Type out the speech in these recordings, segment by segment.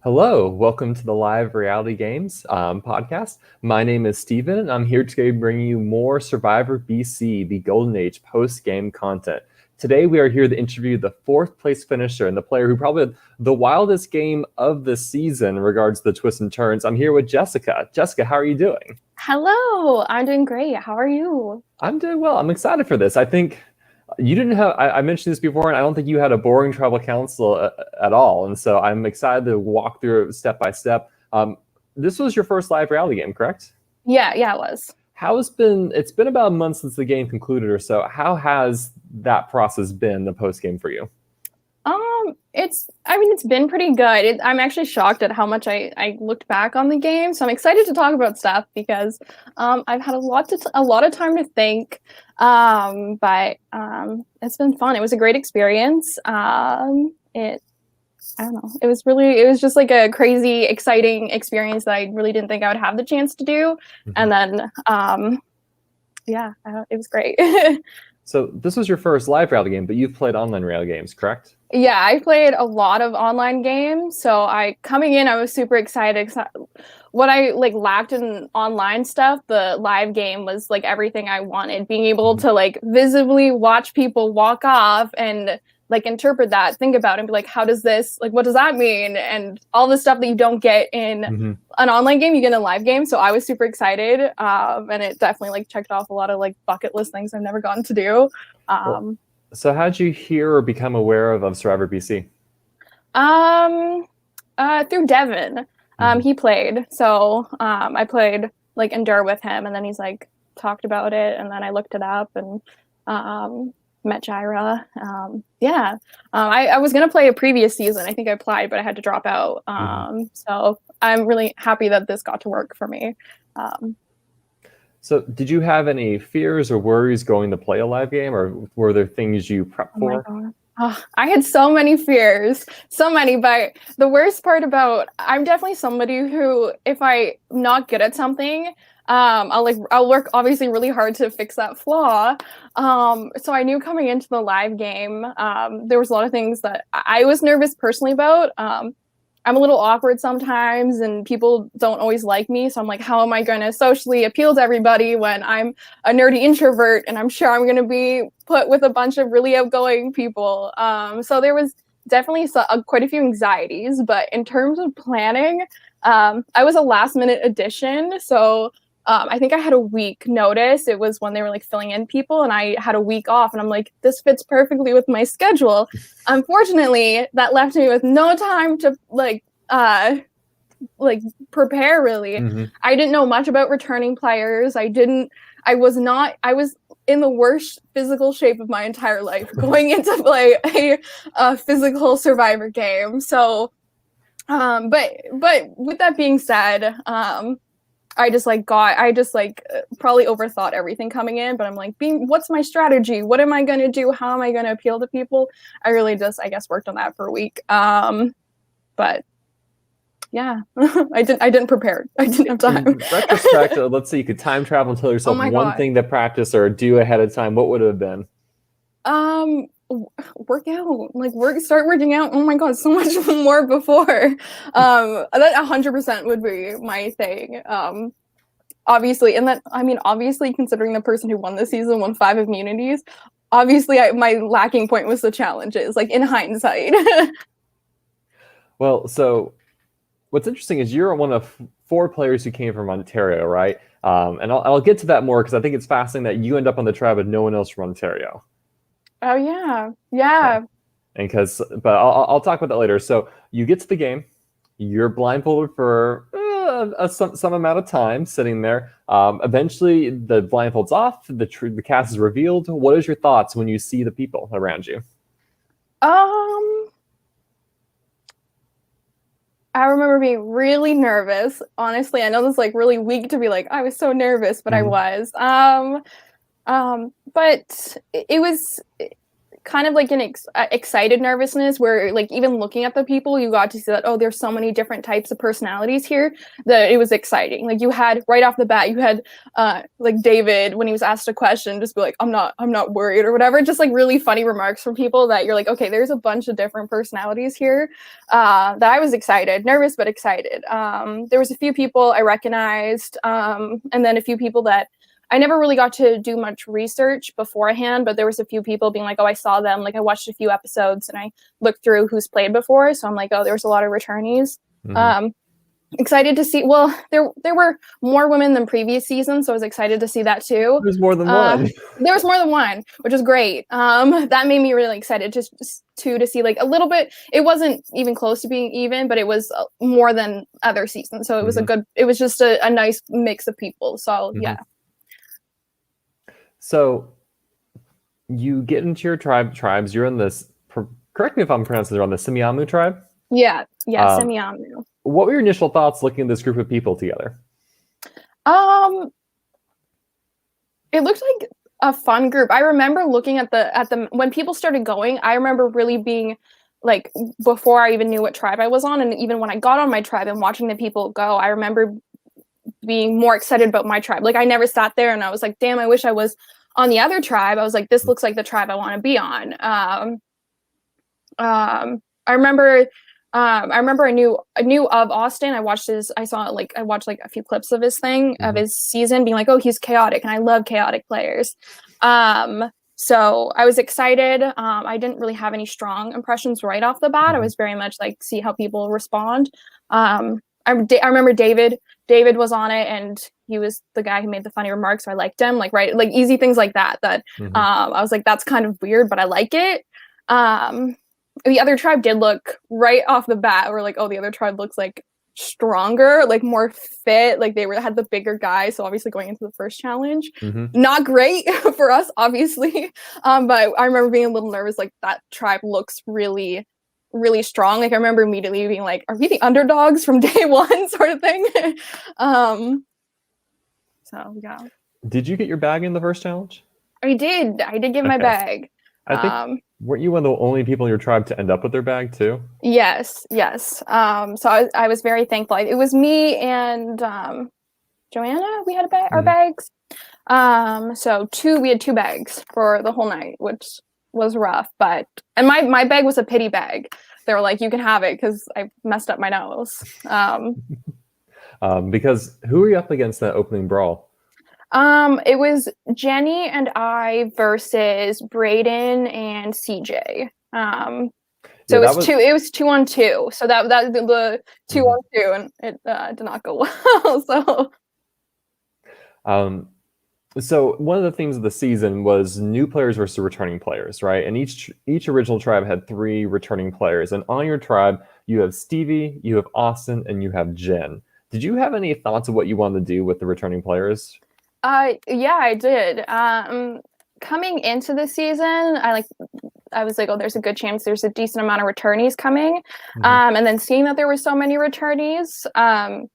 Hello, welcome to the Live Reality Games podcast. My name is Steven, and I'm here today bringing you more Survivor BC, the Golden Age post-game content. Today, we are here to interview the fourth place finisher and the player who probably had the wildest game of the season in regards to the twists and turns. I'm here with Jessica. Jessica, how are you doing? Hello, I'm doing great. How are you? I'm doing well. I'm excited for this. I think you didn't have, I mentioned this before, and I don't think you had a boring tribal council at all. And so I'm excited to walk through it step by step. This was your first live reality game, correct? Yeah, it was. It's been about a month since the game concluded or so. How has that process been, the post game for you? It's been pretty good. I'm actually shocked at how much I looked back on the game. So I'm excited to talk about stuff because I've had a lot of time to think. But it's been fun. It was a great experience. I don't know. It was just like a crazy, exciting experience that I really didn't think I would have the chance to do. Mm-hmm. And then, it was great. So this was your first live reality game, but you've played online reality games, correct? Yeah, I played a lot of online games. So coming in, I was super excited. What I lacked in online stuff, the live game was everything I wanted. Being able to visibly watch people walk off and interpret that, think about it, and be like, how does this, what does that mean? And all the stuff that you don't get in an online game, you get in a live game. So I was super excited. And it definitely checked off a lot of bucket list things I've never gotten to do. So how'd you hear or become aware of Survivor BC? Through Devin. He played. So I played Endure with him, and then he's talked about it, and then I looked it up and met Jaira. I was gonna play a previous season. I think I applied, but I had to drop out. So I'm really happy that this got to work for me. So did you have any fears or worries going to play a live game, or were there things you prepped for? My God. Oh, I had so many fears, but the worst part about, I'm definitely somebody who, if I'm not good at something, I'll work obviously really hard to fix that flaw. So I knew coming into the live game, there was a lot of things that I was nervous personally about. I'm a little awkward sometimes, and people don't always like me. So I'm like, how am I going to socially appeal to everybody when I'm a nerdy introvert, and I'm sure I'm going to be put with a bunch of really outgoing people. So there was definitely quite a few anxieties. But in terms of planning, I was a last minute addition. So I think I had a week notice. It was when they were filling in people, and I had a week off, and I'm like, this fits perfectly with my schedule. Unfortunately, that left me with no time to prepare really. I didn't know much about returning players. I was in the worst physical shape of my entire life going into play a physical Survivor game. So but with that being said, I just probably overthought everything coming in, but I'm what's my strategy? What am I going to do? How am I going to appeal to people? I really just, worked on that for a week. But yeah, I didn't prepare. I didn't have time. In retrospect, let's say you could time travel and tell yourself one thing to practice or do ahead of time. What would it have been? Work out, start working out. Oh my God, so much more before. That 100% would be my thing. Obviously, obviously considering the person who won this season won 5 immunities, obviously my lacking point was the challenges, in hindsight. Well, so what's interesting is you're one of 4 players who came from Ontario, right? And I'll get to that more because I think it's fascinating that you end up on the tribe with no one else from Ontario. Oh yeah. And but I'll talk about that later. So you get to the game, you're blindfolded for some amount of time, sitting there. Eventually, the blindfold's off. The cast is revealed. What is your thoughts when you see the people around you? I remember being really nervous. Honestly, I know this is really weak to be I was so nervous, but I was. But it was kind of like an excited nervousness where like even looking at the people, you got to see that, oh, there's so many different types of personalities here that it was exciting. Like you had right off the bat, you had like David when he was asked a question, just be like, I'm not worried or whatever. Just like really funny remarks from people that you're like, okay, there's a bunch of different personalities here that I was excited, nervous, but excited. There was a few people I recognized and then a few people that I never really got to do much research beforehand, but there was a few people being like, oh, I saw them. Like I watched a few episodes and I looked through who's played before. So I'm like, oh, there's a lot of returnees. Excited to see. Well, there were more women than previous seasons, so I was excited to see that too. There's more than one. There was more than one, which is great. That made me really excited just to see like a little bit. It wasn't even close to being even, but it was more than other seasons. So it was it was just a nice mix of people. So yeah. So you get into your tribes. You're in this. Correct me if I'm pronouncing it wrong. The Semiamu tribe. Yeah, Semiamu. What were your initial thoughts looking at this group of people together? It looked like a fun group. I remember looking at the when people started going. I remember really being like before I even knew what tribe I was on, and even when I got on my tribe and watching the people go, I remember being more excited about my tribe. Like I never sat there and I was like, damn, I wish I was on the other tribe. I was like, this looks like the tribe I want to be on. I remember I knew of Austin. I watched like a few clips of his thing of his season being like, oh, he's chaotic and I love chaotic players. So I was excited. I didn't really have any strong impressions right off the bat. I was very much like see how people respond. I remember David was on it and he was the guy who made the funny remarks. So I liked him, like easy things like that. I was like, that's kind of weird, but I like it. The other tribe did look right off the bat. We're like, oh, the other tribe looks like stronger, like more fit. Like they had the bigger guy. So obviously going into the first challenge, not great for us, obviously. But I remember being a little nervous. Like that tribe looks really, really strong. Like I remember immediately being like, are we the underdogs from day one sort of thing? So yeah. Did you get your bag in the first challenge? I did get my bag. I think weren't you one of the only people in your tribe to end up with their bag too? Yes. So I was very thankful. It was me and Joanna. We had our bags. So we had two bags for the whole night, which was rough. And my bag was a pity bag. They were like, you can have it because I messed up my nose. Because who were you up against that opening brawl? It was Jenny and I versus Braden and CJ. So it was 2-on-2. So that the 2-on-2 and it did not go well. So one of the themes of the season was new players versus returning players, right? And each original tribe had 3 returning players. And on your tribe, you have Stevie, you have Austin, and you have Jen. Did you have any thoughts of what you wanted to do with the returning players? Yeah, I did. Coming into the season, I was like, oh, there's a good chance there's a decent amount of returnees coming. And then seeing that there were so many returnees, I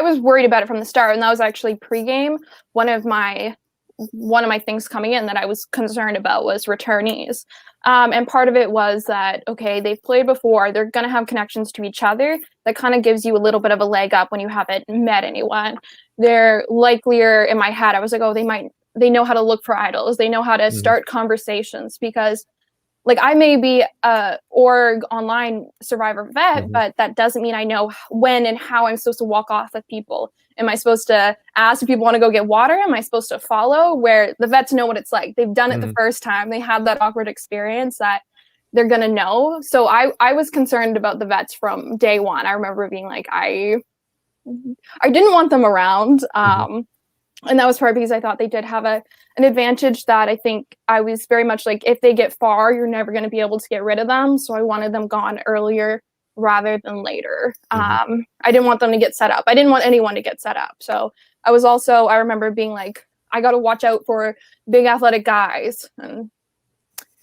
was worried about it from the start, and that was actually pregame. One of my things coming in that I was concerned about was returnees. And part of it was that, okay, they've played before, they're going to have connections to each other. That kind of gives you a little bit of a leg up when you haven't met anyone. They're likelier, in my head, I was like, oh, they know how to look for idols. They know how to start conversations, because like I may be a org online survivor vet, but that doesn't mean I know when and how I'm supposed to walk off with people. Am I supposed to ask if people want to go get water? Am I supposed to follow? Where the vets know what it's like. They've done it the first time. They have that awkward experience that they're going to know. So I was concerned about the vets from day one. I remember being like, I didn't want them around. And that was part because I thought they did have an advantage that I think I was very much like, if they get far, you're never going to be able to get rid of them. So I wanted them gone earlier rather than later. I didn't want them to get set up. I didn't want anyone to get set up. So I remember being like, I got to watch out for big athletic guys. And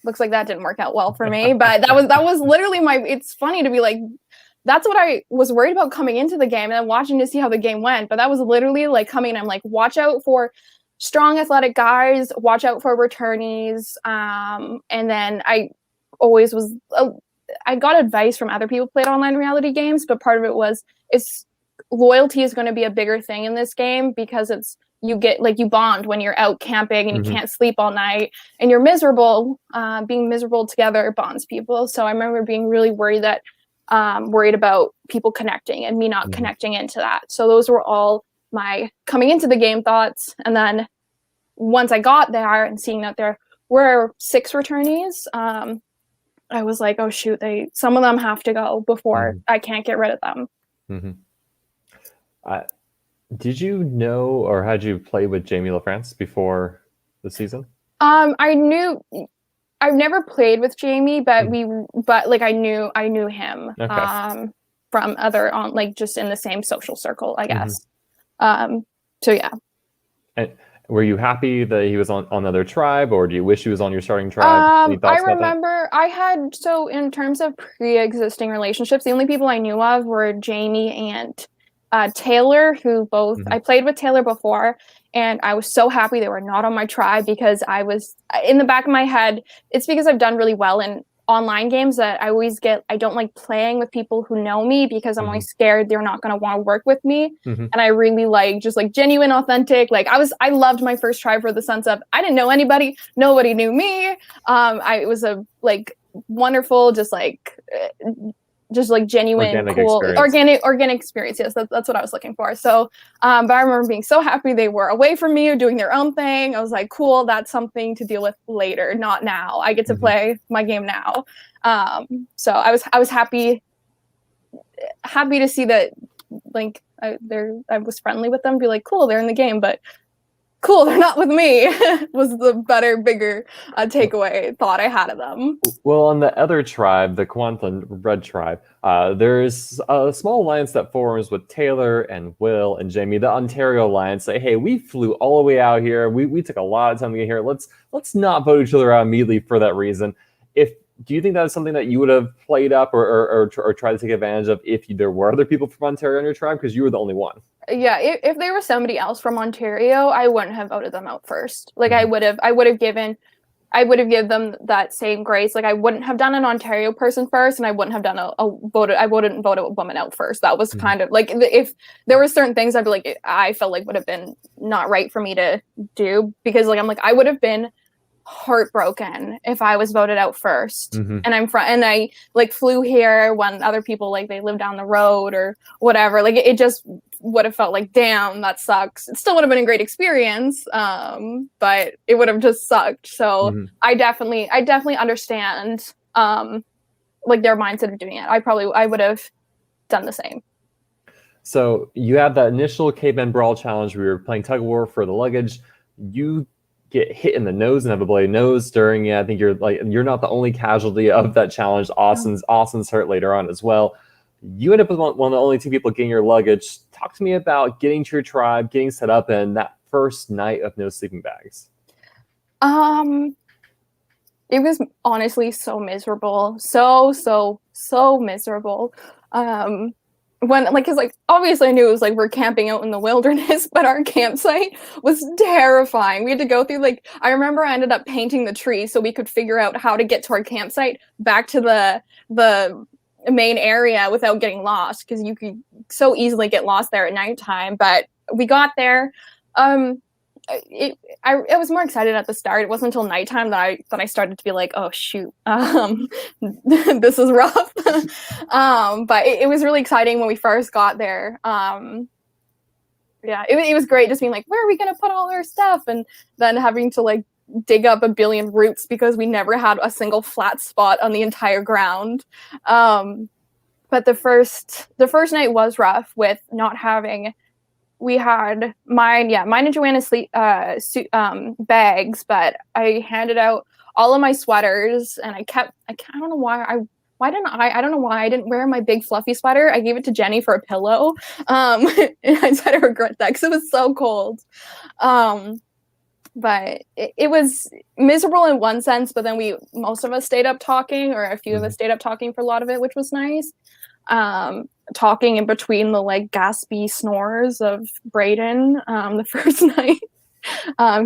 looks like that didn't work out well for me. But that was literally it's funny to be like, that's what I was worried about coming into the game and then watching to see how the game went. But that was literally like coming and I'm like, watch out for strong athletic guys, watch out for returnees. And then I always was, I got advice from other people who played online reality games, but part of it was loyalty is going to be a bigger thing in this game because you get like you bond when you're out camping and you can't sleep all night and you're miserable. Being miserable together bonds people. So I remember being really worried about people connecting and me not connecting into that. So those were all my coming into the game thoughts. And then once I got there and seeing that there were 6 returnees, I was like, oh shoot, some of them have to go before I can't get rid of them. Did you know or had you played with Jamie LaFrance before the season? I knew I've never played with Jamie, but like I knew him from other on like just in the same social circle, I guess. So yeah. And were you happy that he was on another tribe, or do you wish he was on your starting tribe? I remember so in terms of pre-existing relationships, the only people I knew of were Jamie and Taylor, who both I played with Taylor before, and I was so happy they were not on my tribe because I was in the back of my head. It's because I've done really well in online games that I don't like playing with people who know me because I'm always scared they're not going to want to work with me. And I really like just like genuine, authentic. Like I loved my first tribe for the sense of I didn't know anybody, nobody knew me. It was a like wonderful, just like genuine, cool, organic experience. Yes, that's what I was looking for. So, but I remember being so happy they were away from me, doing their own thing. I was like, cool, that's something to deal with later, not now. I get to play my game now. So I was happy to see that, like, I was friendly with them, be like, cool, they're in the game, but cool, they're not with me was the better, bigger takeaway thought I had of them. Well, on the other tribe, the Quantum Red tribe, there's a small alliance that forms with Taylor and Will and Jamie. The Ontario alliance say, hey, we flew all the way out here. We took a lot of time to get here. Let's not vote each other out immediately for that reason. Do you think that is something that you would have played up or tried to take advantage of if there were other people from Ontario on your tribe? Because you were the only one. Yeah, if there was somebody else from Ontario, I wouldn't have voted them out first. Like I would have given them that same grace. Like I wouldn't have done an Ontario person first, and I wouldn't have done I wouldn't vote a woman out first. That was kind of like if there were certain things I'd be like I felt like would have been not right for me to do because like I'm like I would have been heartbroken if I was voted out first. And I like flew here when other people like they live down the road or whatever. Like it just would have felt like, damn, that sucks. It still would have been a great experience, but it would have just sucked. So I definitely understand like their mindset of doing it. I would have done the same. So you had that initial Caveman Brawl challenge. We were playing tug of war for the luggage. You get hit in the nose and have a bloody nose during it. I think you're not the only casualty of that challenge. Austin's hurt later on as well. You end up with one of the only 2 people getting your luggage. Talk to me about getting to your tribe, getting set up, and that first night of no sleeping bags. It was honestly so miserable. So miserable. Because obviously I knew it was like we're camping out in the wilderness, but our campsite was terrifying. We had to go through I remember I ended up painting the tree so we could figure out how to get to our campsite back to the main area without getting lost because you could so easily get lost there at nighttime. But we got there. I was more excited at the start. It wasn't until nighttime that I started to be like, oh shoot, this is rough. But it was really exciting when we first got there. It was great just being like, where are we gonna put all our stuff? And then having to dig up a billion roots because we never had a single flat spot on the entire ground. But the first night was rough with not having. We had mine and Joanna's sleep bags, but I handed out all of my sweaters, and I don't know why I don't know why I didn't wear my big fluffy sweater. I gave it to Jenny for a pillow, and I said I regret that because it was so cold. But it was miserable in one sense, but then most of us stayed up talking, or a few of us stayed up talking for a lot of it, which was nice. Talking in between the gaspy snores of Braden the first night.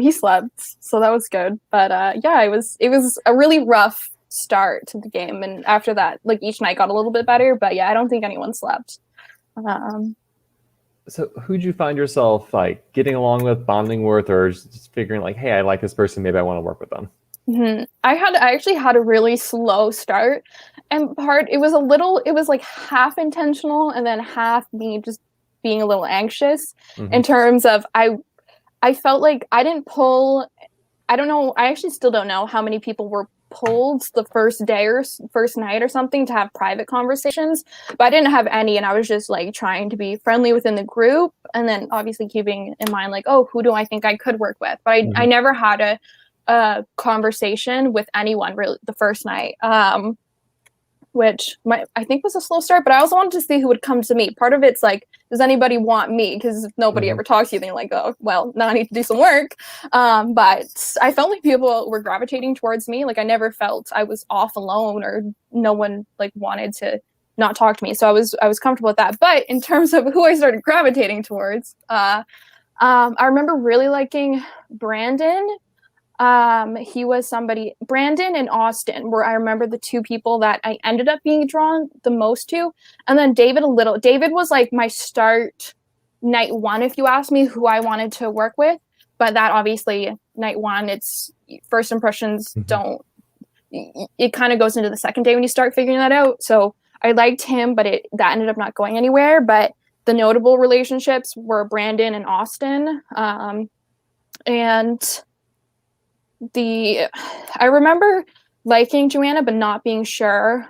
He slept, so that was good. But yeah, it was a really rough start to the game, and after that, like each night got a little bit better. But yeah, I don't think anyone slept. Um, So who'd you find yourself like getting along with, bonding with, or just figuring like, hey, I like this person, maybe I want to work with them? I actually had a really slow start, and it was like half intentional, and then half me just being a little anxious in Hmm. terms of I felt like I didn't pull. I don't know. I actually still don't know how many people were pulled the first day or first night or something to have private conversations, but I didn't have any, and I was just like trying to be friendly within the group, and then obviously keeping in mind like, oh, who do I think I could work with? But I Hmm. never had a conversation with anyone really the first night. Which I think was a slow start, but I also wanted to see who would come to me. Part of it's like, does anybody want me? Because if nobody Hmm. ever talks to you, then you're like, oh, well, now I need to do some work. But I felt like people were gravitating towards me. Like I never felt I was off alone or no one like wanted to not talk to me. So I was comfortable with that. But in terms of who I started gravitating towards, I remember really liking Brandon. He was somebody, Brandon and Austin, where I remember the two people that I ended up being drawn the most to. And then David was like my start night one, if you ask me who I wanted to work with. But that obviously, night one, it's first impressions Hmm. don't, it kind of goes into the second day when you start figuring that out. So I liked him, but that ended up not going anywhere. But the notable relationships were Brandon and Austin. And the I remember liking Joanna but not being sure.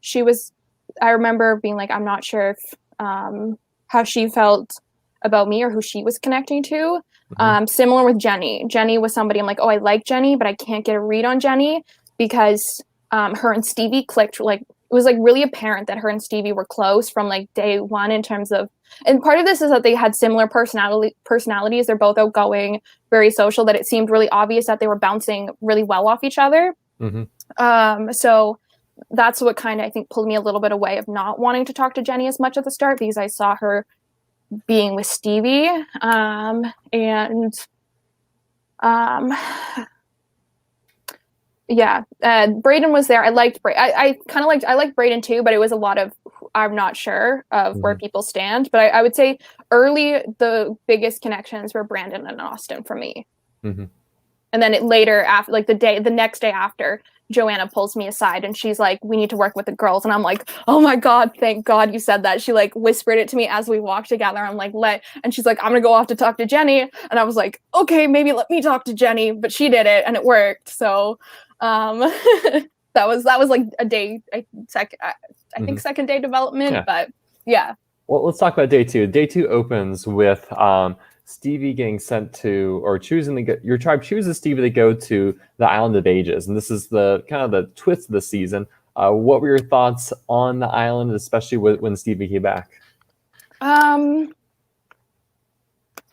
She was I remember being like, I'm not sure if how she felt about me or who she was connecting to. Hmm. Similar with Jenny. Jenny was somebody I'm like, oh, I like Jenny, but I can't get a read on Jenny because her and Stevie clicked. Like it was like really apparent that her and Stevie were close from like day one in terms of, and part of this is that they had similar personalities. They're both outgoing, very social, that it seemed really obvious that they were bouncing really well off each other. Hmm. So that's what kind of I think pulled me a little bit away of not wanting to talk to Jenny as much at the start because I saw her being with Stevie. And um, yeah, Braden was there. I liked I kind of I liked Braden too, but it was a lot of I'm not sure of where Hmm. people stand. But I would say early the biggest connections were Brandon and Austin for me. Hmm. And then later after like the next day after, Joanna pulls me aside and she's like, we need to work with the girls. And I'm like, oh my God, thank God you said that. She like whispered it to me as we walked together. I'm like, and she's like, I'm gonna go off to talk to Jenny. And I was like, okay, maybe let me talk to Jenny. But she did it and it worked. So um that was like a day I think Hmm. second day development, Yeah. but yeah. Well, let's talk about day two. Day two opens with Stevie getting sent to, or choosing to get, your tribe chooses Stevie to go to the Island of Ages. And this is the kind of the twist of the season. What were your thoughts on the island, especially when Stevie came back? Um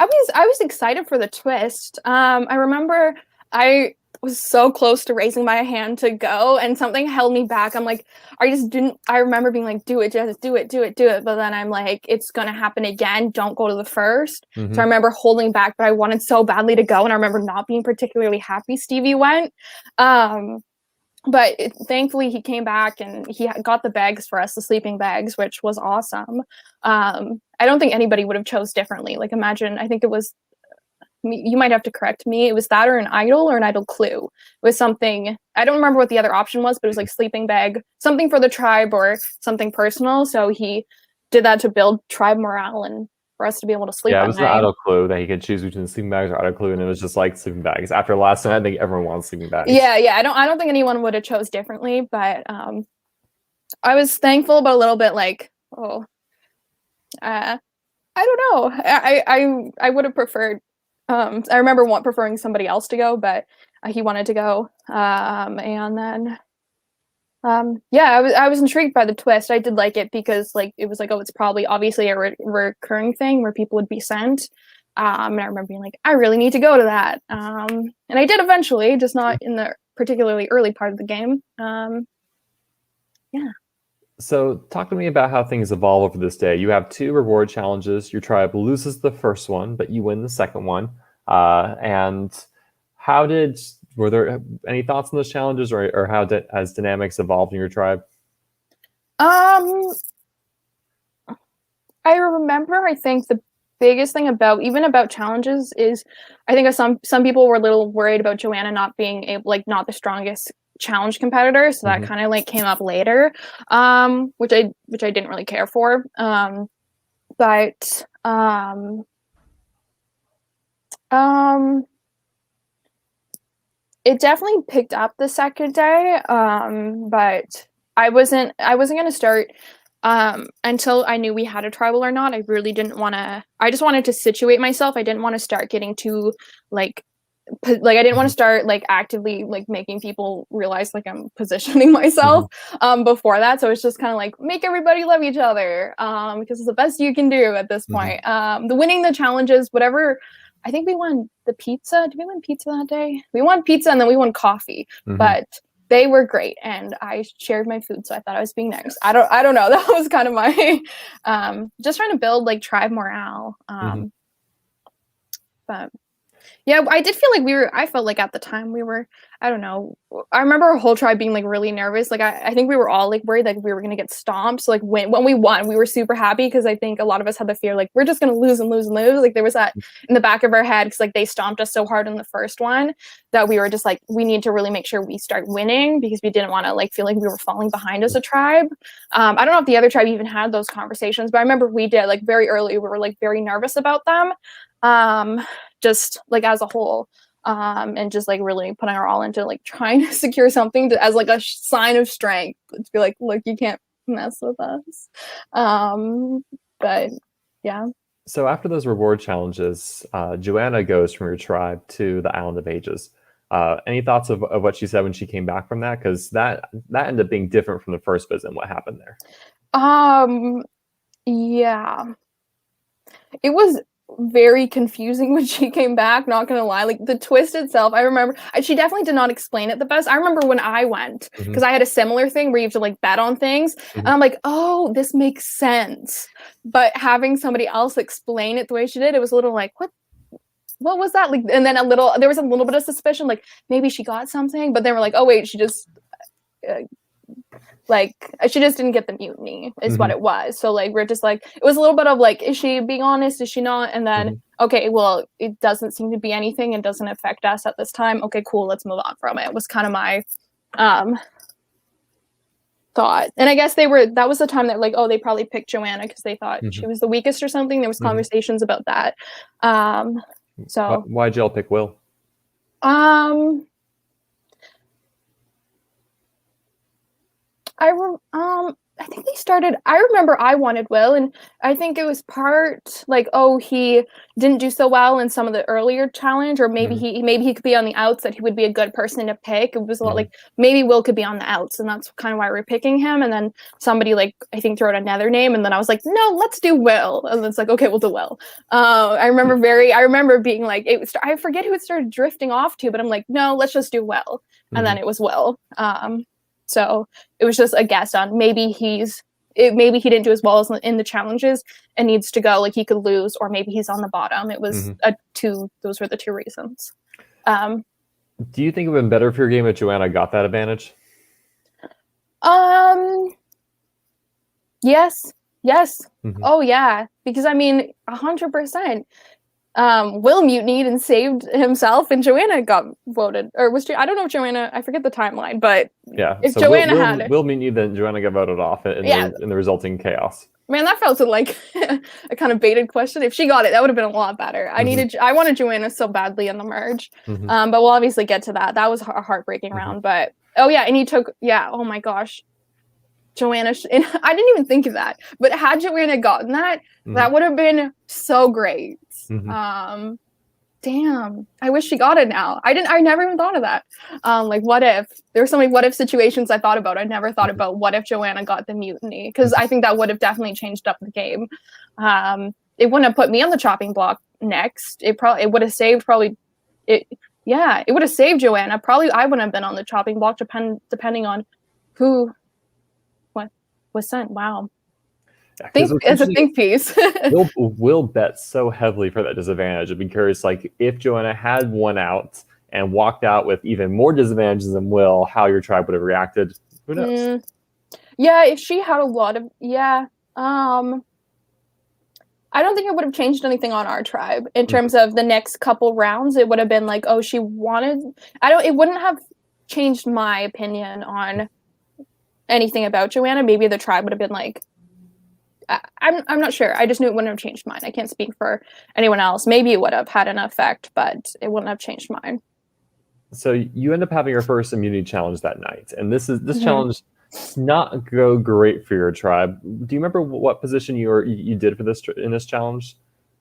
I was excited for the twist. I remember I was so close to raising my hand to go, and something held me back. I'm like, I just didn't. I remember being like, "Do it, just do it, do it, do it." But then I'm like, "It's gonna happen again. Don't go to the first." So I Hmm. remember holding back, but I wanted so badly to go, and I remember not being particularly happy Stevie went. Um, but thankfully he came back and he got the bags for us, the sleeping bags, which was awesome. I don't think anybody would have chose differently. Like imagine, I think it was, you might have to correct me, it was that or an idol clue. It was something, I don't remember what the other option was, but it was like sleeping bag, something for the tribe or something personal. So he did that to build tribe morale and for us to be able to sleep Yeah, it at was an night. idle clue that he could choose between sleeping bags or idle clue, and it was just like sleeping bags. After last night, I think everyone wants sleeping bags. Yeah, I don't think anyone would have chose differently, but I was thankful but a little bit like, oh, uh I don't know. I would have preferred. I remember preferring somebody else to go, but he wanted to go. And then yeah, I was intrigued by the twist. I did like it because like it was like, oh, it's probably obviously a recurring thing where people would be sent. And I remember being like, I really need to go to that. And I did eventually, just not in the particularly early part of the game. Yeah. So, talk to me about how things evolve over this day. You have two reward challenges. Your tribe loses the first one, but you win the second one. And how did were there any thoughts on those challenges, or how has dynamics evolved in your tribe? Um, I remember, I think the biggest thing about even about challenges is I think some people were a little worried about Joanna not being able, like, not the strongest challenge competitor, so that kind of like came up later, which I didn't really care for. But it definitely picked up the second day, but I wasn't going to start until I knew we had a tribal or not. I really didn't want to. I just wanted to situate myself. I didn't want to start getting too like I didn't want to start like actively like making people realize like I'm positioning myself before that. So it's just kind of like make everybody love each other because it's the best you can do at this point. The winning the challenges, whatever. I think we won the pizza. Did we win pizza that day? We won pizza and then we won coffee. But they were great and I shared my food, so I thought I was being nice. I don't know. That was kind of my just trying to build like tribe morale. But yeah, I did feel like I felt like at the time we were, I don't know. I remember our whole tribe being like really nervous. Like I think we were all like worried that we were going to get stomped. So like when we won, we were super happy because I think a lot of us had the fear like we're just going to lose and lose and lose. Like there was that in the back of our head because like they stomped us so hard in the first one that we were just like, we need to really make sure we start winning because we didn't want to like feel like we were falling behind as a tribe. I don't know if the other tribe even had those conversations, but I remember we did like very early. We were like very nervous about them. Just like as a whole, and just like really putting our all into like trying to secure something as like a sign of strength to be like, look, you can't mess with us. But yeah. So after those reward challenges, Joanna goes from your tribe to the Island of Ages. Any thoughts of what she said when she came back from that? Because that ended up being different from the first visit. What happened there? Yeah, it was very confusing when she came back, not gonna lie. Like the twist itself, I remember she definitely did not explain it the best. I remember when I went because I had a similar thing where you have to like bet on things, and I'm like, oh, this makes sense. But having somebody else explain it the way she did, it was a little like, what was that? Like, and then there was a little bit of suspicion, like maybe she got something, but then we're like, oh wait, she just she just didn't get the mutiny is what it was. So like we're just like, it was a little bit of like, is she being honest, is she not? And then okay, well, it doesn't seem to be anything, it doesn't affect us at this time, okay, cool, let's move on from it, was kind of my thought. And I guess that was the time that like, oh, they probably picked Joanna because they thought she was the weakest or something. There was conversations about that. So why'd y'all pick Will? I think they started. I remember I wanted Will, and I think it was part like, oh, he didn't do so well in some of the earlier challenge, or maybe he could be on the outs. That he would be a good person to pick. It was a lot like maybe Will could be on the outs, and that's kind of why we're picking him. And then somebody like I think threw out another name, and then I was like, no, let's do Will. And it's like, okay, we'll do Will. I remember being like, I forget who it started drifting off to, but I'm like, no, let's just do Will, and then it was Will. So it was just a guess on maybe he didn't do as well as in the challenges and needs to go, like he could lose, or maybe he's on the bottom. It was those were the two reasons. Do you think it would have been better for your game if Joanna got that advantage? Yes. Oh yeah, because I mean 100%. Will mutinied and saved himself, and Joanna got voted, or was I don't know if Joanna, I forget the timeline, but yeah, if so Joanna had it, Will mutinied, then Joanna got voted off in the resulting chaos. Man, that felt like a kind of baited question. If she got it, that would have been a lot better. I wanted Joanna so badly in the merge, but we'll obviously get to that. That was a heartbreaking round, but oh yeah, and he took oh my gosh. Joanna, and I didn't even think of that, but had Joanna gotten that, that would have been so great. Damn, I wish she got it now. I never even thought of that. Like what if there were so many what if situations I thought about. I never thought about what if Joanna got the mutiny, because I think that would have definitely changed up the game. It wouldn't have put me on the chopping block next. It would have saved it would have saved Joanna. Probably I wouldn't have been on the chopping block depending on who was sent. Wow. Because Think it's a think piece. we'll bet so heavily for that disadvantage. I'd be curious, like if Joanna had won out and walked out with even more disadvantages than Will, how your tribe would have reacted. Who knows? Yeah, if she had a lot of I don't think it would have changed anything on our tribe in terms of the next couple rounds. It would have been like, oh, she wanted. It wouldn't have changed my opinion on anything about Joanna. Maybe the tribe would have been like, I'm not sure. I just knew it wouldn't have changed mine. I can't speak for anyone else. Maybe it would have had an effect, but it wouldn't have changed mine. So you end up having your first immunity challenge that night, and this challenge did not go great for your tribe. Do you remember what position you did for this in this challenge?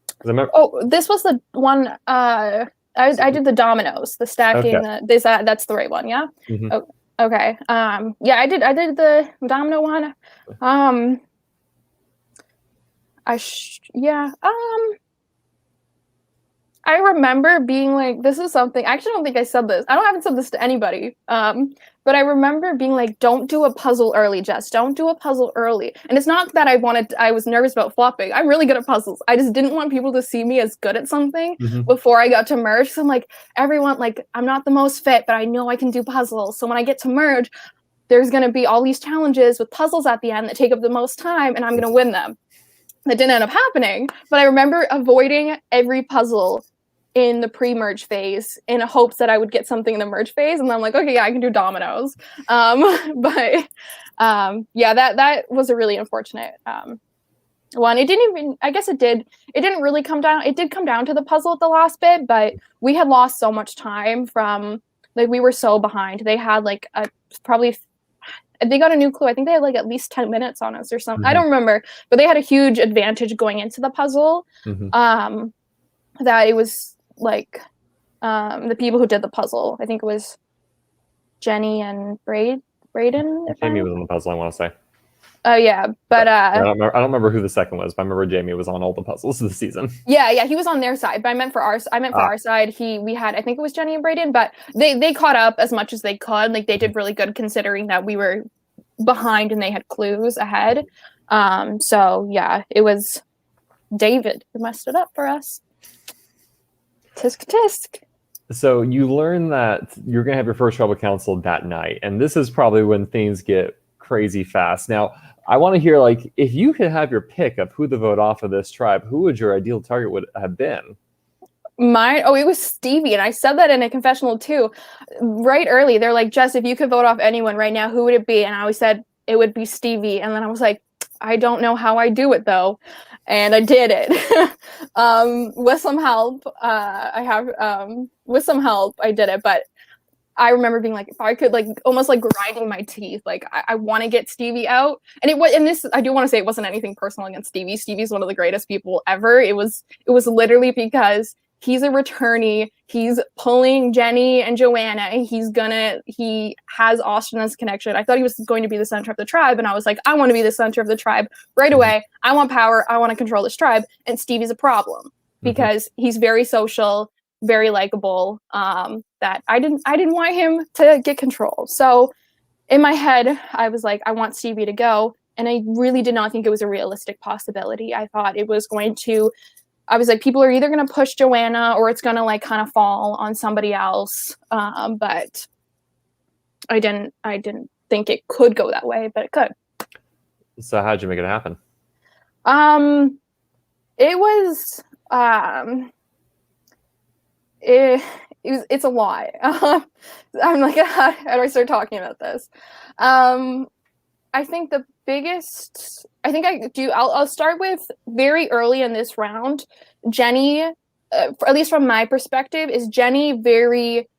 Because I remember. Oh, this was the one. I did the dominoes, the stacking. Okay. That's the right one, yeah. Mm-hmm. Oh, okay. Yeah, I did the domino one. I remember being like, this is something. I actually don't think I said this. I haven't said this to anybody. But I remember being like, don't do a puzzle early, Jess. Don't do a puzzle early. And it's not that I was nervous about flopping. I'm really good at puzzles. I just didn't want people to see me as good at something before I got to merge. So I'm like, everyone, like, I'm not the most fit, but I know I can do puzzles. So when I get to merge, there's going to be all these challenges with puzzles at the end that take up the most time, and I'm going to win them. That didn't end up happening, but I remember avoiding every puzzle in the pre-merge phase in hopes that I would get something in the merge phase, and then I'm like, okay, yeah, I can do dominoes. But that was a really unfortunate one. It didn't even, I guess it didn't really come down. It did come down to the puzzle at the last bit, but we had lost so much time from, like, we were so behind. They had like they got a new clue. I think they had like at least 10 minutes on us or something. I don't remember, but they had a huge advantage going into the puzzle. That it was like the people who did the puzzle. I think it was Jenny and Braden. Jamie was on the puzzle, I want to say. Oh yeah, but I don't remember who the second was, but I remember Jamie was on all the puzzles of the season. Yeah, he was on their side, but I meant for our side. We had, I think it was Jenny and Braden, but they caught up as much as they could. Like, they did really good considering that we were behind and they had clues ahead. So yeah, it was David who messed it up for us. Tisk tisk. So you learn that you're going to have your first tribal council that night, and this is probably when things get crazy fast. Now, I want to hear, like, if you could have your pick of who to vote off of this tribe, who would your ideal target would have been? It was Stevie, and I said that in a confessional too. Right early, they're like, Jess, if you could vote off anyone right now, who would it be? And I always said it would be Stevie, and then I was like, I don't know how I do it though, and I did it. With some help. With some help, I did it, but I remember being like, if I could, like, almost like grinding my teeth, like I want to get Stevie out. And I do want to say it wasn't anything personal against Stevie. Stevie's one of the greatest people ever. It was literally because he's a returnee. He's pulling Jenny and Joanna. He has Austin as a connection. I thought he was going to be the center of the tribe, and I was like, I want to be the center of the tribe right away. I want power. I want to control this tribe. And Stevie's a problem because he's very social, very likable, that I didn't want him to get control. So in my head, I was like, I want Stevie to go. And I really did not think it was a realistic possibility. I thought it was I was like, people are either going to push Joanna or it's going to, like, kind of fall on somebody else. But I didn't think it could go that way, but it could. So how'd you make it happen? It was, it's a lot. I'm like, how do I start talking about this? I think the biggest, I'll start with very early in this round. Jenny, at least from my perspective, is Jenny very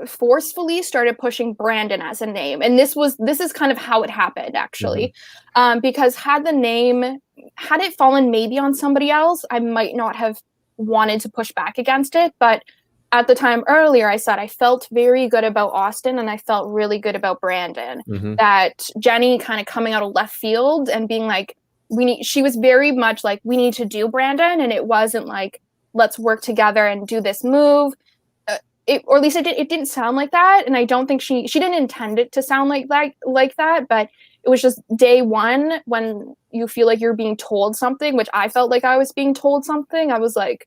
forcefully started pushing Brandon as a name. And this is kind of how it happened, actually. Because had it fallen maybe on somebody else, I might not have wanted to push back against it. But at the time earlier, I said I felt very good about Austin and I felt really good about Brandon. That Jenny kind of coming out of left field and being like, she was very much like, we need to do Brandon. And it wasn't like, let's work together and do this move. Or at least it didn't sound like that. And I don't think she didn't intend it to sound like that, but it was just day one when you feel like you're being told something, which I felt like I was being told something. I was like,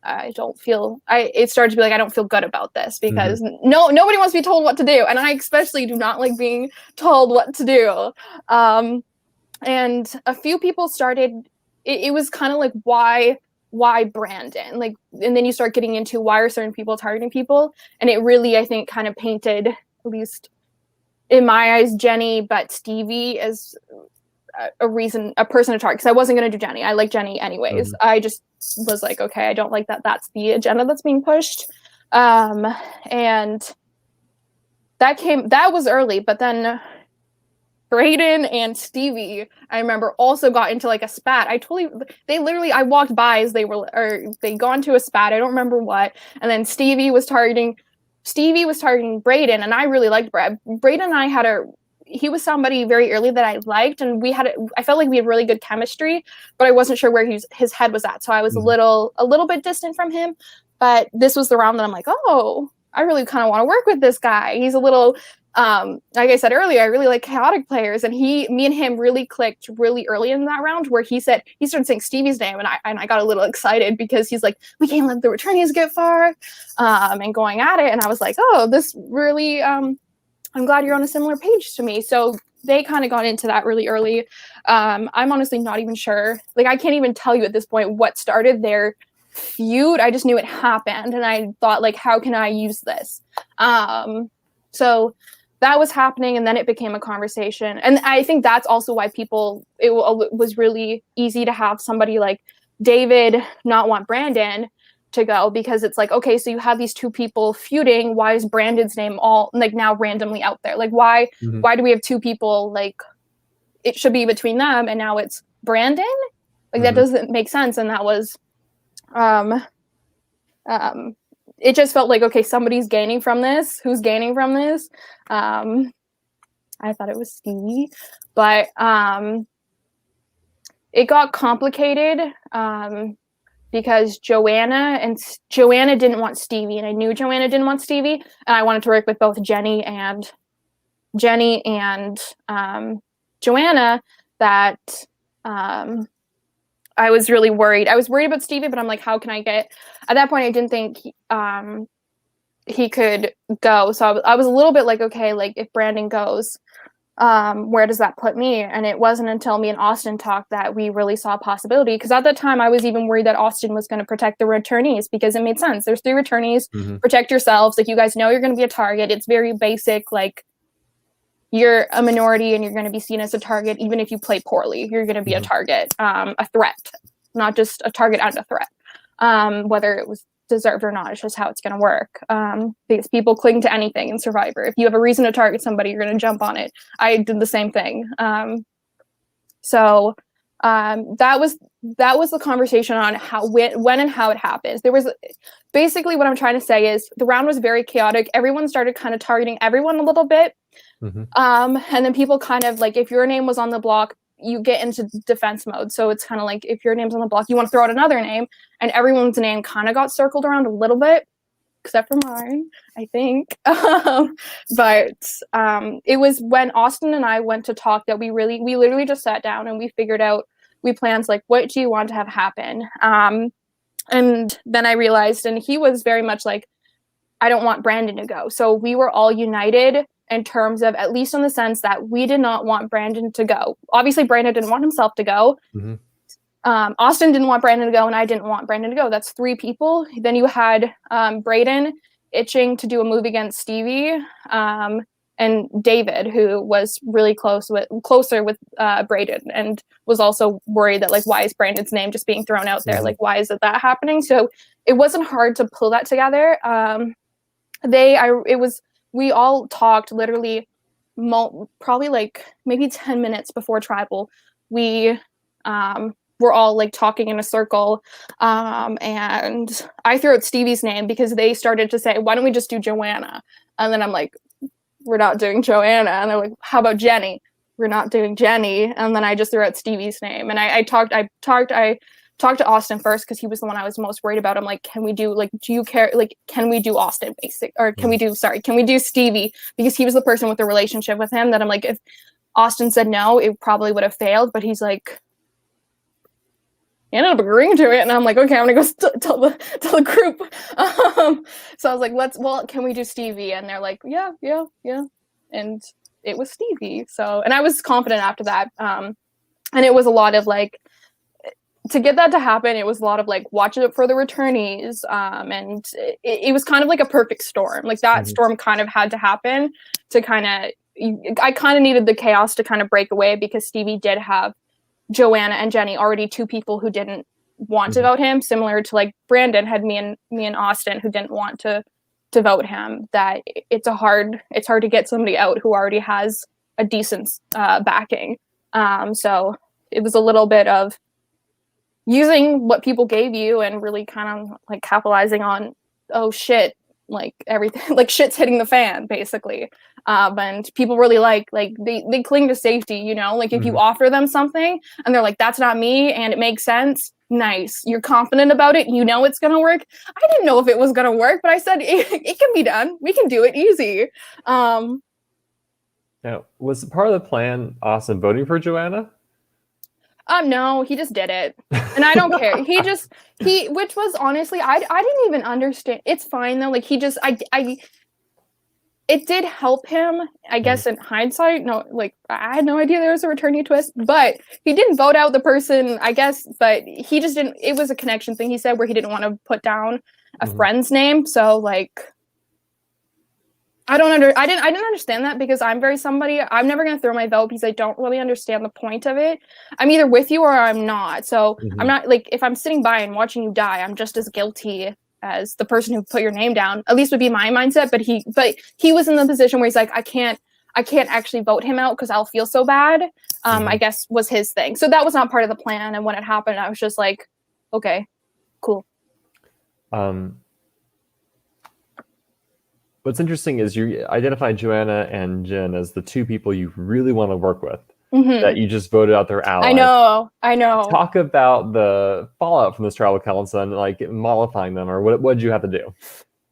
it started to be like, I don't feel good about this because nobody wants to be told what to do. And I especially do not like being told what to do. And a few people started, it was kind of like, why Brandon? Like, and then you start getting into why are certain people targeting people? And it really, I think, kind of painted, at least in my eyes, Jenny, but Stevie as a person to target. Because I wasn't going to do Jenny. I like Jenny anyways. I just was like, okay, I don't like that. That's the agenda that's being pushed. And that was early, but then Braden and Stevie, I remember, also got into like a spat. I walked by as they got into a spat. I don't remember what. And then Stevie was targeting Braden, and I really liked Braden. And I he was somebody very early that I liked, and I felt like we had really good chemistry, but I wasn't sure where his head was at. So I was a little bit distant from him. But this was the round that I'm like, oh, I really kind of want to work with this guy. He's a little, like I said earlier, I really like chaotic players, and me and him really clicked really early in that round, where he started saying Stevie's name, and I got a little excited because he's like, we can't let the returnees get far, and going at it, and I was like, oh, this really, I'm glad you're on a similar page to me. So they kind of got into that really early. I'm honestly not even sure, like I can't even tell you at this point what started their feud. I just knew it happened, and I thought, like, how can I use this? So that was happening, and then it became a conversation. And I think that's also why it was really easy to have somebody like David not want Brandon to go, because it's like, okay, so you have these two people feuding. Why is Brandon's name all like now randomly out there? Like, why do we have two people, like it should be between them, and now it's Brandon? Like that doesn't make sense. And that was it just felt like, okay, somebody's gaining from this. Who's gaining from this? I thought it was Stevie, but it got complicated because Joanna didn't want Stevie, and I knew Joanna didn't want Stevie, and I wanted to work with both Jenny and Joanna. That I was really worried. I was worried about Stevie, but I'm like, how can I get? At that point, I didn't think he could go. So I was a little bit like, okay, like if Brandon goes, where does that put me? And it wasn't until me and Austin talked that we really saw a possibility. Because at that time, I was even worried that Austin was going to protect the returnees, because it made sense. There's 3 returnees. Protect yourselves. Like, you guys know you're going to be a target. It's very basic. Like, you're a minority and you're going to be seen as a target. Even if you play poorly, you're going to be a target, a threat, not just a target and a threat. Whether it was deserved or not, it's just how it's going to work. Because people cling to anything in Survivor. If you have a reason to target somebody, you're going to jump on it. I did the same thing. So that was the conversation on when and how it happens. There was basically, what I'm trying to say is the round was very chaotic. Everyone started kind of targeting everyone a little bit. And then people kind of like, if your name was on the block, you get into defense mode. So it's kind of like, if your name's on the block, you want to throw out another name, and everyone's name kind of got circled around a little bit, except for mine, I think. But it was when Austin and I went to talk that we literally just sat down and we figured out, we planned like, what do you want to have happen? And then I realized, and he was very much like, I don't want Brandon to go. So we were all united in terms of, at least in the sense that we did not want Brandon to go. Obviously, Brandon didn't want himself to go. Austin didn't want Brandon to go, and I didn't want Brandon to go. That's 3 people. Then you had Braden itching to do a move against Stevie, and David, who was really closer with Braden, and was also worried that, like, why is Brandon's name just being thrown out there? Like, why is that happening? So it wasn't hard to pull that together. We all talked literally probably like maybe 10 minutes before tribal. We were all like talking in a circle, and I threw out Stevie's name because they started to say, why don't we just do Joanna? And then I'm like, we're not doing Joanna. And they're like, how about Jenny? We're not doing Jenny. And then I just threw out Stevie's name. And I talked to Austin first, because he was the one I was most worried about. I'm like, can we do, like, do you care? Like, can we do Austin basic? Or can we do Stevie? Because he was the person with the relationship with him that I'm like, if Austin said no, it probably would have failed, but he's like, he ended up agreeing to it, and I'm like, okay, I'm gonna go tell the group. So I was like, can we do Stevie? And they're like, yeah, and it was Stevie. So, and I was confident after that, and it was a lot of like, to get that to happen, it was a lot of like watching it for the returnees, and it was kind of like a perfect storm. Like that storm kind of had to happen to I kind of needed the chaos to kind of break away, because Stevie did have Joanna and Jenny, already two people who didn't want to vote him, similar to like Brandon had me and Austin who didn't want to vote him. That it's hard to get somebody out who already has a decent backing. So it was a little bit of using what people gave you and really kind of like capitalizing on, oh shit, like everything, like shit's hitting the fan basically. And people really like they cling to safety, you know, like if you offer them something and they're like, that's not me, and it makes sense, nice, you're confident about it, you know it's gonna work. I didn't know if it was gonna work, but I said it can be done, we can do it easy. Now, was part of the plan Austin voting for Joanna? No, he just did it, and I don't care. Which was honestly, I didn't even understand. It's fine though. Like it did help him, I guess, in hindsight. No, like I had no idea there was a returnee twist, but he didn't vote out the person, I guess, but he just didn't. It was a connection thing, he said, where he didn't want to put down a friend's name. So like, I didn't understand that, because I'm never going to throw my vote because I don't really understand the point of it. I'm either with you or I'm not. So I'm not like, if I'm sitting by and watching you die, I'm just as guilty as the person who put your name down, at least would be my mindset. But he was in the position where he's like, I can't actually vote him out because I'll feel so bad. I guess was his thing. So that was not part of the plan. And when it happened, I was just like, okay, cool. What's interesting is you identify Joanna and Jen as the two people you really want to work with, that you just voted out their allies. I know. Talk about the fallout from this tribal council and like mollifying them, or what did you have to do?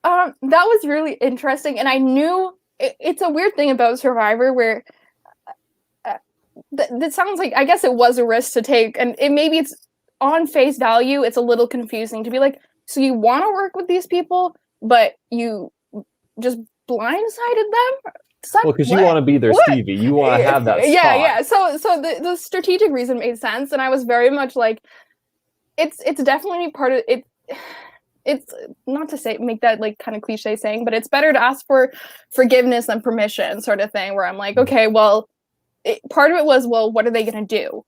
That was really interesting, and I knew it's a weird thing about Survivor where that sounds like, I guess it was a risk to take, and maybe it's on face value, it's a little confusing to be like, so you want to work with these people, but you just blindsided them? Well, because you want to be their Stevie, you want to have that spot. Yeah. So the strategic reason made sense, and I was very much like, it's definitely part of it. It's not to say make that like kind of cliche saying, but it's better to ask for forgiveness than permission, sort of thing. Where I'm like, okay, well, part of it was, well, what are they gonna do?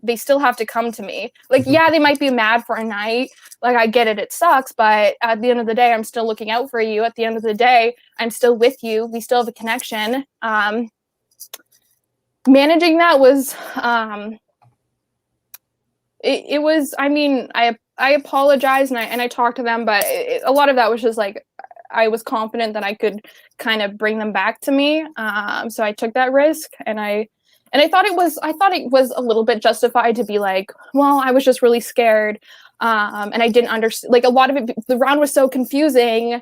They still have to come to me. Like, yeah, they might be mad for a night. Like, I get it, it sucks, but at the end of the day, I'm still looking out for you. At the end of the day, I'm still with you. We still have a connection. Managing that was, it was, I mean, I apologized and I talked to them, but a lot of that was just like, I was confident that I could kind of bring them back to me. So I took that risk, and I thought it was a little bit justified to be like, well, I was just really scared. And I didn't understand, like, a lot of it, the round was so confusing.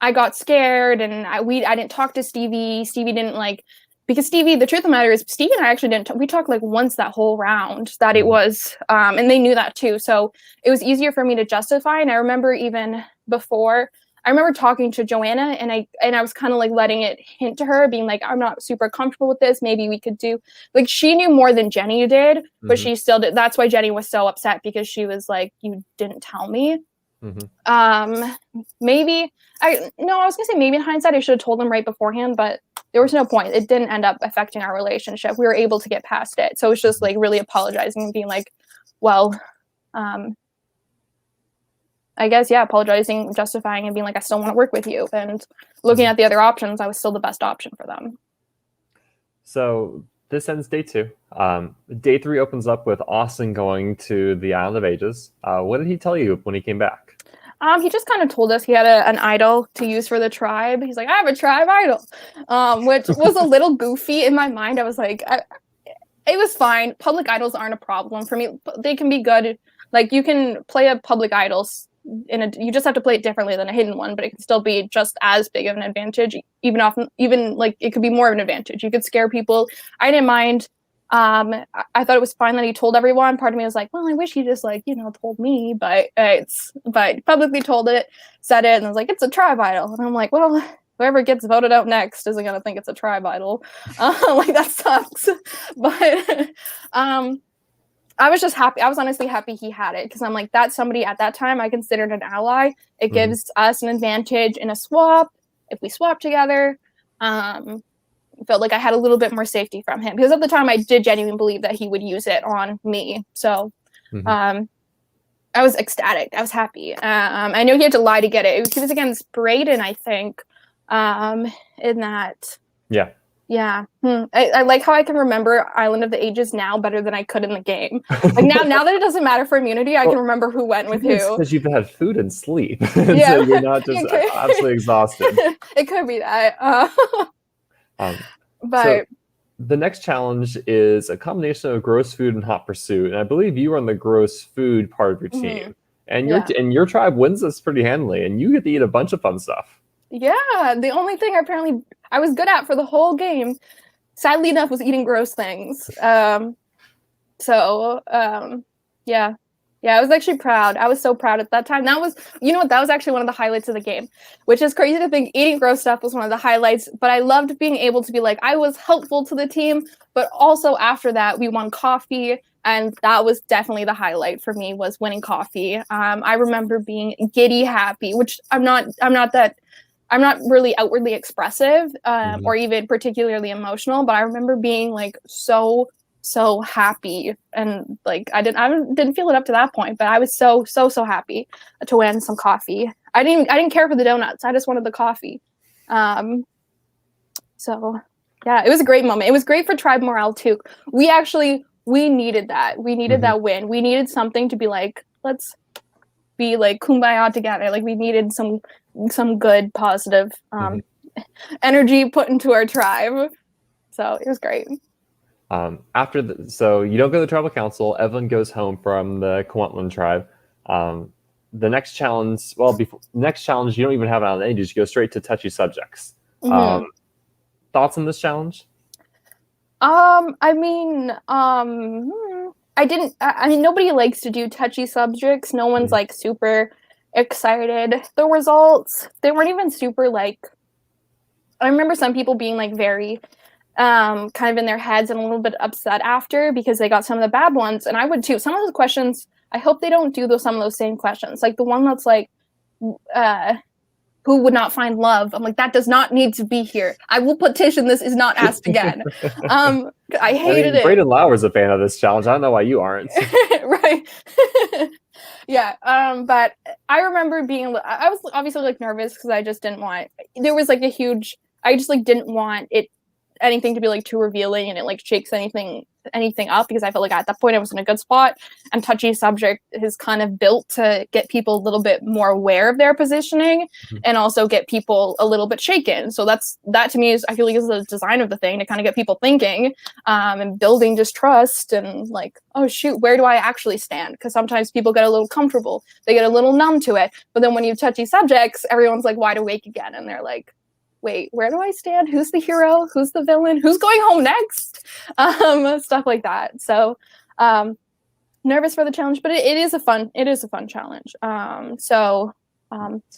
I got scared, and I didn't talk to Stevie. Stevie didn't like, because Stevie, the truth of the matter is, Stevie and I actually didn't, we talked like once that whole round, that it was, and they knew that too. So it was easier for me to justify. And I remember even before, I remember talking to Joanna, and I was kind of like letting it hint to her, being like, I'm not super comfortable with this. Maybe we could do, like, she knew more than Jenny did, but she still did. That's why Jenny was so upset, because she was like, you didn't tell me. Maybe I was gonna say, maybe in hindsight I should have told them right beforehand, but there was no point. It didn't end up affecting our relationship. We were able to get past it. So it was just like really apologizing and being like, well, I guess, yeah, apologizing, justifying, and being like, I still want to work with you. And looking at the other options, I was still the best option for them. So this ends day 2. Day 3 opens up with Austin going to the Island of Ages. What did he tell you when he came back? He just kind of told us he had an idol to use for the tribe. He's like, I have a tribe idol, which was a little goofy in my mind. I was like, it was fine. Public idols aren't a problem for me. They can be good. Like, you can play a public idol you just have to play it differently than a hidden one, but it can still be just as big of an advantage. Even like it could be more of an advantage. You could scare people. I didn't mind. I thought it was fine that he told everyone. Part of me was like, well, I wish he just like, told me, but publicly said it, and I was like, it's a tribe idol. And I'm like, well, whoever gets voted out next isn't going to think it's a tribe idol. Like that sucks. But, I was just happy. I was honestly happy he had it, because I'm like, that's somebody at that time I considered an ally. It gives us an advantage in a swap. If we swap together, felt like I had a little bit more safety from him, because at the time I did genuinely believe that he would use it on me. So I was ecstatic. I was happy. I know he had to lie to get it. He was against Braden, I think, in that. Yeah. Yeah. I like how I can remember Island of the Ages now better than I could in the game. Like now that it doesn't matter for immunity, I can remember who went with who. Because you've had food and sleep. Yeah. So you're not just absolutely exhausted. It could be that. But so the next challenge is a combination of gross food and hot pursuit. And I believe you are on the gross food part of your team. And your tribe wins this pretty handily, and you get to eat a bunch of fun stuff. Yeah, the only thing apparently I was good at for the whole game, sadly enough, was eating gross things. Yeah, I was actually proud. I was so proud at that time. That was, that was actually one of the highlights of the game, which is crazy to think eating gross stuff was one of the highlights. But I loved being able to be like, I was helpful to the team, but also after that, we won coffee. And that was definitely the highlight for me, was winning coffee. I remember being giddy happy, which I'm not really outwardly expressive or even particularly emotional, but I remember being like so happy, and like I didn't feel it up to that point, but I was so happy to win some coffee. I didn't care for the donuts. I just wanted the coffee. So yeah, it was a great moment. It was great for tribe morale too. We needed that. We needed that win. We needed something to be like, let's be like kumbaya together. Like we needed some good positive energy put into our tribe. So it was great. So you don't go to the tribal council. Evelyn goes home from the Kwantlen tribe. The next challenge, you don't even have it on ages. You go straight to touchy subjects. Thoughts on this challenge? I mean, nobody likes to do touchy subjects. No one's like super excited. The results, they weren't even super like, I remember some people being like very kind of in their heads and a little bit upset after, because they got some of the bad ones, and I would too. Some of those questions, I hope they don't do some of those same questions, like the one that's like who would not find love. I'm like, that does not need to be here. I will petition this is not asked again. I hated it. Braden Lauer's a fan of this challenge. I don't know why you aren't. Right. Yeah. But I remember I was obviously like nervous, because I just didn't want, there was like I just like didn't want anything to be like too revealing, and it like shakes anything up, because I felt like at that point I was in a good spot, and touchy subject is kind of built to get people a little bit more aware of their positioning and also get people a little bit shaken. So that to me I feel like is the design of the thing, to kind of get people thinking and building distrust, and like, oh shoot, where do I actually stand? Because sometimes people get a little comfortable, they get a little numb to it, but then when you have touchy subjects, everyone's like wide awake again, and they're like, wait, where do I stand? Who's the hero? Who's the villain? Who's going home next? Stuff like that. So nervous for the challenge, but it is a fun challenge. So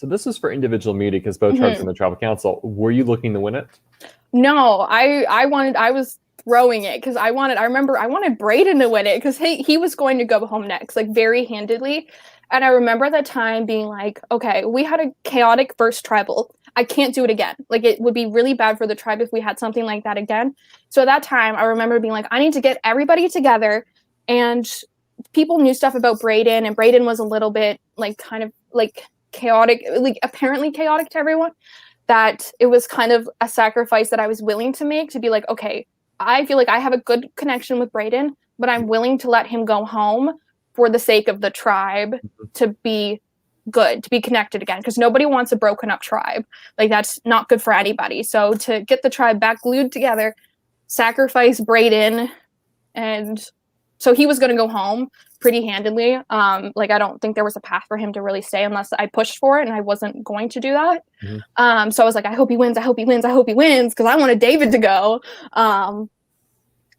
this is for individual immunity, because both tribes are in the tribal council. Were you looking to win it? No, I was throwing it, because I wanted Braden to win it, because he was going to go home next, like very handedly. And I remember at that time being like, okay, we had a chaotic first tribal. I can't do it again. Like, it would be really bad for the tribe if we had something like that again. So at that time, I remember being like, I need to get everybody together. And people knew stuff about Braden, and Braden was a little bit like kind of like chaotic, like apparently chaotic to everyone, that it was kind of a sacrifice that I was willing to make, to be like, okay, I feel like I have a good connection with Braden, but I'm willing to let him go home for the sake of the tribe, to be good, to be connected again, because nobody wants a broken up tribe. Like, that's not good for anybody. So to get the tribe back glued together, sacrifice Braden and so he was going to go home pretty handedly. Like, I don't think there was a path for him to really stay unless I pushed for it, and I wasn't going to do that. So I was like, I hope he wins, I hope he wins, I hope he wins, because I wanted David to go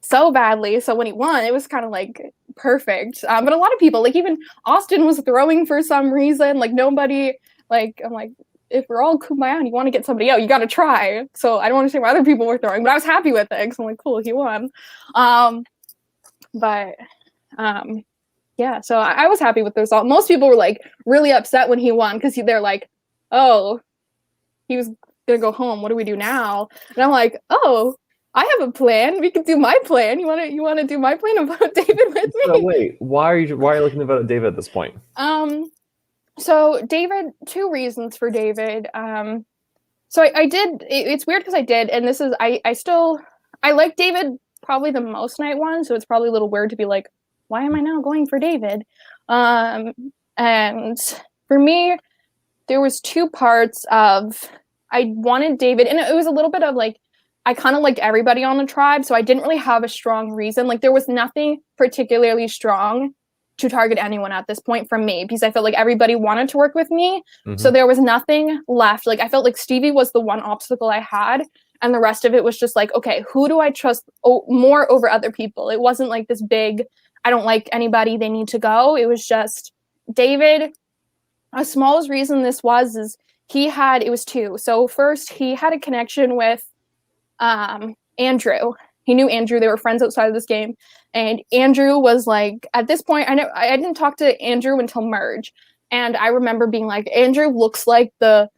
so badly. So when he won, it was kind of like perfect. But a lot of people, like even Austin was throwing for some reason. Like nobody, like I'm like, if we're all kumbaya and you want to get somebody out, you got to try. So I don't understand why other people were throwing, but I was happy with it because I'm like, cool, he won. Yeah, so I was happy with the result. Most people were like really upset when he won because they're like, oh, he was gonna go home. What do we do now? And I'm like, oh, I have a plan. We can do my plan. You want to do my plan and vote David with me? So wait, why are you looking to vote David at this point? So David, two reasons for David. So I did. It's weird because I did, and this is I like David probably the most night one. So it's probably a little weird to be like, why am I now going for David? And for me, there was two parts of I wanted David, and it was a little bit of like I kind of liked everybody on the tribe, so I didn't really have a strong reason. Like there was nothing particularly strong to target anyone at this point from me because I felt like everybody wanted to work with me. So there was nothing left. Like I felt like Stevie was the one obstacle I had, and the rest of it was just like, okay, who do I trust more over other people? It wasn't like this big, I don't like anybody, they need to go. It was just David. As small as reason this was is it was two. So first he had a connection with Andrew. He knew Andrew. They were friends outside of this game. And Andrew was like, at this point, I didn't talk to Andrew until Merge. And I remember being like, Andrew looks like the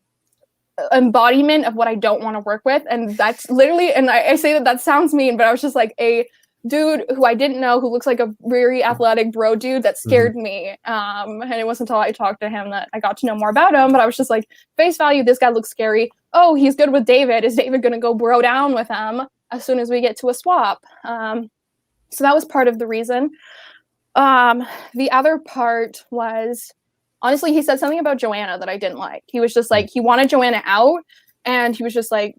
embodiment of what I don't want to work with. And that's literally, and I say that sounds mean, but I was just like a dude who I didn't know who looks like a very athletic bro dude that scared me. And it wasn't until I talked to him that I got to know more about him. But I was just like, face value, this guy looks scary. Oh, he's good with David. Is David going to go bro down with him as soon as we get to a swap? So that was part of the reason. The other part was, honestly, he said something about Joanna that I didn't like. He was just like, he wanted Joanna out, and he was just like,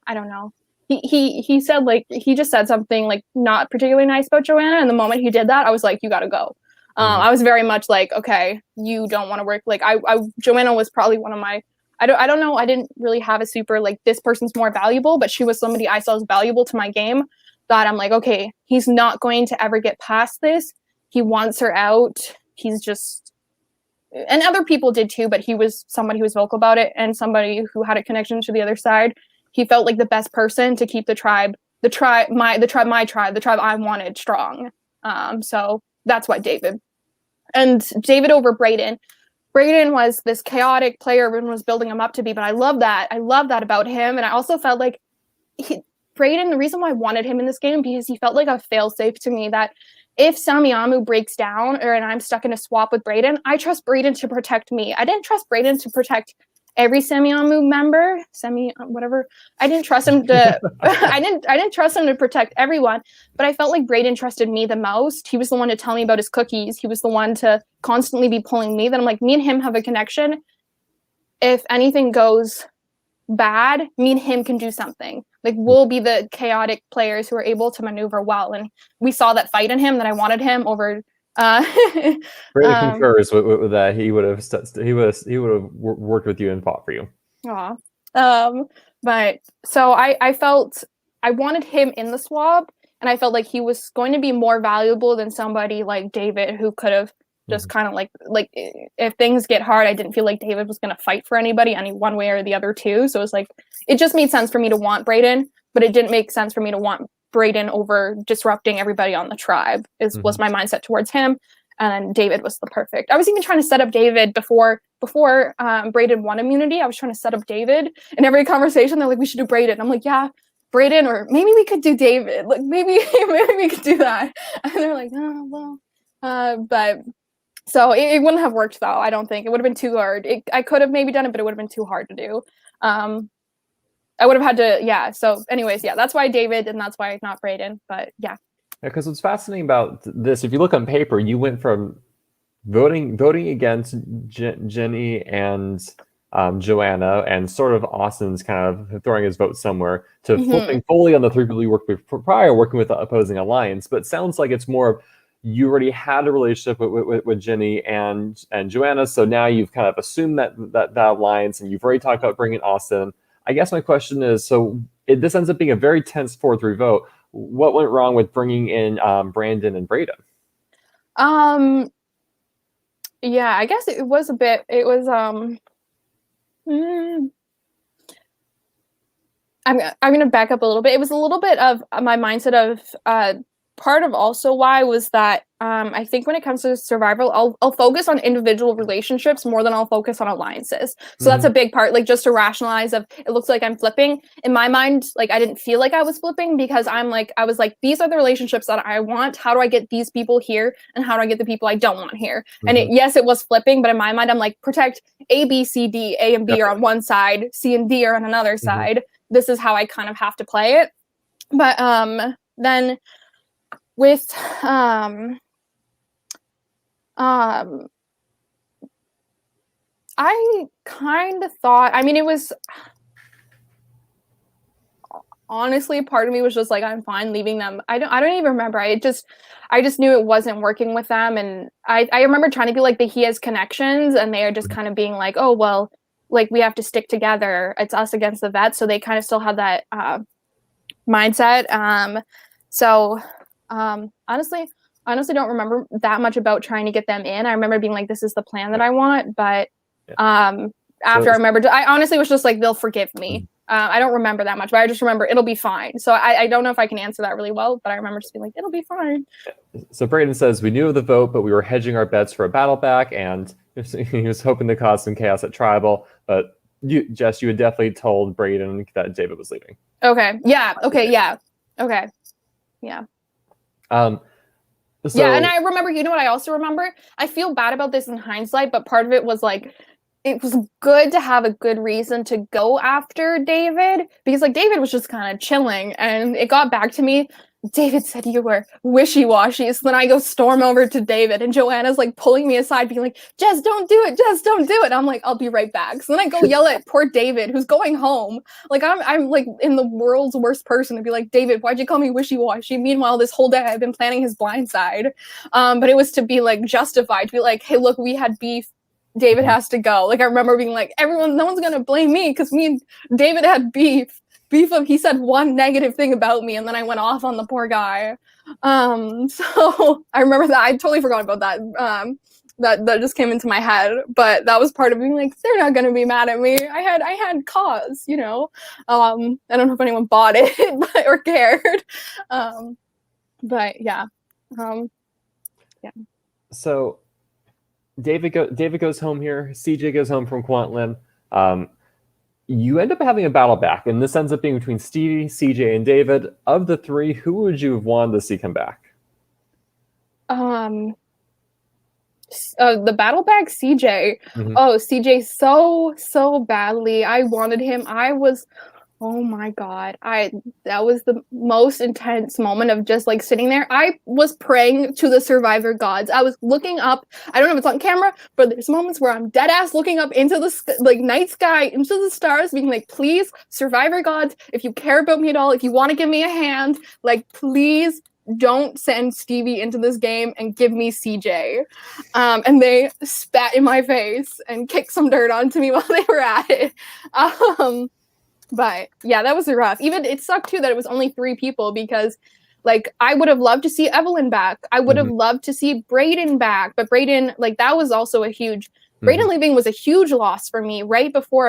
I don't know. He said, like, he just said something, like, not particularly nice about Joanna, and the moment he did that, I was like, you gotta go. I was very much like, okay, you don't want to work. Like, Joanna was probably one of my, I don't know, I didn't really have a super, like, this person's more valuable, but she was somebody I saw as valuable to my game, that I'm like, okay, he's not going to ever get past this. He wants her out. He's just, and other people did too, but he was somebody who was vocal about it and somebody who had a connection to the other side. He felt like the best person to keep the tribe I wanted strong. So that's why David. And David over Braden. Braden was this chaotic player everyone was building him up to be, but I love that. I love that about him. And I also felt like Braden, the reason why I wanted him in this game, because he felt like a failsafe to me, that if Samiamu breaks down and I'm stuck in a swap with Braden, I trust Braden to protect me. I didn't trust Braden to protect every Samiamu member, whatever. I didn't trust him to I didn't trust him to protect everyone, but I felt like Braden trusted me the most. He was the one to tell me about his cookies. He was the one to constantly be pulling me. Then I'm like, me and him have a connection. If anything goes bad, me and him can do something. Like, we'll be the chaotic players who are able to maneuver well. And we saw that fight in him, that I wanted him over. Braden concurs with that. He would have worked with you and fought for you. But so I felt I wanted him in the swap, and I felt like he was going to be more valuable than somebody like David, who could have just kind of like if things get hard, I didn't feel like David was going to fight for anybody any one way or the other too. So it was like, it just made sense for me to want Braden, but it didn't make sense for me to want Braden over disrupting everybody on the tribe. Was my mindset towards him. And David was the perfect. I was even trying to set up David before Braden won immunity. I was trying to set up David, and every conversation they're like, we should do Braden. I'm like, yeah, Braden, or maybe we could do David. Like maybe we could do that. And they're like, oh well. But so it wouldn't have worked though. I don't think it would have been too hard. I could have maybe done it, but it would have been too hard to do. I would have had to, yeah. So anyways, yeah, that's why David, and that's why not Braden, but yeah. Because what's fascinating about this, if you look on paper, you went from voting against Jenny and Joanna, and sort of Austin's kind of throwing his vote somewhere, to flipping fully on the three people you worked with prior, working with the opposing alliance. But it sounds like it's more you already had a relationship with Jenny and Joanna, so now you've kind of assumed that alliance, and you've already talked about bringing Austin. I guess my question is, so this ends up being a very tense 4-3 vote. What went wrong with bringing in Brandon and Braden? Yeah, I guess it was a bit. It was I'm gonna back up a little bit. It was a little bit of my mindset of part of also why was that I think when it comes to survival, I'll focus on individual relationships more than I'll focus on alliances. So that's a big part, like just to rationalize of it looks like I'm flipping. In my mind, like I didn't feel like I was flipping because I was like, these are the relationships that I want. How do I get these people here? And how do I get the people I don't want here? And yes, it was flipping, but in my mind, I'm like, protect A, B, C, D. A and B are on one side, C and D are on another side. This is how I kind of have to play it. But then with I kind of thought, I mean, it was honestly, part of me was just like, I'm fine leaving them. I don't even remember. I just knew it wasn't working with them, and I remember trying to be like he has connections, and they are just kind of being like, oh well, like we have to stick together. It's us against the vets, so they kind of still have that mindset. So honestly don't remember that much about trying to get them in. I remember being like, this is the plan that I want, but after I remembered, I honestly was just like, they'll forgive me. I don't remember that much, but I just remember it'll be fine. So I don't know if I can answer that really well, but I remember just being like, it'll be fine. So Braden says, we knew of the vote, but we were hedging our bets for a battle back, and he was hoping to cause some chaos at Tribal. But Jess, you had definitely told Braden that David was leaving. Okay. Yeah. Okay. Yeah. Okay. Yeah. Yeah, and I remember, you know what I also remember? I feel bad about this in hindsight, but part of it was like, it was good to have a good reason to go after David, because like David was just kind of chilling, and it got back to me. David said you were wishy-washy. So then I go storm over to David, and Joanna's like pulling me aside, being like, Jess, don't do it. Jess, don't do it. And I'm like, I'll be right back. So then I go yell at poor David, who's going home. Like I'm like in the world's worst person to be like, David, why'd you call me wishy-washy? Meanwhile, this whole day I've been planning his blind side. But it was to be like justified, to be like, hey, look, we had beef. David has to go. Like I remember being like, no one's gonna blame me because me and David had beef of he said one negative thing about me, and then I went off on the poor guy. So I remember that. I totally forgot about that. That just came into my head, but that was part of being like, they're not gonna be mad at me. I had cause, you know. I don't know if anyone bought it or cared. But yeah. Yeah. So David goes home here. CJ goes home from Quantlin. You end up having a battle back, and this ends up being between Stevie, CJ, and David. Of the three, who would you have wanted to see come back? The battle back, CJ. Oh, CJ so badly. I wanted him. Oh my God. That was the most intense moment of just like sitting there. I was praying to the survivor gods. I was looking up. I don't know if it's on camera, but there's moments where I'm dead ass looking up into the like night sky, into the stars, being like, please, survivor gods, if you care about me at all, if you want to give me a hand, like please don't send Stevie into this game and give me CJ. And they spat in my face and kicked some dirt onto me while they were at it. But yeah, that was rough. Even it sucked too that it was only 3 people, because like I would have loved to see Evelyn back. I would have loved to see Braden back, but Braden, like that was also a huge Braden leaving was a huge loss for me right before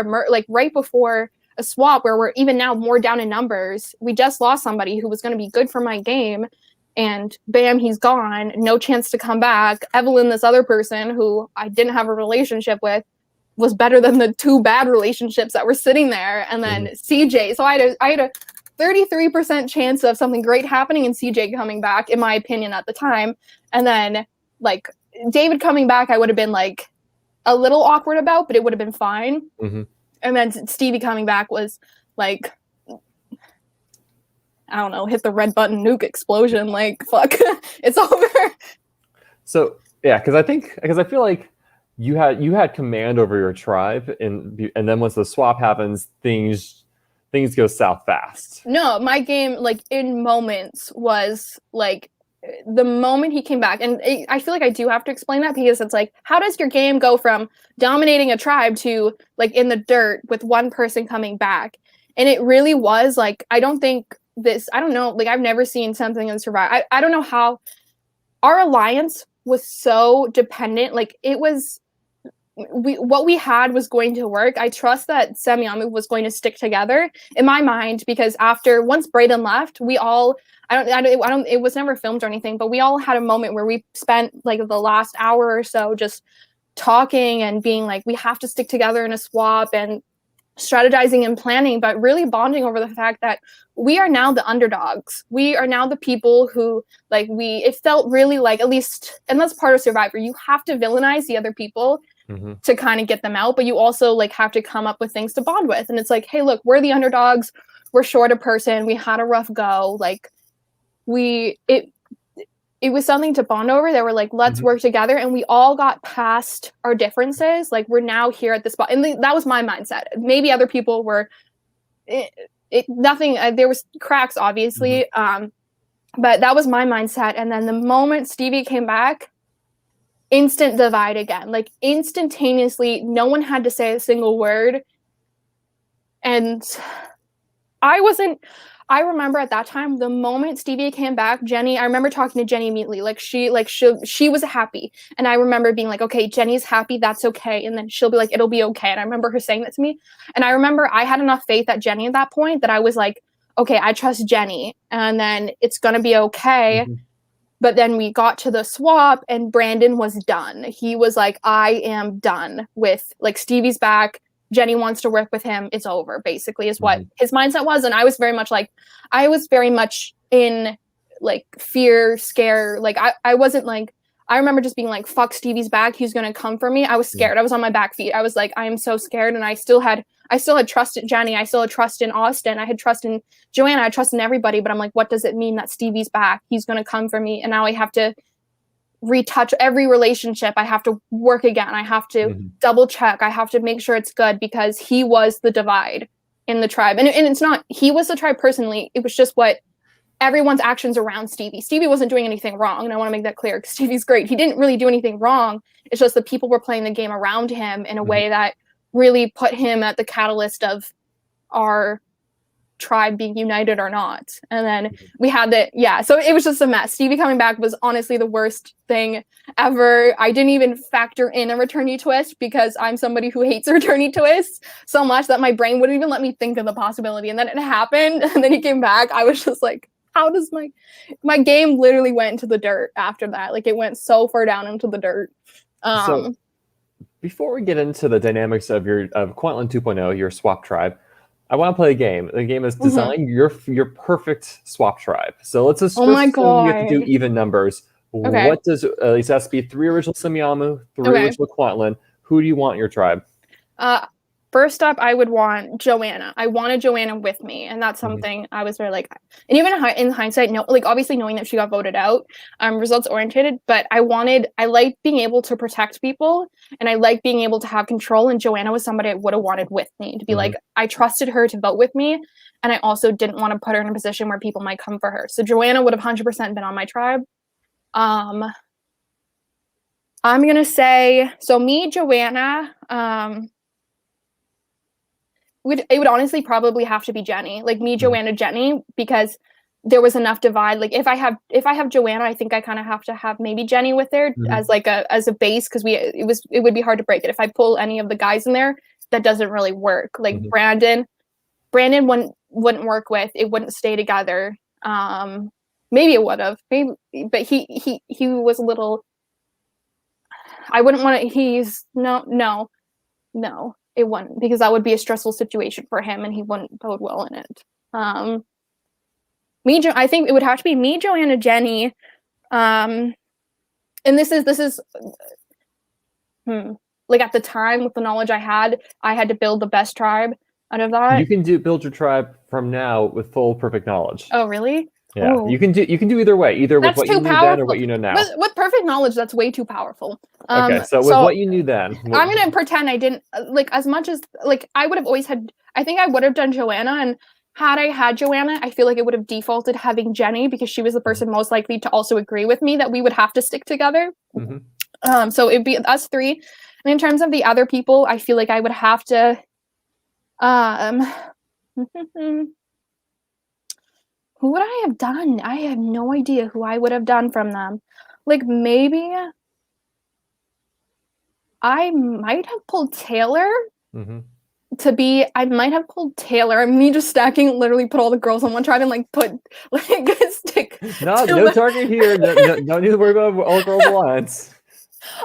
a swap where we're even now more down in numbers. We just lost somebody who was going to be good for my game, and bam, he's gone. No chance to come back. Evelyn, this other person who I didn't have a relationship with, was better than the 2 bad relationships that were sitting there. And then CJ. So I had a 33% chance of something great happening and CJ coming back, in my opinion, at the time. And then like David coming back, I would have been like a little awkward about, but it would have been fine. And then Stevie coming back was like, I don't know, hit the red button, nuke explosion. Like, fuck, it's over. So yeah, because I feel like you had command over your tribe, and then once the swap happens, things go south fast. No, my game, like in moments, was like the moment he came back, and I feel like I do have to explain that, because it's like, how does your game go from dominating a tribe to like in the dirt with one person coming back? And it really was like, I don't know, like I've never seen something in Survivor. I don't know how our alliance was so dependent. Like it was, what we had was going to work. I trust that Semyamu was going to stick together in my mind, because once Braden left, we all, I don't, it was never filmed or anything, but we all had a moment where we spent like the last hour or so just talking and being like, we have to stick together in a swap and strategizing and planning, but really bonding over the fact that we are now the underdogs. We are now the people who, like, it felt really like, at least, and that's part of Survivor, you have to villainize the other people to kind of get them out, but you also like have to come up with things to bond with. And it's like, hey, look, we're the underdogs, we're short a person, we had a rough go, like it was something to bond over. They were like, let's work together, and we all got past our differences. Like, we're now here at this spot, and that was my mindset. Maybe other people were nothing, there was cracks obviously, but that was my mindset. And then the moment Stevie came back, instant divide again, like instantaneously, no one had to say a single word. And I remember at that time, the moment Stevie came back, Jenny, I remember talking to Jenny immediately, she was happy. And I remember being like, okay, Jenny's happy, that's okay. And then she'll be like, it'll be okay. And I remember her saying that to me. And I remember I had enough faith at Jenny at that point that I was like, okay, I trust Jenny, and then it's gonna be okay. But then we got to the swap and Brandon was done. He was like, I am done with, like, Stevie's back, Jenny wants to work with him, it's over, basically, is what his mindset was. And I was very much in like fear, scare. Like I wasn't like, I remember just being like, fuck, Stevie's back, he's gonna come for me. I was scared. I was on my back feet. I was like, I am so scared. And I still had trust in Jenny. I still had trust in Austin. I had trust in Joanna. I had trust in everybody. But I'm like, what does it mean that Stevie's back? He's going to come for me. And now I have to retouch every relationship. I have to work again. I have to double check. I have to make sure it's good, because he was the divide in the tribe. And it's not, he was the tribe personally. It was just what everyone's actions around Stevie. Stevie wasn't doing anything wrong. And I want to make that clear, because Stevie's great. He didn't really do anything wrong. It's just the people were playing the game around him in a way that really put him at the catalyst of our tribe being united or not. And then we had so it was just a mess. Stevie coming back was honestly the worst thing ever. I didn't even factor in a returnee twist, because I'm somebody who hates returnee twists so much that my brain wouldn't even let me think of the possibility. And then it happened, and then he came back. I was just like, how does my game literally went into the dirt after that? Like, it went so far down into the dirt. So before we get into the dynamics of Quantland 2.0, your swap tribe, I want to play a game. The game is design your perfect swap tribe. So let's just assume you have to do even numbers. Okay. What does it has to be 3 original Semyamu, 3 original Quantland. Who do you want in your tribe? First up, I would want Joanna. I wanted Joanna with me, and that's something I was very like. And even in hindsight, no, like obviously knowing that she got voted out, results oriented. But I like being able to protect people, and I like being able to have control. And Joanna was somebody I would have wanted with me, to be like, I trusted her to vote with me, and I also didn't want to put her in a position where people might come for her. So Joanna would have 100% been on my tribe. I'm gonna say, so me, Joanna, it would honestly probably have to be Jenny, like me, Joanna, Jenny, because there was enough divide. Like if I have Joanna, I think I kind of have to have maybe Jenny with there as like as a base, because it would be hard to break it. If I pull any of the guys in there, that doesn't really work. Like Brandon wouldn't work with, it wouldn't stay together. Maybe it would have, but he was a little, I wouldn't want to, no, it wouldn't, because that would be a stressful situation for him and he wouldn't bode well in it. I think it would have to be me, Joanna, Jenny. And this is like at the time, with the knowledge I had to build the best tribe out of that. You can build your tribe from now with full perfect knowledge. Oh, really? Yeah, ooh. You can do either way, either with what you knew then or what you know now. With perfect knowledge, that's way too powerful. Okay, so with what you knew then, I'm gonna pretend I didn't, like, as much as, like, I would have always had. I think I would have done Joanna, and had I had Joanna, I feel like it would have defaulted having Jenny because she was the person most likely to also agree with me that we would have to stick together. So it'd be us three. And in terms of the other people, I feel like I would have to who would I have done? I have no idea who I would have done from them. Like, maybe I might have pulled Taylor I might have pulled Taylor. And me just stacking, literally put all the girls on one tribe and like put like a stick. No target here. No need to worry about all girls alliance.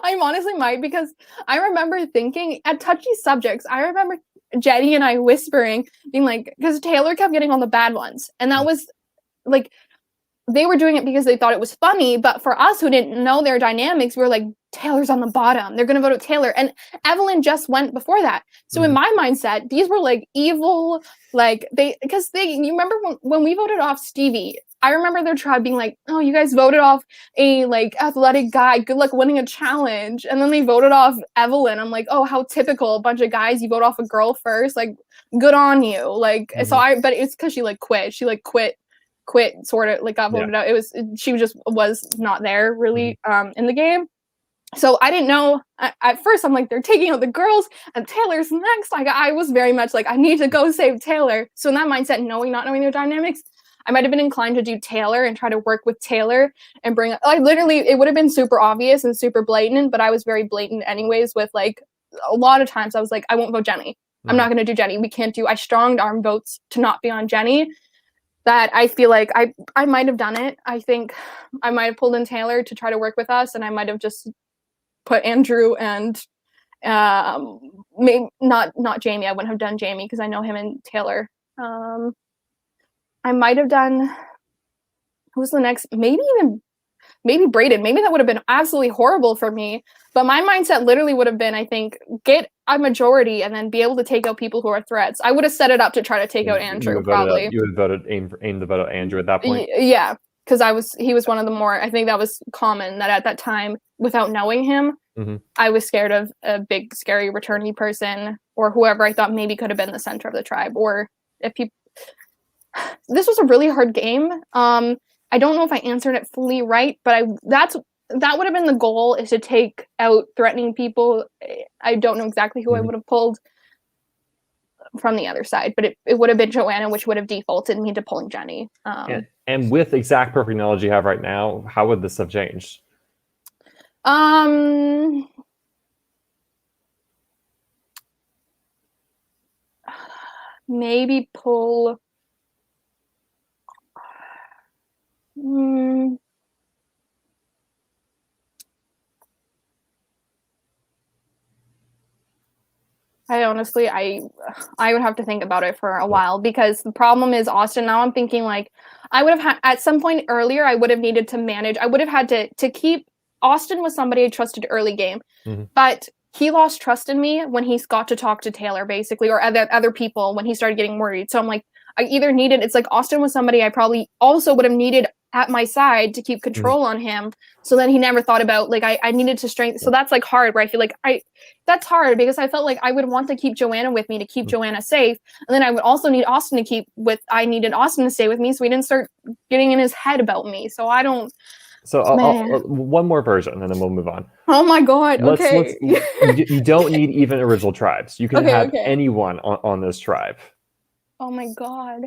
I honestly might, because I remember thinking at touchy subjects. I remember Jenny and I whispering, being like, because Taylor kept getting all the bad ones, and that was like, they were doing it because they thought it was funny, but for us who didn't know their dynamics, we were like, Taylor's on the bottom. They're gonna vote with Taylor, and Evelyn just went before that. So in my mindset, these were like evil, like because you remember when we voted off Stevie. I remember their tribe being like, oh, you guys voted off a like athletic guy. Good luck winning a challenge. And then they voted off Evelyn. I'm like, oh, how typical. A bunch of guys, you vote off a girl first. Like, good on you. Like, but it's because she like quit. She like quit sort of, like, got voted out. She was not there really in the game. So I didn't know at first. I'm like, they're taking out the girls and Taylor's next. Like, I was very much like, I need to go save Taylor. So in that mindset, not knowing their dynamics, I might have been inclined to do Taylor and try to work with Taylor and bring, like, literally it would have been super obvious and super blatant, but I was very blatant anyways with, like, a lot of times I was like, I won't vote Jenny. I'm not going to do Jenny. We can't do, I stronged arm votes to not be on Jenny. That I feel like I might have done it. I think I might have pulled in Taylor to try to work with us, and I might have just put Andrew and maybe not Jamie. I wouldn't have done Jamie because I know him and Taylor. I might have done, who's the next? Maybe Braden. Maybe that would have been absolutely horrible for me. But my mindset literally would have been, I think, get a majority and then be able to take out people who are threats. I would have set it up to try to take out Andrew, probably. You would have aimed to vote out Andrew at that point? Yeah, because he was one of the more, I think that was common, that at that time, without knowing him, I was scared of a big, scary returnee person or whoever I thought maybe could have been the center of the tribe. Or if people... This was a really hard game. I don't know if I answered it fully right, but that would have been the goal, is to take out threatening people. I don't know exactly who I would have pulled from the other side, but it would have been Joanna, which would have defaulted me to pulling Jenny. And with exact perfect knowledge you have right now, how would this have changed? Maybe pull... I honestly, I would have to think about it for a while, because the problem is Austin. Now I'm thinking, like, I would have had at some point earlier, I would have needed to manage. I would have had to keep Austin was somebody I trusted early game, but he lost trust in me when he got to talk to Taylor, basically, or other people when he started getting worried. So I'm like, I either needed, it's like Austin was somebody I probably also would have needed at my side to keep control on him. So then he never thought about, like, I needed to strengthen. So that's like hard, where I feel like that's hard, because I felt like I would want to keep Joanna with me to keep Joanna safe. And then I would also need Austin to I needed Austin to stay with me so he didn't start getting in his head about me. So I don't. So one more version and then we'll move on. Oh my God. Okay. You don't need even original tribes. You can have anyone on this tribe. Oh my God.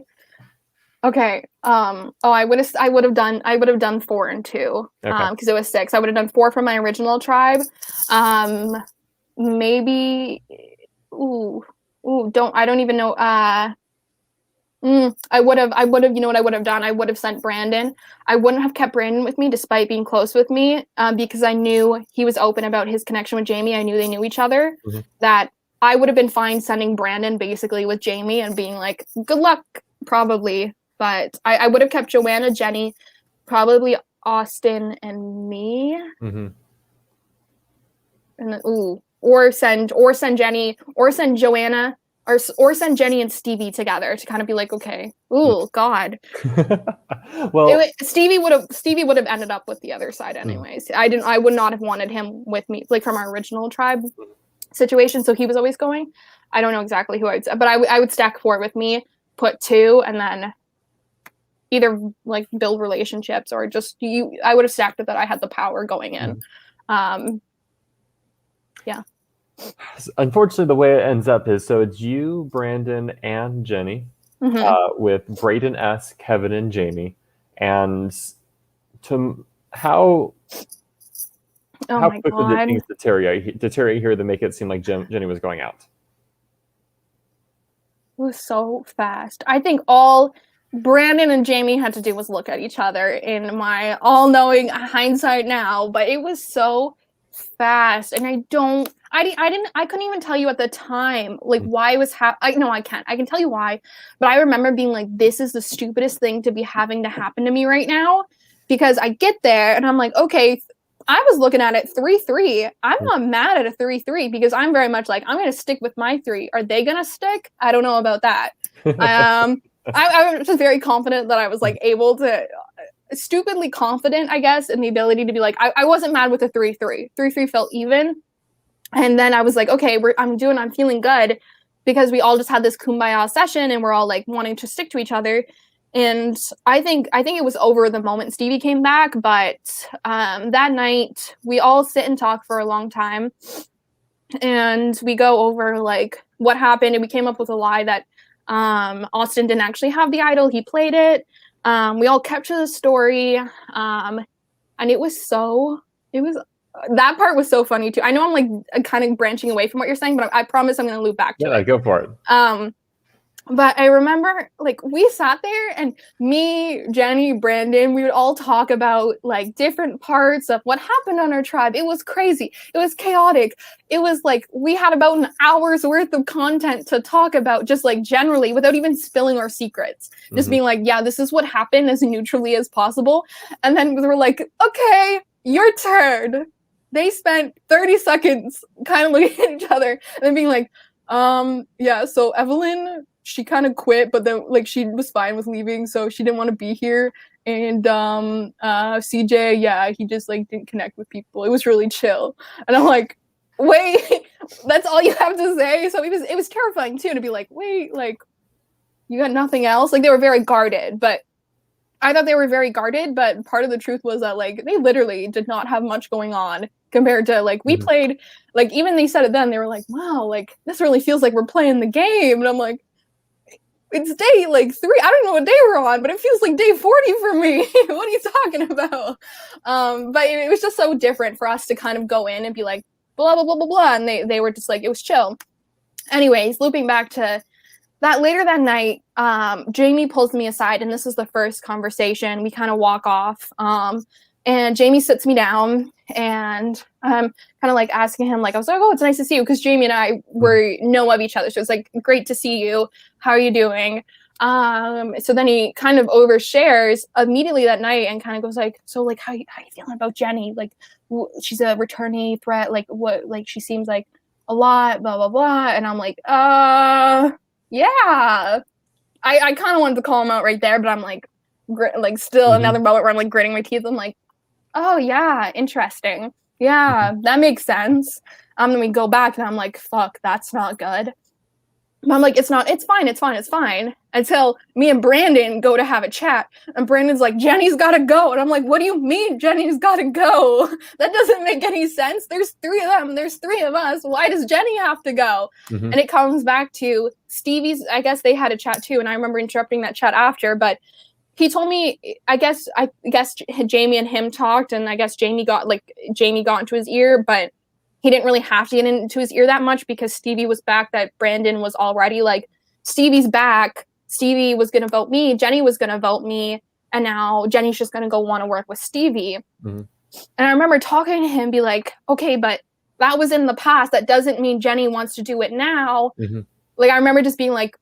Okay. I would have done 4 and 2. Because it was 6. I would have done 4 from my original tribe. Maybe. I don't even know. I would have, you know what I would have done? I would have sent Brandon. I wouldn't have kept Brandon with me despite being close with me, because I knew he was open about his connection with Jamie. I knew they knew each other. That I would have been fine sending Brandon basically with Jamie and being like, good luck, probably. But I would have kept Joanna, Jenny, probably Austin and me. And then, or send Jenny, or send Joanna, or send Jenny and Stevie together to kind of be like, okay, God. Well, Stevie would have ended up with the other side anyways. I would not have wanted him with me, like, from our original tribe situation. So he was always going. I don't know exactly who I would, but I would stack 4 with me. put two and then either like build relationships or just I would have stacked it that I had the power going in. Yeah. Unfortunately, the way it ends up is so it's you, Brandon, and Jenny, with Braden S, Kevin, and Jamie. And how quickly did things deteriorate here to make it seem like Jenny was going out? It was so fast. I think all Brandon and Jamie had to do was look at each other in my all-knowing hindsight now, but it was so fast. And I couldn't even tell you at the time like why it was I can tell you why, but I remember being like, this is the stupidest thing to be having to happen to me right now, because I get there and I'm like, okay, I was looking at it 3-3. I'm not mad at a 3-3 because I'm very much like, I'm going to stick with my 3. Are they going to stick? I don't know about that. I was just very confident that I was like able to, stupidly confident, I guess, in the ability to be like, I wasn't mad with a 3-3. 3-3 felt even. And then I was like, okay, I'm feeling good because we all just had this kumbaya session and we're all like wanting to stick to each other. And I think it was over the moment Stevie came back, but that night we all sit and talk for a long time, and we go over like what happened, and we came up with a lie that Austin didn't actually have the idol; he played it. We all kept to the story, and that part was so funny too. I know I'm like kind of branching away from what you're saying, but I promise I'm going to loop back to it. Yeah, go for it. But I remember, like, we sat there and me, Jenny, Brandon, we would all talk about, like, different parts of what happened on our tribe. It was crazy. It was chaotic. It was, like, we had about an hour's worth of content to talk about, just, like, generally, without even spilling our secrets. Just being like, yeah, this is what happened as neutrally as possible. And then we were like, okay, your turn. They spent 30 seconds kind of looking at each other and then being like, yeah, so Evelyn, she kind of quit, but then like she was fine with leaving, so she didn't want to be here. And CJ, yeah, he just like didn't connect with people. It was really chill. And I'm like, wait, that's all you have to say? So it was terrifying too to be like, wait, like you got nothing else? Like they were very guarded, but I thought they were very guarded, but part of the truth was that like they literally did not have much going on compared to like we played, like even they said it then, they were like, wow, like this really feels like we're playing the game. And I'm like, it's day like 3. I don't know what day we're on, but it feels like day 40 for me. What are you talking about? But it was just so different for us to kind of go in and be like, blah, blah, blah, blah, blah. And they were just like, it was chill. Anyways, looping back to that later that night, Jamie pulls me aside, and this is the first conversation. We kind of walk off, and Jamie sits me down, and I'm kind of like asking him, like, I was like, oh, it's nice to see you, because Jamie and I know of each other, so it's like, great to see you. How are you doing? So then he kind of overshares immediately that night and kind of goes like, so like, how you feeling about Jenny? Like, she's a returnee threat. Like, what? Like, she seems like a lot, blah, blah, blah. And I'm like, yeah. I kind of wanted to call him out right there, but I'm like, still another moment where I'm like gritting my teeth. I'm like, oh yeah, interesting. Yeah, that makes sense. Then we go back and I'm like, fuck, that's not good. But I'm like, it's fine. Until me and Brandon go to have a chat. And Brandon's like, Jenny's gotta go. And I'm like, what do you mean Jenny's gotta go? That doesn't make any sense. There's 3 of them. There's 3 of us. Why does Jenny have to go? And it comes back to Stevie's, I guess they had a chat too. And I remember interrupting that chat after. But he told me, I guess Jamie and him talked. And I guess Jamie got into his ear. But he didn't really have to get into his ear that much because Stevie was back, that Brandon was already like, Stevie's back. Stevie was going to vote me. Jenny was going to vote me. And now Jenny's just going to go want to work with Stevie. And I remember talking to him, be like, okay, but that was in the past. That doesn't mean Jenny wants to do it now. Like, I remember just being like,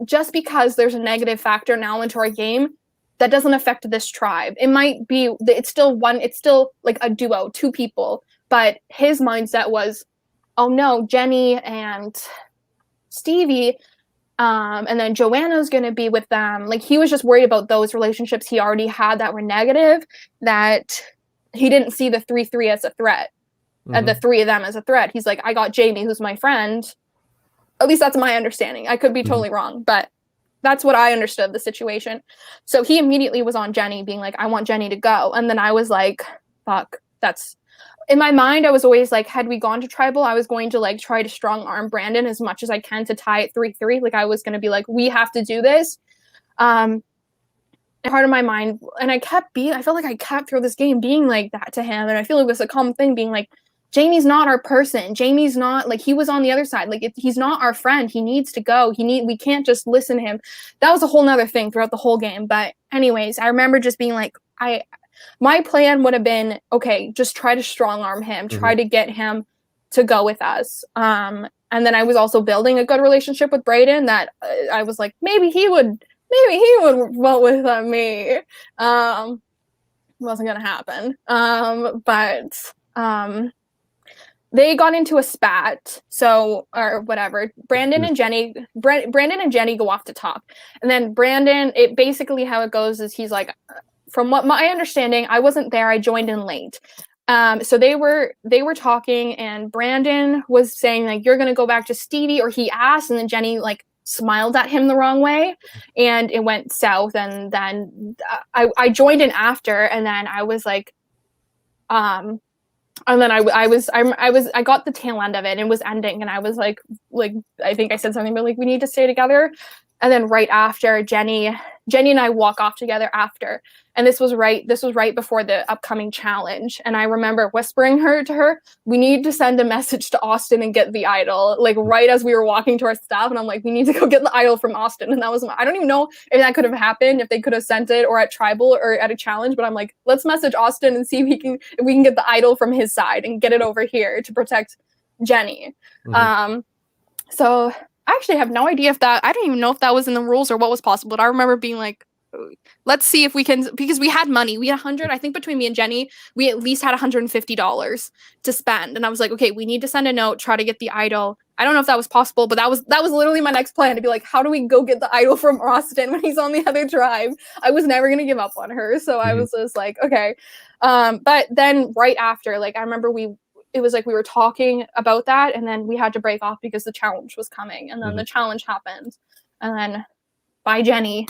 just because there's a negative factor now into our game, that doesn't affect this tribe. It might be, it's still like a duo, 2 people. But his mindset was, oh no, Jenny and Stevie, and then Joanna's going to be with them. Like, he was just worried about those relationships he already had that were negative, that he didn't see the 3-3 as a threat, and the 3 of them as a threat. He's like, I got Jamie, who's my friend. At least that's my understanding. I could be totally wrong, but that's what I understood the situation. So he immediately was on Jenny, being like, I want Jenny to go. And then I was like, fuck, that's in my mind. I was always like, had we gone to tribal, I was going to like try to strong arm Brandon as much as I can to tie it 3-3. Like I was going to be like, we have to do this. Part of my mind, and I felt like I kept through this game being like that to him. And I feel like it was a common thing, being like, Jamie's not our person. Jamie's not like, he was on the other side. Like he's not our friend. He needs to go. We can't just listen to him. That was a whole nother thing throughout the whole game. But anyways, I remember just being like, my plan would have been, okay, just try to strong arm him, try to get him to go with us. And then I was also building a good relationship with Braden that I was like, maybe he would vote with me. Wasn't gonna happen. But they got into a spat, or whatever. Brandon and Jenny go off to talk, and then Brandon. It basically how it goes is he's like, from what my understanding, I wasn't there. I joined in late. So they were talking, and Brandon was saying like, you're gonna go back to Stevie, or he asked, and then Jenny like smiled at him the wrong way, and it went south. And then I joined in after, and then I was like, and then I got the tail end of it, and it was ending, and I was like I think I said something about like, we need to stay together. And then right after, Jenny and I walk off together after. And this was right before the upcoming challenge. And I remember whispering to her, we need to send a message to Austin and get the idol, like right as we were walking to our stuff. And I'm like, we need to go get the idol from Austin. And that was, I don't even know if that could have happened, if they could have sent it or at tribal or at a challenge, but I'm like, let's message Austin and see if we can get the idol from his side and get it over here to protect Jenny. So I actually have no idea I don't even know if that was in the rules or what was possible, but I remember being like, let's see if we can, because we had money. We had 100, I think between me and Jenny, we at least had $150 to spend. And I was like, okay, we need to send a note, try to get the idol. I don't know if that was possible, but that was literally my next plan, to be like, how do we go get the idol from Austin when he's on the other tribe? I was never going to give up on her. So I was just like, okay. But then right after, like, I remember it was like we were talking about that, and then we had to break off because the challenge was coming, and then the challenge happened, and then bye, Jenny.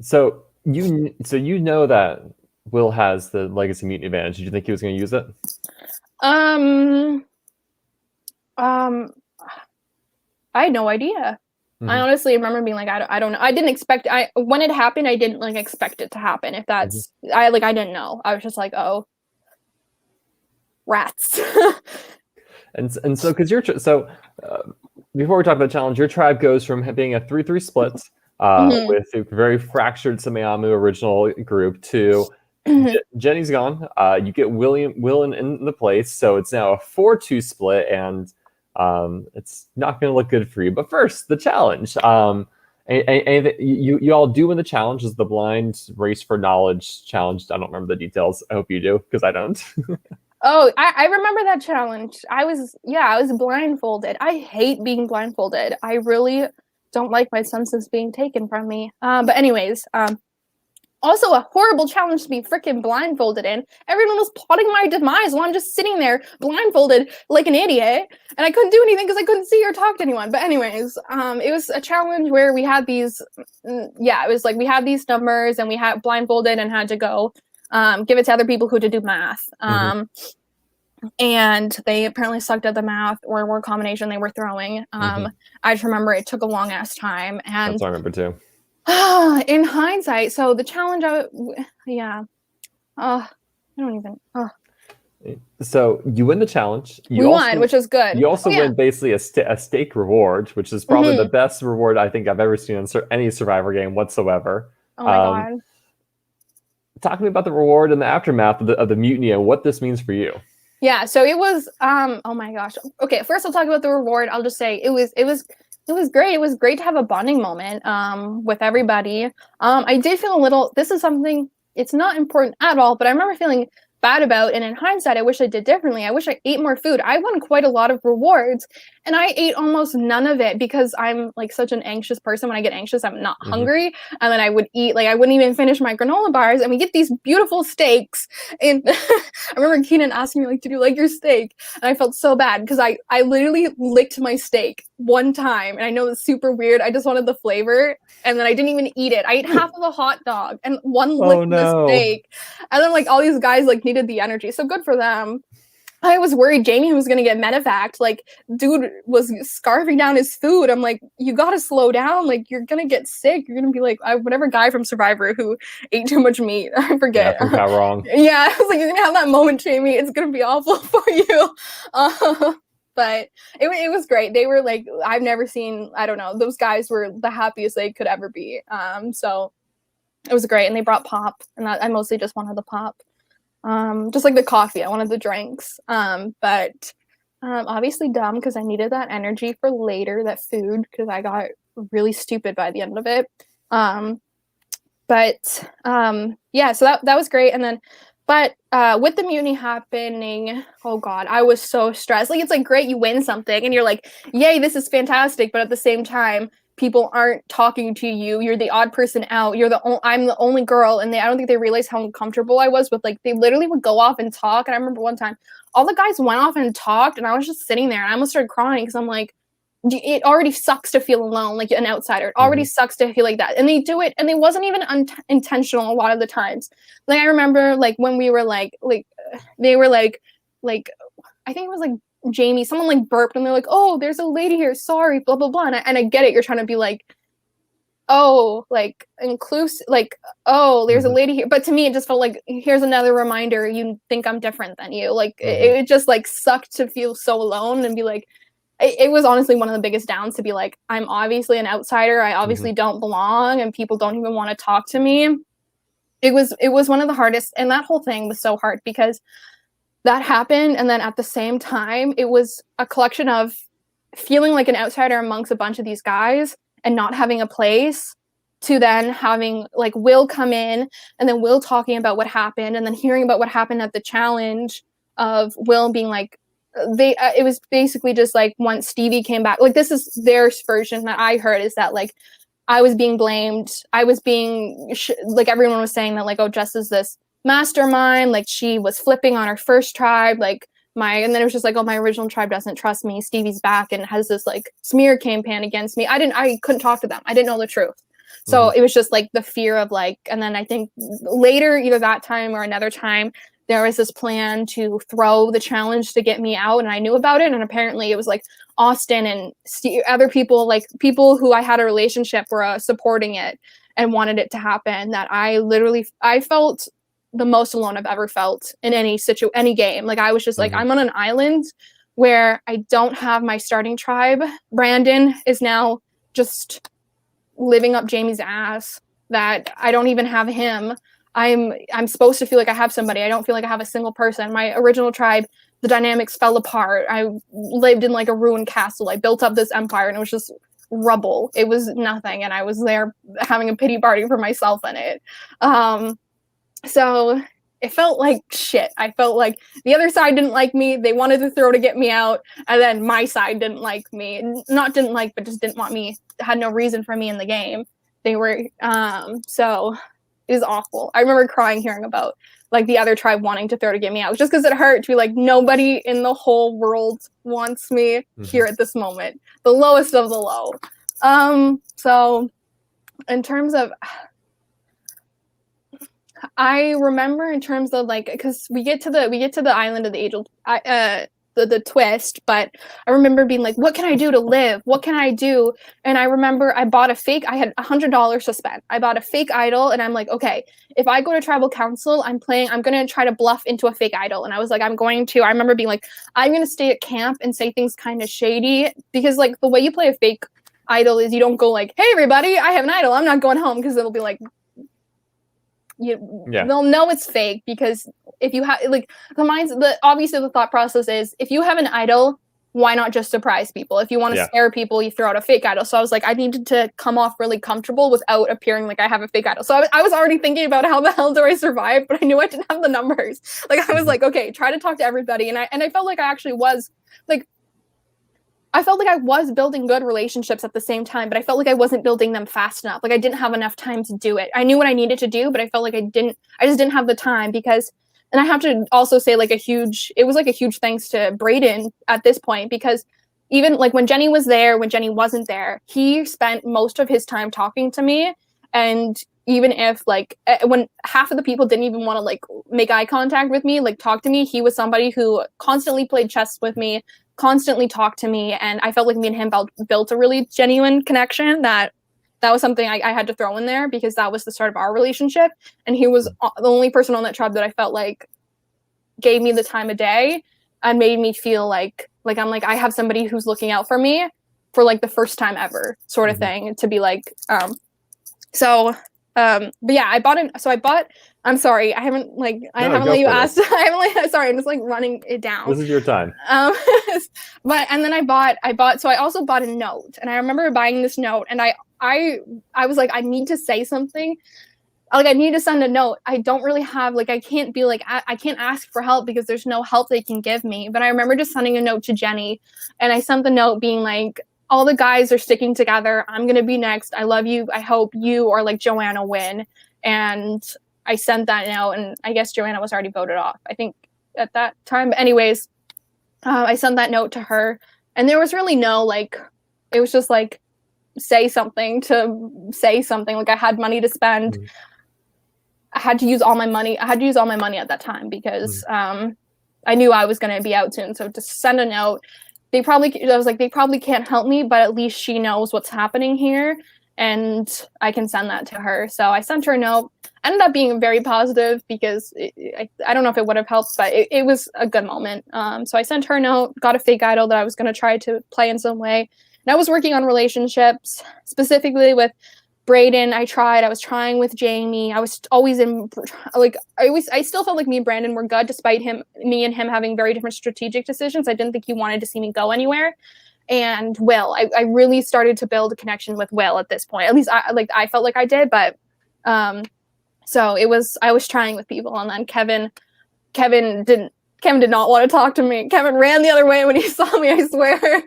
So you know that Will has the Legacy Mutiny advantage. Did you think he was going to use it? I had no idea. I honestly remember being like, I don't know. I didn't expect. When it happened, I didn't like expect it to happen. If that's, I didn't know. I was just like, oh, rats. and so because before we talk about the challenge, your tribe goes from being a 3-3 split with a very fractured Samayamu original group to Jenny's gone. You get Will in the place, so it's now a 4-2 split, and it's not going to look good for you. But first, the challenge. And you all do win the challenge. Is the blind race for knowledge challenge? I don't remember the details. I hope you do, because I don't. Oh, I remember that challenge. I was blindfolded. I hate being blindfolded. I really don't like my senses being taken from me. But anyways, also a horrible challenge to be freaking blindfolded in. Everyone was plotting my demise while I'm just sitting there blindfolded like an idiot, and I couldn't do anything because I couldn't see or talk to anyone. But anyways, it was a challenge where we had these, it was like we had these numbers, and we had blindfolded and had to go give it to other people who had to do math. And they apparently sucked at the math or word combination they were throwing. I just remember it took a long ass time. And that's what I remember too. In hindsight, so the challenge, I don't even. So you win the challenge. We won, which is good. You also win basically a stake reward, which is probably the best reward I think I've ever seen in any Survivor game whatsoever. Oh my god. Talk to me about the reward and the aftermath of the mutiny and what this means for you. Yeah, so it was oh my gosh. Okay, first I'll talk about the reward. I'll just say it was great. It was great to have a bonding moment with everybody. I did feel a little, this is something, it's not important at all, but I remember feeling bad about. And in hindsight, I wish I did differently. I wish I ate more food. I won quite a lot of rewards, and I ate almost none of it because I'm like such an anxious person. When I get anxious, I'm not hungry, and then I would eat, like I wouldn't even finish my granola bars, and we get these beautiful steaks. And I remember Keenan asking me, like, did you like your steak? And I felt so bad because I literally licked my steak one time, and I know it's super weird. I just wanted the flavor, and then I didn't even eat it. I ate half of a hot dog and one lick of the steak, and then like all these guys like needed the energy, so good for them. I was worried Jamie was gonna get medevaced. Like, dude was scarfing down his food. I'm like, you gotta slow down. Like, you're gonna get sick. You're gonna be like whatever guy from Survivor who ate too much meat. I forget. Yeah, how wrong. Yeah, I was like, you're gonna have that moment, Jamie. It's gonna be awful for you. But it was great. They were like, I've never seen. I don't know. Those guys were the happiest they could ever be. So it was great, and they brought pop, and I mostly just wanted the pop. Just like the coffee, I wanted the drinks. But obviously dumb because I needed that energy for later, that food, because I got really stupid by the end of it. Yeah, so that was great. And then, but with the mutiny happening, oh God, I was so stressed. Like, it's like great, you win something, and you're like, yay, this is fantastic. But at the same time, people aren't talking to you. You're the odd person out. I'm the only girl, and I don't think they realized how uncomfortable I was with, like, they literally would go off and talk. And I remember one time, all the guys went off and talked, and I was just sitting there, and I almost started crying because I'm like, it already sucks to feel alone, like an outsider. It already sucks to feel like that, and they do it, and it wasn't even intentional a lot of the times. Like, I remember, like, when we were they were like, I think it was like Jamie, someone like burped, and they're like, oh, there's a lady here, sorry, blah blah blah. And I get it, you're trying to be like, oh, like inclusive, like, oh, there's a lady here. But to me, it just felt like, here's another reminder you think I'm different than you. Like, it just like sucked to feel so alone and be like, it was honestly one of the biggest downs to be like, I'm obviously an outsider, I obviously don't belong, and people don't even want to talk to me. It was one of the hardest, and that whole thing was so hard because that happened, and then at the same time, it was a collection of feeling like an outsider amongst a bunch of these guys and not having a place, to then having like Will come in, and then Will talking about what happened, and then hearing about what happened at the challenge of Will being like, it was basically just like once Stevie came back, like, this is their version that I heard, is that like I was being blamed, I was being like, everyone was saying that like, oh, Jess is this mastermind, like she was flipping on her first tribe, like and then it was just like, oh, my original tribe doesn't trust me, Stevie's back and has this like smear campaign against me. I couldn't talk to them, I didn't know the truth. So it was just like the fear of like, and then I think later, either that time or another time, there was this plan to throw the challenge to get me out, and I knew about it, and apparently it was like Austin and other people, like people who I had a relationship, were supporting it and wanted it to happen. That I felt the most alone I've ever felt in any game. Like, I was just like, I'm on an island where I don't have my starting tribe. Brandon is now just living up Jamie's ass, that I don't even have him. I'm supposed to feel like I have somebody. I don't feel like I have a single person. My original tribe, the dynamics fell apart. I lived in like a ruined castle. I built up this empire, and it was just rubble. It was nothing, and I was there having a pity party for myself in it. So it felt like shit. I felt like the other side didn't like me. They wanted to throw to get me out, and then my side didn't like me. Not didn't like, but just didn't want me. Had no reason for me in the game. They were so. It was awful. I remember crying hearing about like the other tribe wanting to throw to get me out, just because it hurt to be like, nobody in the whole world wants me here at this moment. The lowest of the low. So in terms of, I remember in terms of like, because we get to the island of the angel, the twist, but I remember being like, what can I do to live? What can I do? And I remember I bought I had $100 to spend. I bought a fake idol, and I'm like, okay, if I go to tribal council, I'm going to try to bluff into a fake idol. And I was like, I remember being like, I'm going to stay at camp and say things kind of shady, because like the way you play a fake idol is you don't go like, hey everybody, I have an idol, I'm not going home, because it'll be like, they'll know it's fake. Because if you have like obviously the thought process is, if you have an idol, why not just surprise people? If you want to scare people, you throw out a fake idol. So I was like, I needed to come off really comfortable without appearing like I have a fake idol. So I was already thinking about how the hell do I survive, but I knew I didn't have the numbers. Like I was like, okay, try to talk to everybody. And I felt like I actually was like, I felt like I was building good relationships at the same time, but I felt like I wasn't building them fast enough. Like I didn't have enough time to do it. I knew what I needed to do, but I felt like I just didn't have the time because, and I have to also say like it was like a huge thanks to Braden at this point, because even like when Jenny was there, when Jenny wasn't there, he spent most of his time talking to me. And even if like when half of the people didn't even want to like make eye contact with me, like talk to me, he was somebody who constantly played chess with me, constantly talked to me, and I felt like me and him built a really genuine connection. That was something I had to throw in there because that was the start of our relationship, and he was the only person on that tribe that I felt like gave me the time of day and made me feel like I'm like I have somebody who's looking out for me for like the first time ever sort of thing, to be like but yeah, I bought I'm sorry, I haven't let you ask. Sorry, I'm just like running it down. This is your time. But and then I also bought a note, and I remember buying this note, and I was like, I need to say something. Like I need to send a note. I don't really have like I can't be like I can't ask for help because there's no help they can give me. But I remember just sending a note to Jenny, and I sent the note being like, all the guys are sticking together. I'm gonna be next. I love you. I hope you or like Joanna win. And I sent that note, and I guess Joanna was already voted off, I think, at that time. But anyways, I sent that note to her, and there was really no like, it was just like say something. Like I had money to spend. I had to use all my money. at that time because I knew I was going to be out soon. So to send a note, they probably can't help me, but at least she knows what's happening here, and I can send that to her. So I sent her a note. Ended up being very positive because I don't know if it would have helped, but it was a good moment. So I sent her a note, got a fake idol that I was going to try to play in some way. And I was working on relationships, specifically with Braden. I was trying with Jamie. I was always I still felt like me and Brandon were good, despite me and him having very different strategic decisions. I didn't think he wanted to see me go anywhere. And Will, I really started to build a connection with Will at this point. At least I felt like I did, but so I was trying with people, and then Kevin did not want to talk to me. Kevin ran the other way when he saw me, I swear.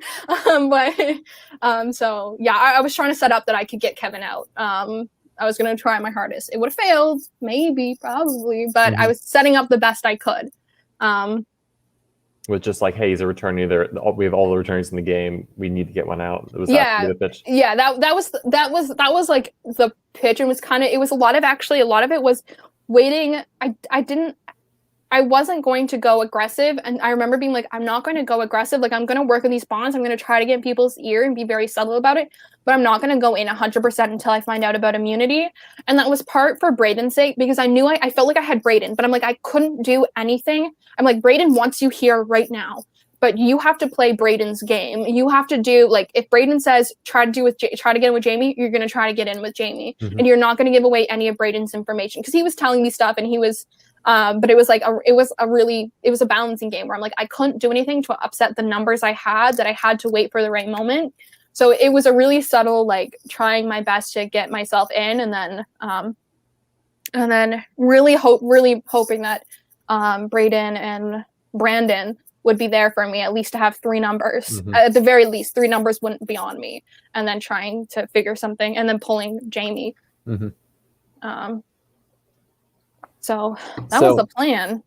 So yeah, I was trying to set up that I could get Kevin out. I was going to try my hardest. It would have failed, maybe, probably, but I was setting up the best I could. With just like, hey, he's a returnee. We have all the returnees in the game. We need to get one out. It was the pitch. Yeah, that was like the pitch, and was kind of, it was a lot of it was waiting. I wasn't going to go aggressive, and I remember being like, I'm not going to go aggressive. Like, I'm going to work on these bonds. I'm going to try to get in people's ear and be very subtle about it, but I'm not going to go in 100% until I find out about immunity. And that was part for Braden's sake, because I knew I felt like I had Braden, but I'm like, I couldn't do anything. I'm like, Braden wants you here right now, but you have to play Braden's game. You have to do, like, if Braden says, try to get in with Jamie, you're going to try to get in with Jamie. And you're not going to give away any of Braden's information, because he was telling me stuff, and he was, but it was like it was a balancing game where I'm like, I couldn't do anything to upset the numbers I had, that I had to wait for the right moment. So it was a really subtle, like, trying my best to get myself in, and then really hoping that Braden and Brandon would be there for me, at least to have 3 numbers. At the very least, 3 numbers wouldn't be on me, and then trying to figure something, and then pulling Jamie. So that was the plan.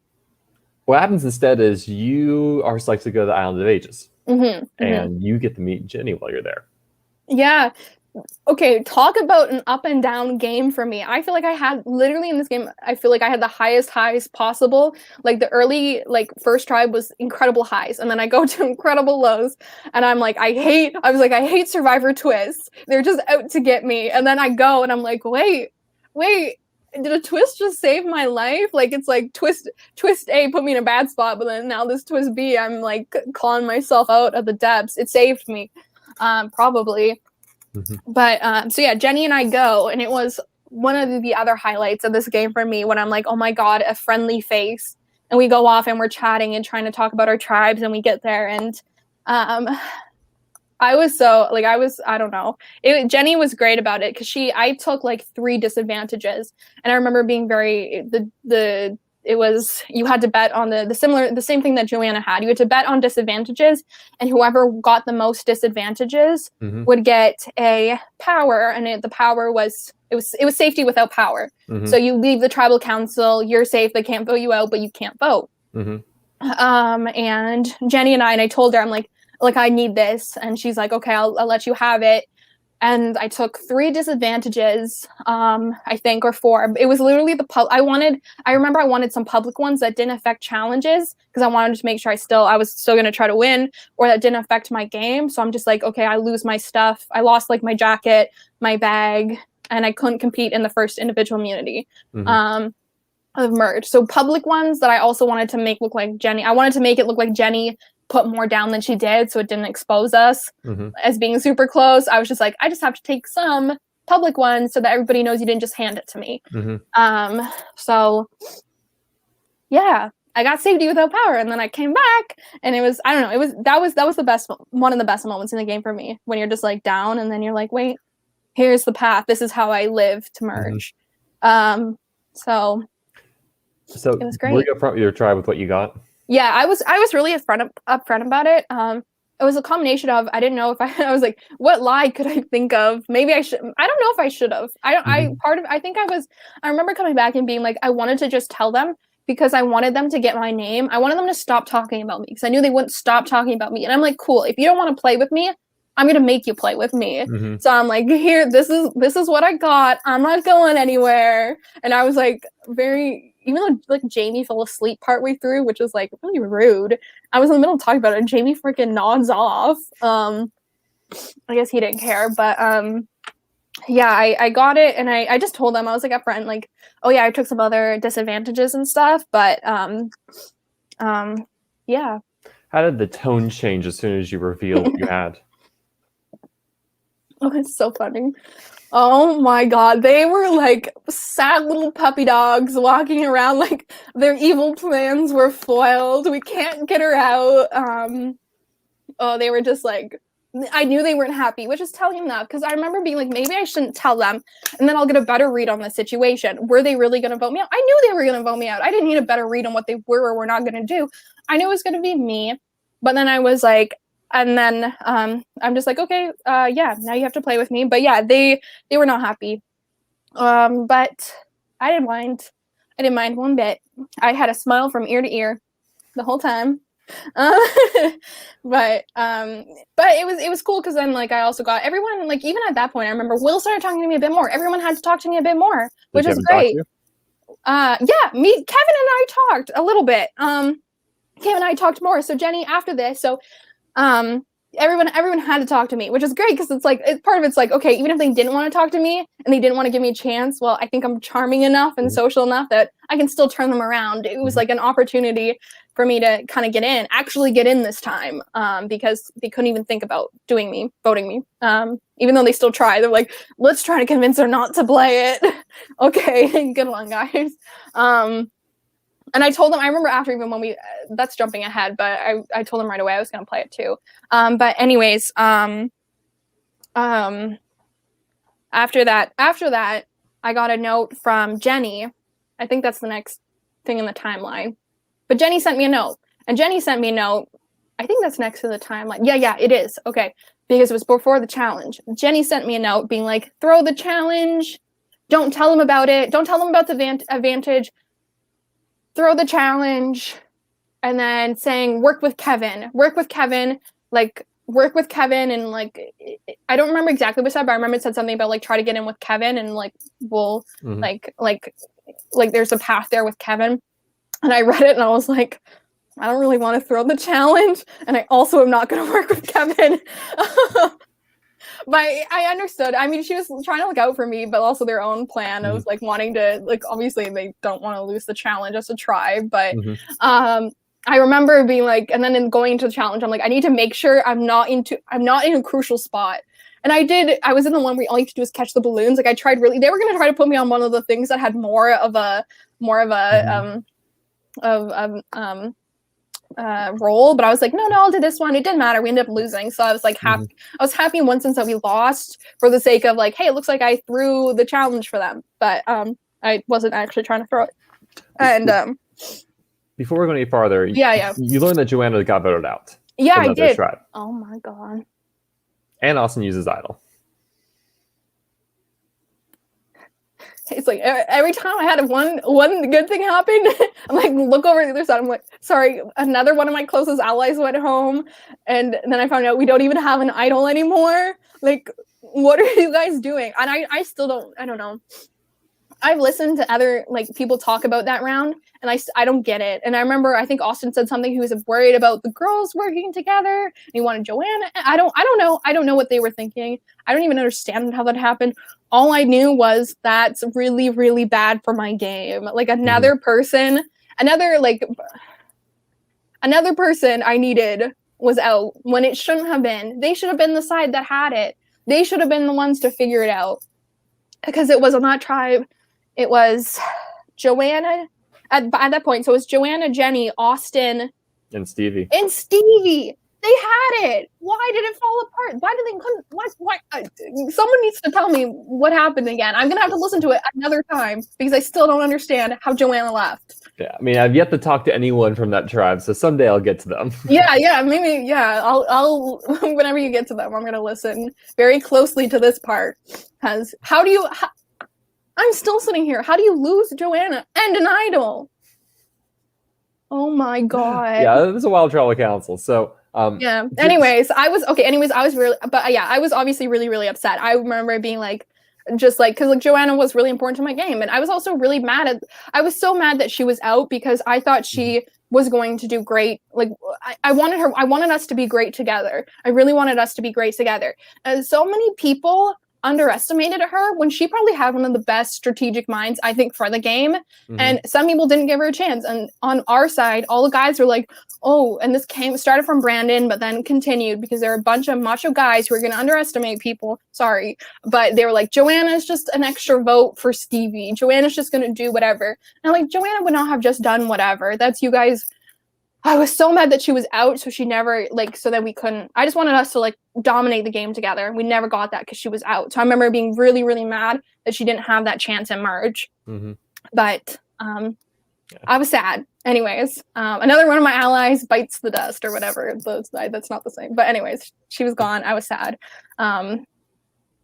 What happens instead is you are selected to go to the Island of Ages, and you get to meet Jenny while you're there. Yeah. Okay, talk about an up and down game for me. I feel like I had, literally in this game, I feel like I had the highest highs possible. Like, the early, like, first tribe was incredible highs, and then I go to incredible lows, and I was like, I hate Survivor twists. They're just out to get me. And then I go, and I'm like, wait, did a twist just save my life? Like, it's like twist A put me in a bad spot, but then now this twist B, I'm like clawing myself out of the depths. It saved me, probably. But so yeah, Jenny and I go, and it was one of the other highlights of this game for me, when I'm like, oh my god, a friendly face, and we go off and we're chatting and trying to talk about our tribes, and we get there, and Um, I don't know. Jenny was great about it because I took like 3 disadvantages, and I remember being it was, you had to bet on the same thing that Joanna had. You had to bet on disadvantages, and whoever got the most disadvantages would get a power, and the power was it was safety without power. So you leave the tribal council, you're safe, they can't vote you out, but you can't vote. And Jenny and I told her, I'm like, I need this, and she's like, okay, I'll let you have it. And I took 3 disadvantages, I think, or 4. It was literally I remember I wanted some public ones that didn't affect challenges, because I wanted to make sure I was still going to try to win, or that didn't affect my game. So I'm just like, okay, I lose my stuff. I lost like my jacket, my bag, and I couldn't compete in the first individual immunity. Of merge. So public ones that I also wanted to make look like Jenny. I wanted to make it look like Jenny put more down than she did, so it didn't expose us as being super close. I was just like, I just have to take some public ones so that everybody knows you didn't just hand it to me. So yeah, I got safety without power, and then I came back, and it was, I don't know, that was the best, one of the best moments in the game for me, when you're just like down, and then you're like, wait, here's the path. This is how I live to merge. So it was great. Were you upfront with your tribe with what you got? Yeah, I was really upfront about it. It was a combination of, I didn't know if I was like, what lie could I think of? Maybe I should. I don't know if I should have. I remember coming back and being like, I wanted to just tell them, because I wanted them to get my name. I wanted them to stop talking about me, because I knew they wouldn't stop talking about me. And I'm like, cool, if you don't want to play with me, I'm gonna make you play with me. So I'm like, here, this is what I got. I'm not going anywhere. And I was like, even though like Jamie fell asleep partway through, which was like really rude, I was in the middle of talking about it, and Jamie freaking nods off. I guess he didn't care, but yeah, I got it, and I just told them, I was like upfront, like, oh yeah, I took some other disadvantages and stuff, but yeah. How did the tone change as soon as you revealed what you had? Oh, it's so funny. Oh my god, they were like sad little puppy dogs walking around like their evil plans were foiled. We can't get her out. Oh, they were just like, I knew they weren't happy, which is telling them that, because I remember being like, maybe I shouldn't tell them, and then I'll get a better read on the situation. Were they really going to vote me out? I knew they were going to vote me out. I didn't need a better read on what they were or were not going to do. I knew it was going to be me, but then I was like, and then I'm just like, okay, yeah, now you have to play with me. But yeah, they were not happy. But I didn't mind. I didn't mind one bit. I had a smile from ear to ear the whole time. But it was cool, because then like I also got everyone, like even at that point, I remember Will started talking to me a bit more. Everyone had to talk to me a bit more, which is great. Yeah, Kevin and I talked a little bit. Kevin and I talked more. So Jenny, after this, so everyone had to talk to me, which is great, because it's like, part of it's like, okay, even if they didn't want to talk to me and they didn't want to give me a chance, well, I think I'm charming enough and social enough that I can still turn them around. It was like an opportunity for me to kind of actually get in this time, because they couldn't even think about voting me, even though they still try. They're like, let's try to convince her not to play it. Okay, good one, guys. And I told them, I remember after, even when that's jumping ahead, but I told them right away I was going to play it too. But anyways, after that, I got a note from Jenny. I think that's the next thing in the timeline. But Jenny sent me a note. And Jenny sent me a note. I think that's next to the timeline. Yeah, it is. Okay. Because it was before the challenge. Jenny sent me a note being like, throw the challenge. Don't tell them about it. Don't tell them about the advantage. Throw the challenge. And then saying, work with Kevin, and like, I don't remember exactly what it said, but I remember it said something about like, try to get in with Kevin, and like, we'll like there's a path there with Kevin. And I read it and I was like, I don't really want to throw the challenge, and I also am not going to work with Kevin. But I understood. I mean, she was trying to look out for me, but also their own plan of like wanting to, like, obviously they don't want to lose the challenge as a tribe, but I remember being like, and then in going into the challenge, I'm like, I need to make sure I'm not in a crucial spot. And I was in the one where all you have to do is catch the balloons. Like, I tried really, they were going to try to put me on one of the things that had more of a role, but I was like, no, I'll do this one. It didn't matter. We ended up losing, so I was like happy. I was happy in one sense that we lost for the sake of like, hey, it looks like I threw the challenge for them, but I wasn't actually trying to throw it. And before we go any farther, you learned that Joanna got voted out. Yeah, I did. Tribe. Oh my god. And Austin uses idol. It's like every time I had one good thing happen, I'm like, look over the other side. I'm like, sorry, another one of my closest allies went home, and then I found out we don't even have an idol anymore. Like, what are you guys doing? And I still don't. I don't know. I've listened to other like people talk about that round, and I don't get it. And I remember I think Austin said something. He was worried about the girls working together, and he wanted Joanna. I don't know. I don't know what they were thinking. I don't even understand how that happened. All I knew was that's really, really bad for my game. Like another person I needed was out when it shouldn't have been. They should have been the side that had it. They should have been the ones to figure it out, because it was on that tribe. It was Joanna at that point. So it was Joanna, Jenny, Austin, and Stevie. They had it. Why did it fall apart? Why did they couldn't? Why? Someone needs to tell me what happened again. I'm gonna have to listen to it another time because I still don't understand how Joanna left. Yeah, I mean, I've yet to talk to anyone from that tribe, so someday I'll get to them. Maybe. I'll whenever you get to them, I'm gonna listen very closely to this part. Because I'm still sitting here. How do you lose Joanna and an idol? Oh my god. Yeah, it was a wild trial of council. So Anyways, I was obviously really, really upset. I remember being like, just like, because like Joanna was really important to my game, and I was also really I was so mad that she was out because I thought she was going to do great. Like I wanted us to be great together. I really wanted us to be great together. And so many people underestimated her when she probably had one of the best strategic minds, I think, for the game. And some people didn't give her a chance. And on our side, all the guys were like, oh, and this started from Brandon, but then continued because there are a bunch of macho guys who are going to underestimate people. Sorry. But they were like, Joanna's just an extra vote for Stevie. Joanna's just going to do whatever. And I'm like, Joanna would not have just done whatever. That's you guys. I was so mad that she was out, so she never, so that we couldn't, I just wanted us to, dominate the game together. We never got that because she was out. So I remember being really, really mad that she didn't have that chance in Merge. But I was sad. Anyways, another one of my allies bites the dust or whatever. That's not the same. But anyways, she was gone. I was sad.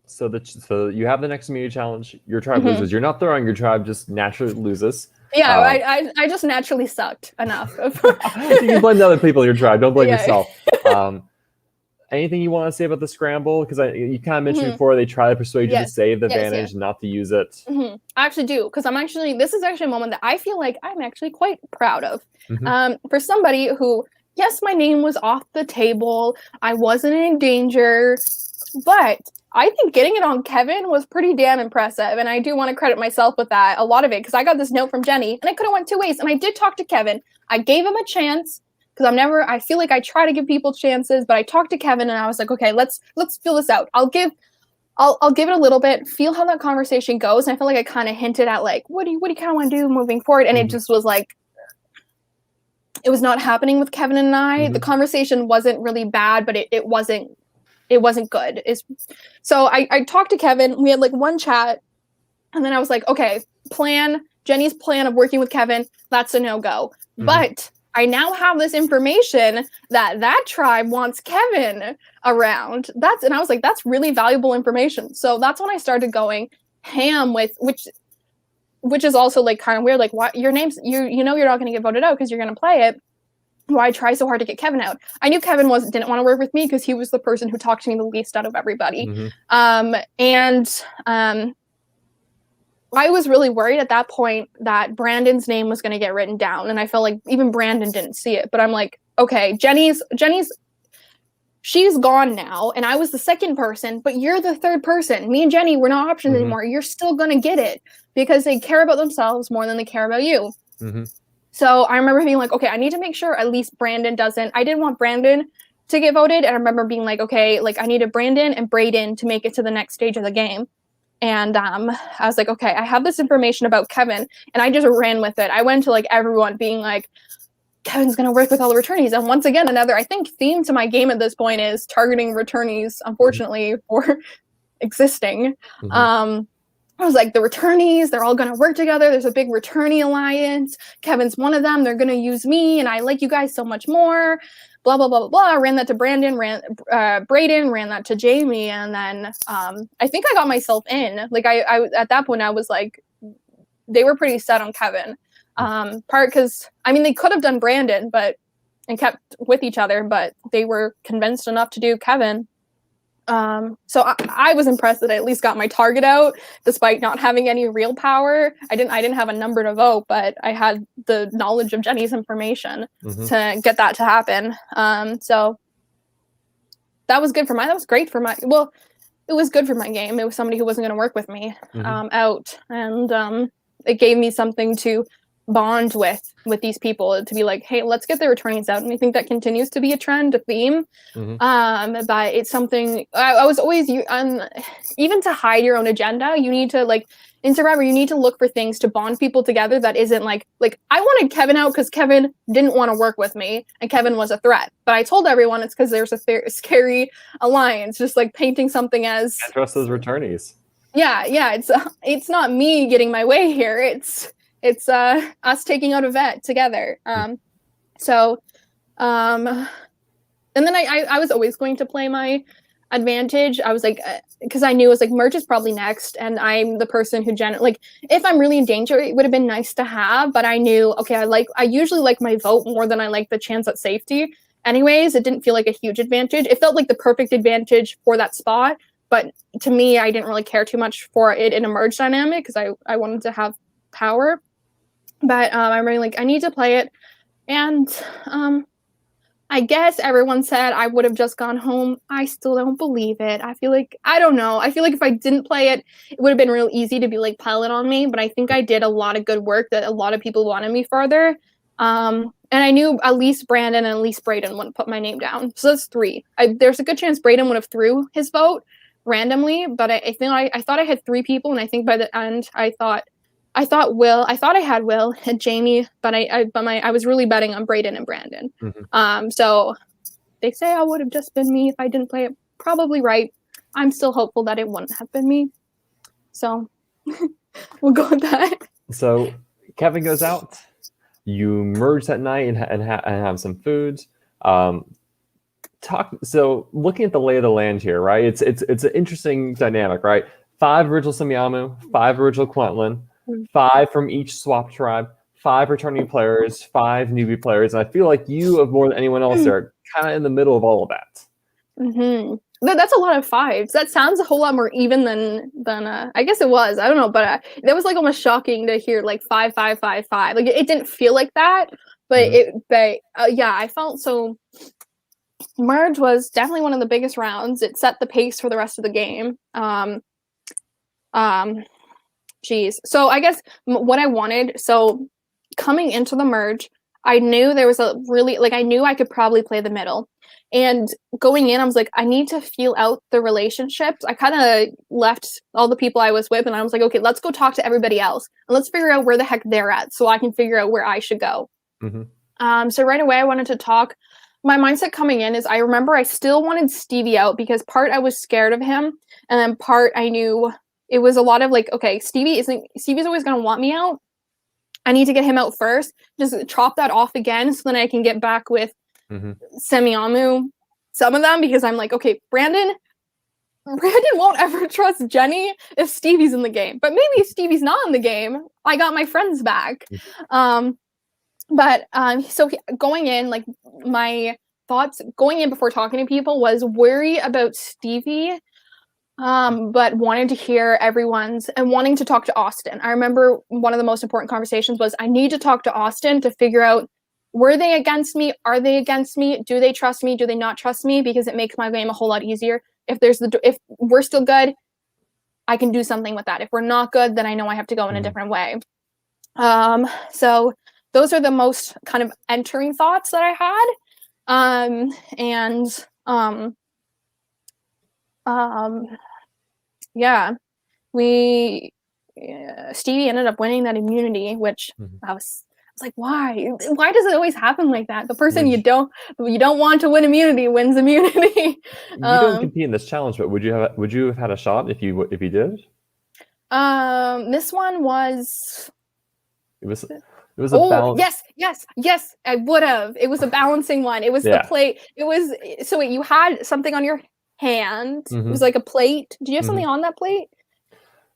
So you have the next immunity challenge. Your tribe loses. You're not throwing. Your tribe just naturally loses. Yeah, I just naturally sucked enough. You can blame the other people in your tribe. Don't blame yourself. Anything you want to say about the scramble? Because you kind of mentioned before they try to persuade you to save the advantage, not to use it. I actually do, because this is actually a moment that I feel like I'm actually quite proud of. For somebody who, yes, my name was off the table. I wasn't in danger, but I think getting it on Kevin was pretty damn impressive, and I do want to credit myself with that, a lot of it, because I got this note from Jenny, and it could have went two ways, and I did talk to Kevin. I gave him a chance, because I feel like I try to give people chances, but I talked to Kevin, and I was like, okay, let's feel this out. I'll give it a little bit, feel how that conversation goes, and I feel like I kind of hinted at, what do you kind of want to do moving forward, and it just was it was not happening with Kevin and I. The conversation wasn't really bad, but it wasn't good. So I talked to Kevin. We had one chat, and then I was like, okay, Jenny's plan of working with Kevin, that's a no-go. But I now have this information that tribe wants Kevin around. And I was like, that's really valuable information. So that's when I started going ham with, which is also kind of weird. Why your name's, you know, you're not going to get voted out because you're going to play it. Why try so hard to get Kevin out? I knew Kevin didn't want to work with me because he was the person who talked to me the least out of everybody. I was really worried at that point that Brandon's name was going to get written down, and I felt like even Brandon didn't see it. But I'm like, okay, she's gone now, and I was the second person, but you're the third person. Me and Jenny, we're not options anymore. You're still going to get it because they care about themselves more than they care about you. So I remember being like, okay, I need to make sure at least Brandon doesn't. I didn't want Brandon to get voted, and I remember being like, okay, I needed Brandon and Braden to make it to the next stage of the game. And I was like, okay, I have this information about Kevin, and I just ran with it. I went to everyone being like, Kevin's going to work with all the returnees. And once again, another, I think, theme to my game at this point is targeting returnees, unfortunately, for existing. I was like, the returnees, they're all going to work together. There's a big returnee alliance. Kevin's one of them. They're going to use me, and I like you guys so much more. Blah, blah, blah, blah, blah. I ran that to Braden, ran that to Jamie, and then I think I got myself in. Like, I at that point, I was like, they were pretty set on Kevin. Part because, I mean, they could have done Brandon, and kept with each other, but they were convinced enough to do Kevin. So I was impressed that I at least got my target out, despite not having any real power. I didn't have a number to vote, but I had the knowledge of Jenny's information to get that to happen. So that was good for that was great for it was good for my game. It was somebody who wasn't going to work with me out, and it gave me something to bond with these people, to be like, hey, let's get the returnees out. And I think that continues to be a trend, a theme. But it's something I was always even to hide your own agenda, you need to, like, in Survivor, you need to look for things to bond people together that isn't like I wanted Kevin out because Kevin didn't want to work with me and Kevin was a threat, but I told everyone it's because there's a scary alliance, just like painting something as trust those returnees. Yeah, it's not me getting my way here. It's us taking out a vet together. And then I was always going to play my advantage. I was like, because I knew it was like merge is probably next, and I'm the person who like, if I'm really in danger, it would have been nice to have, but I knew, okay, I usually like my vote more than I like the chance at safety. Anyways, it didn't feel like a huge advantage. It felt like the perfect advantage for that spot, but to me, I didn't really care too much for it in a merge dynamic because I wanted to have power. But I'm really like, I need to play it. And I guess everyone said I would have just gone home. I still don't believe it. I feel like, I don't know. I feel like if I didn't play it, it would have been real easy to be like pilot on me. But I think I did a lot of good work that a lot of people wanted me further. And I knew at least Brandon and at least Braden wouldn't put my name down. So that's 3. There's a good chance Braden would have threw his vote randomly. But I think I thought I had 3 people. And I think by the end, I thought I had Will and Jamie, but I was really betting on Braden and Brandon. So they say I would have just been me if I didn't play it. Probably right. I'm still hopeful that it wouldn't have been me. So we'll go with that. So Kevin goes out. You merge that night and have some food. So looking at the lay of the land here, right? It's an interesting dynamic, right? 5 original Semiamu, 5 original Quentlin, 5 from each swap tribe, 5 returning players, 5 newbie players, and I feel like you, of more than anyone else, are kind of in the middle of all of that. That's a lot of 5s. That sounds a whole lot more even than I guess it was. I don't know, but that was like almost shocking to hear like 5, 5, 5, 5. Like it didn't feel like that, but yeah, I felt so. Merge was definitely one of the biggest rounds. It set the pace for the rest of the game. So I guess what I wanted. So coming into the merge, I knew there was I knew I could probably play the middle. And going in, I was like, I need to feel out the relationships. I kind of left all the people I was with, and I was like, okay, let's go talk to everybody else. And let's figure out where the heck they're at so I can figure out where I should go. So right away, I wanted to talk. My mindset coming in is I remember I still wanted Stevie out because part I was scared of him, and then part I knew it was a lot of like, okay, Stevie's always going to want me out. I need to get him out first. Just chop that off again so then I can get back with Semiamu, some of them, because I'm like, okay, Brandon won't ever trust Jenny if Stevie's in the game. But maybe if Stevie's not in the game, I got my friends back. So going in, like my thoughts going in before talking to people was worry about Stevie, but wanted to hear everyone's and wanting to talk to Austin. I remember one of the most important conversations was I need to talk to Austin to figure out, were they against me? Are they against me? Do they trust me? Do they not trust me? Because it makes my game a whole lot easier. If we're still good, I can do something with that. If we're not good, then I know I have to go in a different way. So those are the most kind of entering thoughts that I had. Yeah, Stevie ended up winning that immunity, which I was was like, why? Why does it always happen like that? The person Would you don't want to win immunity wins immunity. you don't compete in this challenge, but would you have had a shot if you did? This one was. It was a Oh, balance. yes, I would have. It was a balancing one. It was the plate. It was, so wait, you had something on your hand. It was like a plate. Did you have something on that plate?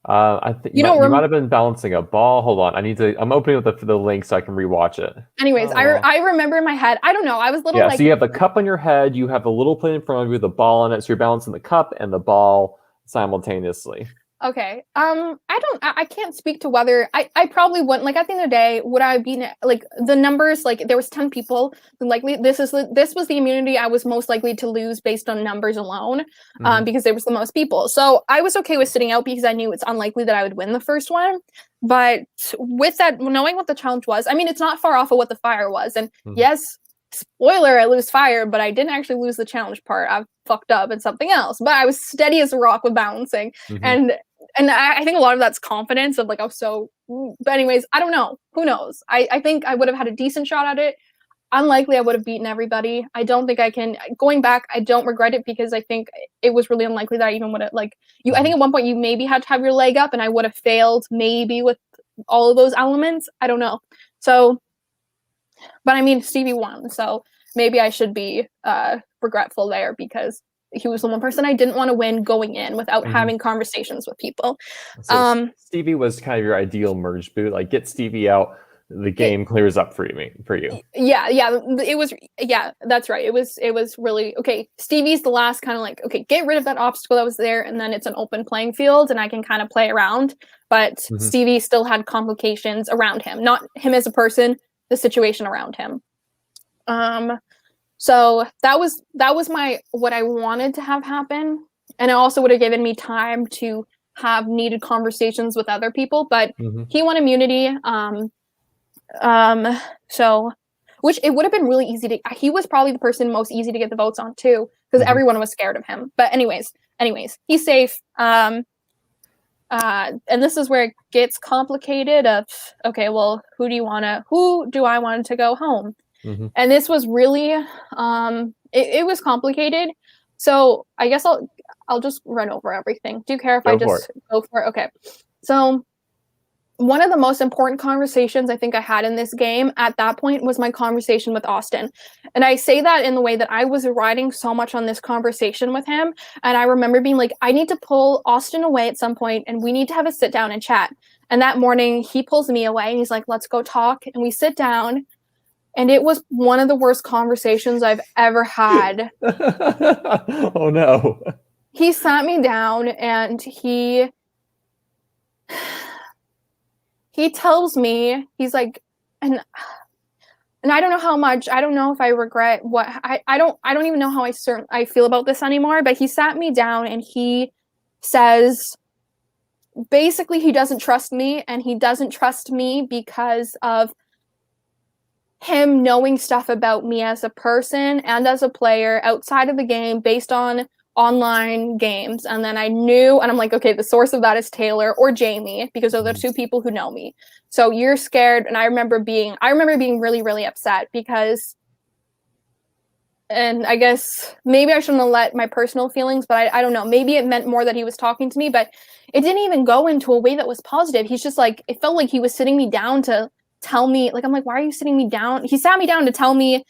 I think You you don't might have been balancing a ball. Hold on, I'm opening up the link so I can rewatch it. Anyways, I remember in my head. I don't know. I was little. Yeah, so you have the cup on your head. You have the little plate in front of you with the ball on it. So you're balancing the cup and the ball simultaneously. Okay. I can't speak to whether I probably wouldn't, like, at the end of the day, would I be like the numbers, like there was 10 people, likely this was the immunity I was most likely to lose based on numbers alone, because there was the most people. So I was okay with sitting out because I knew it's unlikely that I would win the first one. But with that, knowing what the challenge was, I mean, it's not far off of what the fire was. And yes, spoiler, I lose fire, but I didn't actually lose the challenge part. I fucked up in something else, but I was steady as a rock with balancing. And I think a lot of that's confidence of like, oh, so, but anyways, I don't know. Who knows? I think I would have had a decent shot at it. Unlikely I would have beaten everybody. I don't think I can. Going back, I don't regret it because I think it was really unlikely that I even would have, like, you. I think at one point you maybe had to have your leg up and I would have failed maybe with all of those elements. I don't know. So, but I mean, Stevie won. So maybe I should be regretful there because he was the one person I didn't want to win going in without having conversations with people. So Stevie was kind of your ideal merge boot. Like, get Stevie out, the game clears up for you. Yeah, it was. Yeah, that's right. It was really okay. Stevie's the last kind of like, okay, get rid of that obstacle that was there, and then it's an open playing field, and I can kind of play around. But Stevie still had complications around him, not him as a person, the situation around him. So that was what I wanted to have happen, and it also would have given me time to have needed conversations with other people. But he won immunity, so, which it would have been really easy to. He was probably the person most easy to get the votes on too, because everyone was scared of him. But anyways, he's safe. And this is where it gets complicated. Of okay, well, who do I want to go home? And this was really, it was complicated. So I guess I'll just run over everything. Do you care if I just go for it? Okay. So one of the most important conversations I think I had in this game at that point was my conversation with Austin. And I say that in the way that I was riding so much on this conversation with him. And I remember being like, I need to pull Austin away at some point and we need to have a sit down and chat. And that morning he pulls me away and he's like, let's go talk. And we sit down. And it was one of the worst conversations I've ever had. Oh, no. He sat me down and he tells me, he's like, and I don't know how much, I don't know if I regret what, I don't even know how I feel about this anymore, but he sat me down and he says, basically he doesn't trust me, and he doesn't trust me because of him knowing stuff about me as a person and as a player outside of the game based on online games. And then I knew, and I'm like, okay, the source of that is Taylor or Jamie, because those are two people who know me. So you're scared. And I remember being really, really upset because, and I guess maybe I shouldn't have let my personal feelings, but I don't know, maybe it meant more that he was talking to me, but it didn't even go into a way that was positive. He's just like, it felt like he was sitting me down to tell me, like, I'm like, why are you sitting me down? He sat me down to tell me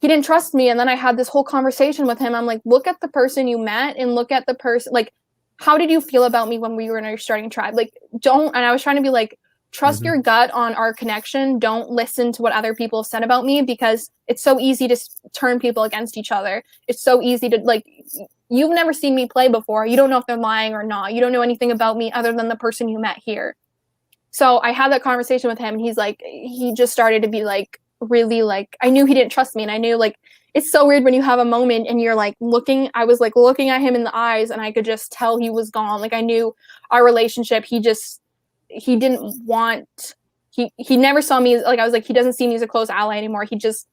he didn't trust me. And then I had this whole conversation with him. I'm like, look at the person you met and look at the person, like, how did you feel about me when we were in our starting tribe? Like, don't, and I was trying to be like, trust your gut on our connection. Don't listen to what other people have said about me, because it's so easy to turn people against each other. It's so easy to, like, you've never seen me play before. You don't know if they're lying or not. You don't know anything about me other than the person you met here. So I had that conversation with him, and he's like, he just started to be like, really, like, I knew he didn't trust me. And I knew, like, it's so weird when you have a moment and you're like looking, I was like looking at him in the eyes and I could just tell he was gone. Like, I knew our relationship, he didn't want, he never saw me, like, I was like, he doesn't see me as a close ally anymore. He just,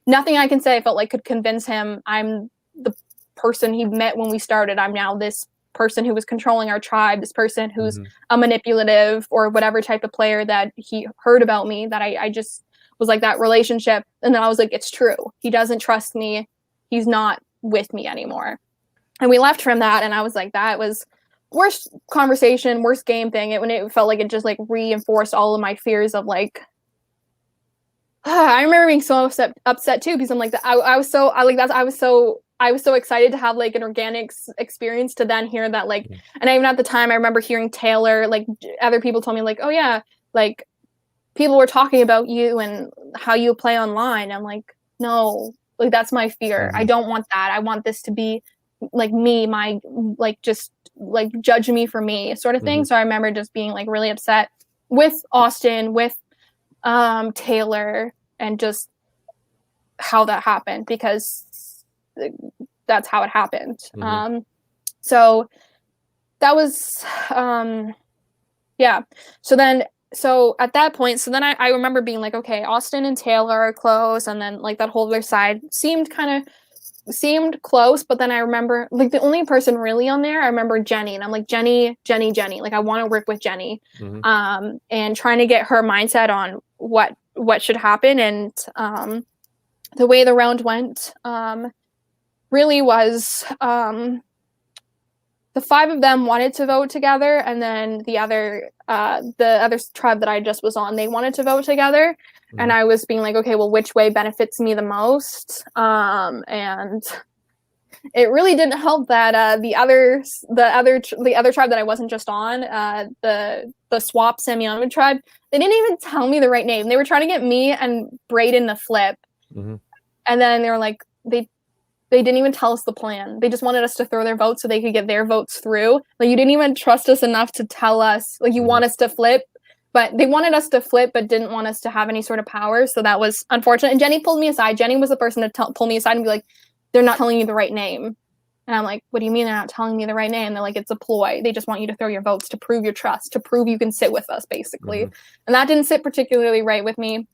nothing I can say I felt like could convince him I'm the person he met when we started. I'm now this person who was controlling our tribe, this person who's a manipulative or whatever type of player that he heard about me, that I just, was like that relationship. And then I was like, it's true. He doesn't trust me. He's not with me anymore. And we left from that, and I was like, that was worst conversation, worst game thing. It felt like it just like reinforced all of my fears of like, I remember being so upset too, because I'm like, I was so excited to have like an organic experience, to then hear that like, and even at the time I remember hearing Taylor, like other people told me like, oh yeah, like people were talking about you and how you play online. I'm like, no, like that's my fear. I don't want that. I want this to be like me, my like just like judge me for me sort of thing. So I remember just being like really upset with Austin, with Taylor, and just how that happened, because that's how it happened. So that was yeah. So at that point, so then I remember being like, okay, Austin and Taylor are close, and then like that whole other side seemed close, but then I remember like the only person really on there, I remember Jenny, and I'm like, Jenny, like I want to work with Jenny, and trying to get her mindset on what should happen. And the way the round went really was the 5 of them wanted to vote together, and then the other tribe that I just was on, they wanted to vote together. And I was being like, okay, well, which way benefits me the most? And it really didn't help that the other tribe that I wasn't just on, the swap Samiana tribe, they didn't even tell me the right name. They were trying to get me and Braden to flip, and then they were like, they didn't even tell us the plan. They just wanted us to throw their votes so they could get their votes through. Like, you didn't even trust us enough to tell us, like, you want us to flip. But they wanted us to flip, but didn't want us to have any sort of power. So that was unfortunate. And Jenny pulled me aside. Jenny was the person to pull me aside and be like, they're not telling you the right name. And I'm like, what do you mean they're not telling me the right name? And they're like, it's a ploy. They just want you to throw your votes to prove your trust, to prove you can sit with us, basically. And that didn't sit particularly right with me.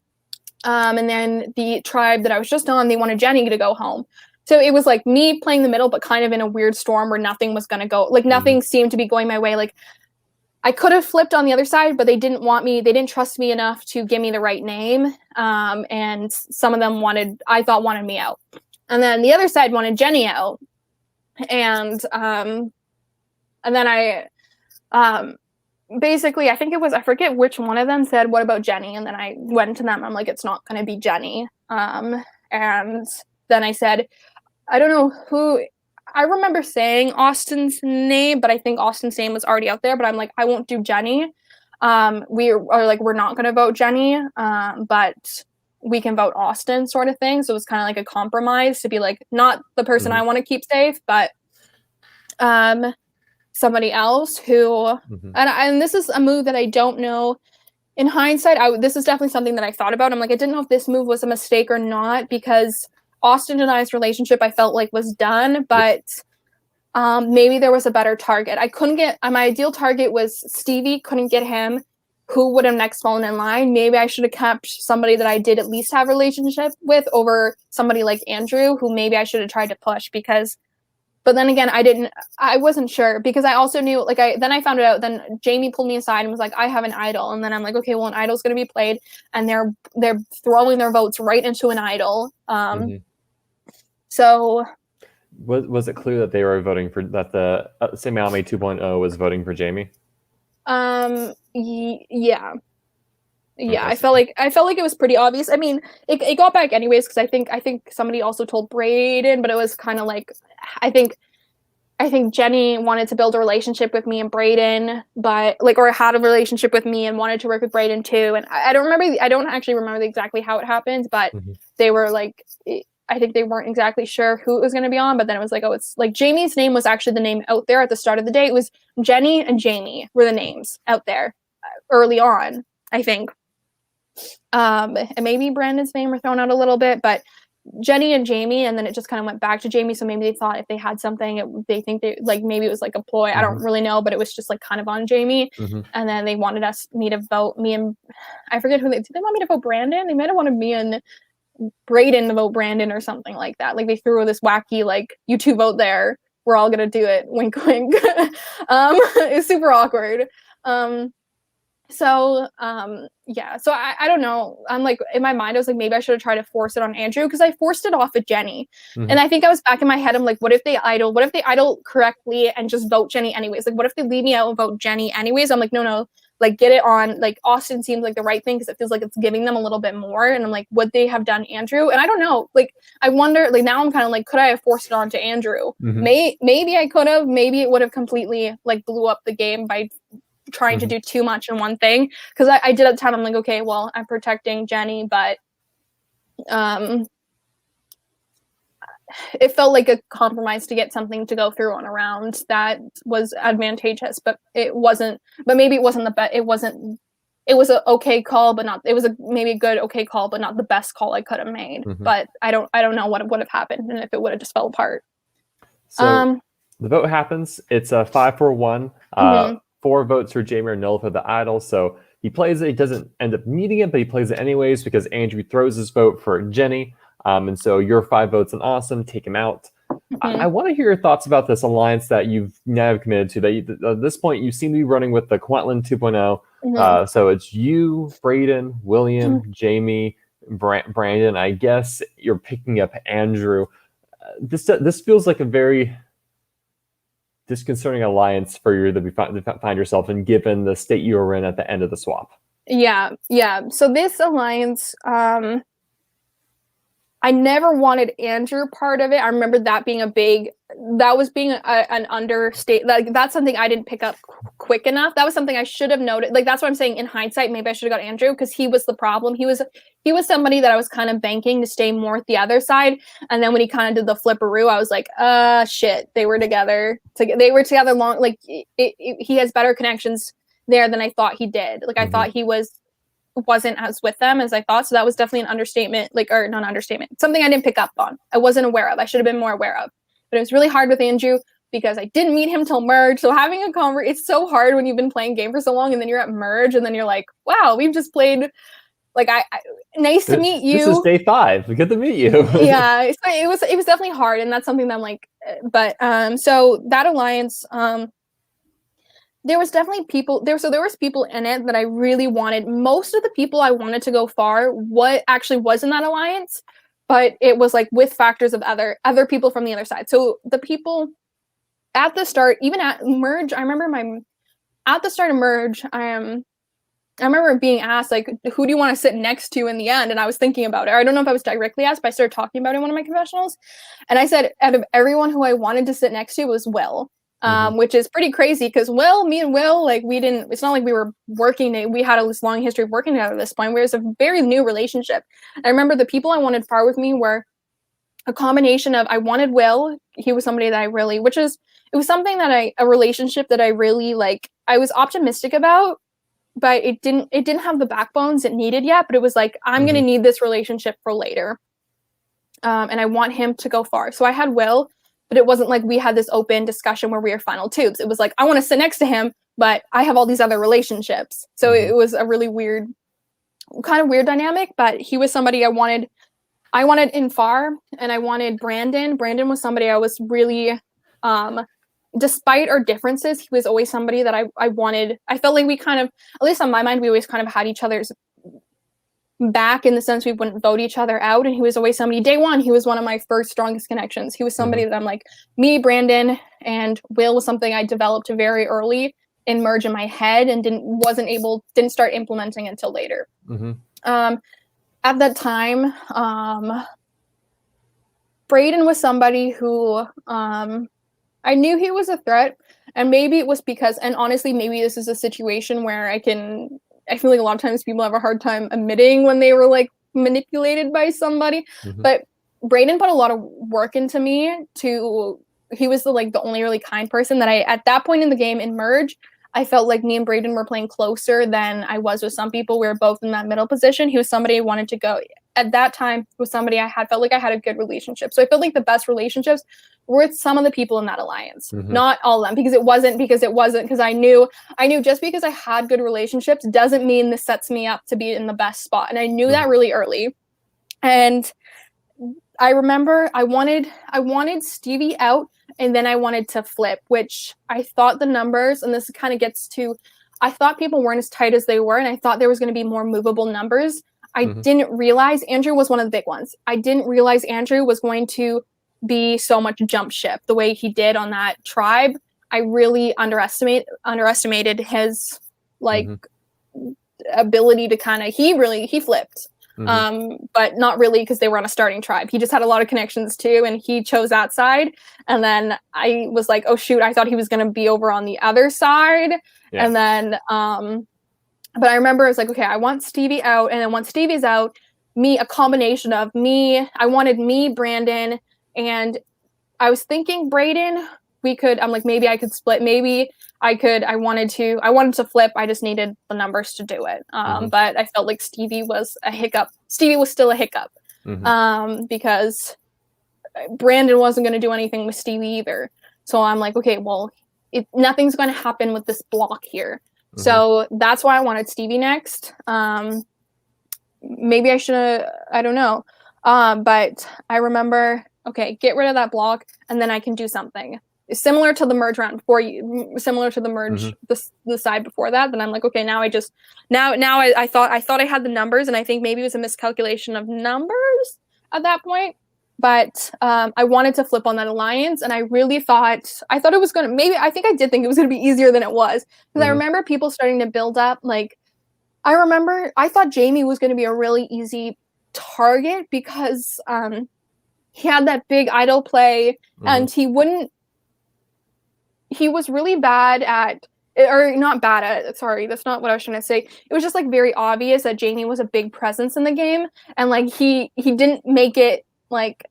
And then the tribe that I was just on, they wanted Jenny to go home. So it was like me playing the middle, but kind of in a weird storm where nothing was going to go. Like, nothing seemed to be going my way. Like, I could have flipped on the other side, but they didn't want me. They didn't trust me enough to give me the right name. And some of them wanted me out. And then the other side wanted Jenny out. And then I basically, I think it was, I forget which one of them said, what about Jenny? And then I went to them. I'm like, it's not going to be Jenny. And then I said, I don't know who. I remember saying Austin's name, but I think Austin's name was already out there. But I'm like, I won't do Jenny. We're not going to vote Jenny, but we can vote Austin, sort of thing. So it was kind of like a compromise to be like, not the person I want to keep safe, but somebody else who. And this is a move that I don't know. In hindsight, this is definitely something that I thought about. I'm like, I didn't know if this move was a mistake or not, because Austin and I's relationship, I felt like, was done, but maybe there was a better target. I couldn't get, my ideal target was Stevie, couldn't get him. Who would have next fallen in line? Maybe I should have kept somebody that I did at least have a relationship with over somebody like Andrew, who maybe I should have tried to push, but then again, I wasn't sure, because I also knew, then I found it out, then Jamie pulled me aside and was like, I have an idol. And then I'm like, okay, well, an idol's going to be played, and they're throwing their votes right into an idol. So was it clear that they were voting for, that the Samiami 2.0 was voting for Jamie? Yeah. I felt like it was pretty obvious. I mean, it got back anyways, because I think somebody also told Braden, but it was kind of like, I think Jenny wanted to build a relationship with me and Braden, but or had a relationship with me and wanted to work with Braden too. And I don't actually remember exactly how it happened, but they were like, I think they weren't exactly sure who it was going to be on, but then it was like, oh, it's like Jamie's name was actually the name out there at the start of the day. It was Jenny and Jamie were the names out there early on, I think. And maybe Brandon's name were thrown out a little bit, but Jenny and Jamie, and then it just kind of went back to Jamie. So maybe they thought if they had something, maybe it was like a ploy. I don't really know, but it was just like kind of on Jamie. And then they wanted me to vote, me and I forget who did they want me to vote Brandon? They might have wanted me and Braden to vote Brandon or something like that. Like, they threw this wacky, like, you two vote there, we're all gonna do it, wink wink. It's super awkward. So, yeah. So I don't know. I'm like, in my mind, I was like, maybe I should have tried to force it on Andrew, because I forced it off of Jenny. Mhm. And I think I was back in my head. I'm like, what if they idle correctly and just vote Jenny anyways? Like, what if they leave me out and vote Jenny anyways? I'm like, no, like, get it on. Like, Austin seems like the right thing because it feels like it's giving them a little bit more. And I'm like, would they have done Andrew? And I don't know. Like, I wonder, like, now I'm kind of like, could I have forced it on to Andrew? Maybe I could have. Maybe it would have completely, like, blew up the game by trying to do too much in one thing, because I did at the time. I'm like, okay, well, I'm protecting Jenny, but it felt like a compromise to get something to go through on a round that was advantageous, but it wasn't. But maybe it wasn't the best. It wasn't. It was an okay call, but not. It was a maybe a good okay call, but not the best call I could have made. But I don't know what would have happened and if it would have just fell apart. So the vote happens. It's a 5-4-1. 4 votes for Jamie are null for the idol. So he plays it. He doesn't end up needing it, but he plays it anyways because Andrew throws his vote for Jenny. And so your 5 votes and Awesome take him out. I want to hear your thoughts about this alliance that you've now committed to. That at this point you seem to be running with the Quentin 2.0. So it's you, Braden, William, Jamie, Brandon. I guess you're picking up Andrew. This feels like a very disconcerting alliance for you to find yourself in, given the state you were in at the end of the swap. Yeah. So this alliance, I never wanted Andrew part of it. I remember that being an understate. Like, that's something I didn't pick up quick enough. That was something I should have noted. Like, that's what I'm saying. In hindsight, maybe I should have got Andrew, because he was the problem. He was somebody that I was kind of banking to stay more at the other side. And then when he kind of did the flipperoo, I was like, shit, they were together. They were together long. Like, he has better connections there than I thought he did. Like, I thought he wasn't as with them as I thought. So that was definitely an understatement, or not an understatement, something I didn't pick up on. I wasn't aware of. I should have been more aware of. But it was really hard with Andrew because I didn't meet him till merge. So having a it's so hard when you've been playing game for so long and then you're at merge and then you're like, wow, we've just played. Like, nice to meet you. This is day 5. Good to meet you. Yeah, it was definitely hard, and that's something that I'm like, but so that alliance, there was definitely people there. So there was people in it that I really wanted. Most of the people I wanted to go far, what actually was in that alliance, but it was like with factors of other people from the other side. So the people at the start, even at merge, I remember at the start of merge, I remember being asked, like, who do you want to sit next to in the end? And I was thinking about it. I don't know if I was directly asked, but I started talking about it in one of my confessionals. And I said, out of everyone who I wanted to sit next to was Will. Which is pretty crazy because me and Will, like, it's not like we were working. We had a long history of working together at this point, where it's a very new relationship. I remember the people I wanted far with me were a combination of, I wanted Will. He was somebody that it was something that a relationship that I really, like, I was optimistic about, but it didn't have the backbones it needed yet. But it was like, I'm going to need this relationship for later. And I want him to go far. So I had Will. But it wasn't like we had this open discussion where we were final tubes. It was like, I want to sit next to him, but I have all these other relationships. So it was a really weird dynamic, but he was somebody I wanted in far, and I wanted Brandon. Brandon was somebody I was really, despite our differences, he was always somebody that I wanted. I felt like we kind of, at least on my mind, we always kind of had each other's back, in the sense we wouldn't vote each other out. And he was always somebody, day one, he was one of my first strongest connections. He was somebody that I'm like, me, Brandon, and Will was something I developed very early in merge in my head, and didn't start implementing until later. At that time, Braden was somebody who I knew he was a threat, and maybe it was because, and honestly, maybe this is a situation where I feel like a lot of times people have a hard time admitting when they were, like, manipulated by somebody. But Braden put a lot of work into me. He was the only really kind person that at that point in the game in merge, I felt like me and Braden were playing closer than I was with some people. We were both in that middle position. He was somebody I wanted to go. At that time, was somebody felt like I had a good relationship. So I felt like the best relationships were with some of the people in that alliance. Not all of them, because I knew just because I had good relationships doesn't mean this sets me up to be in the best spot. And I knew that really early. And I remember I wanted Stevie out, and then I wanted to flip, which I thought the numbers, and this kind of gets to, I thought people weren't as tight as they were, and I thought there was going to be more movable numbers. I didn't realize Andrew was one of the big ones. I didn't realize Andrew was going to be so much jump ship the way he did on that tribe. I really underestimated his like ability to kind of he flipped. But not really because they were on a starting tribe. He just had a lot of connections too, and he chose that side. And then I was like, oh shoot, I thought he was going to be over on the other side. Yeah. And then, but I remember I was like, okay, I want Stevie out. And then once Stevie's out, a combination of I wanted me, Brandon, and I was thinking Braden. I'm like, maybe I could split. Maybe I wanted to flip. I just needed the numbers to do it. But I felt like Stevie was a hiccup. Stevie was still a hiccup. Because Brandon wasn't going to do anything with Stevie either. So I'm like, okay, well, nothing's going to happen with this block here. So that's why I wanted Stevie next. Maybe I should have, I don't know. But I remember, okay, get rid of that block and then I can do something. Similar to the merge round before similar to the merge, the side before that. Then I'm like, okay, now I thought I had the numbers, and I think maybe it was a miscalculation of numbers at that point. But I wanted to flip on that alliance, and I really thought it was gonna I did think it was gonna be easier than it was, because I remember people starting to build up. Like I thought Jamie was gonna be a really easy target because he had that big idle play, and he was really bad at, or not bad at, sorry, that's not what I was trying to say. It was just like very obvious that Jamie was a big presence in the game, and like he didn't make it, like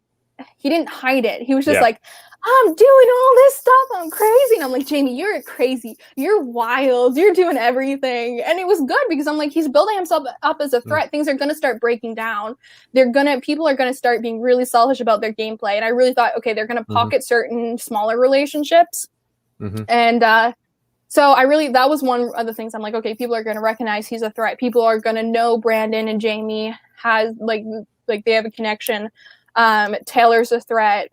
he didn't hide it. He was just like, I'm doing all this stuff, I'm crazy. And I'm like, Jamie, you're crazy, you're wild, you're doing everything. And it was good because I'm like, he's building himself up as a threat. Things are going to start breaking down. People are going to start being really selfish about their gameplay. And I really thought, okay, they're going to pocket certain smaller relationships. And so that was one of the things I'm like, okay, people are going to recognize he's a threat. People are going to know Brandon and Jamie has like they have a connection. Taylor's a threat.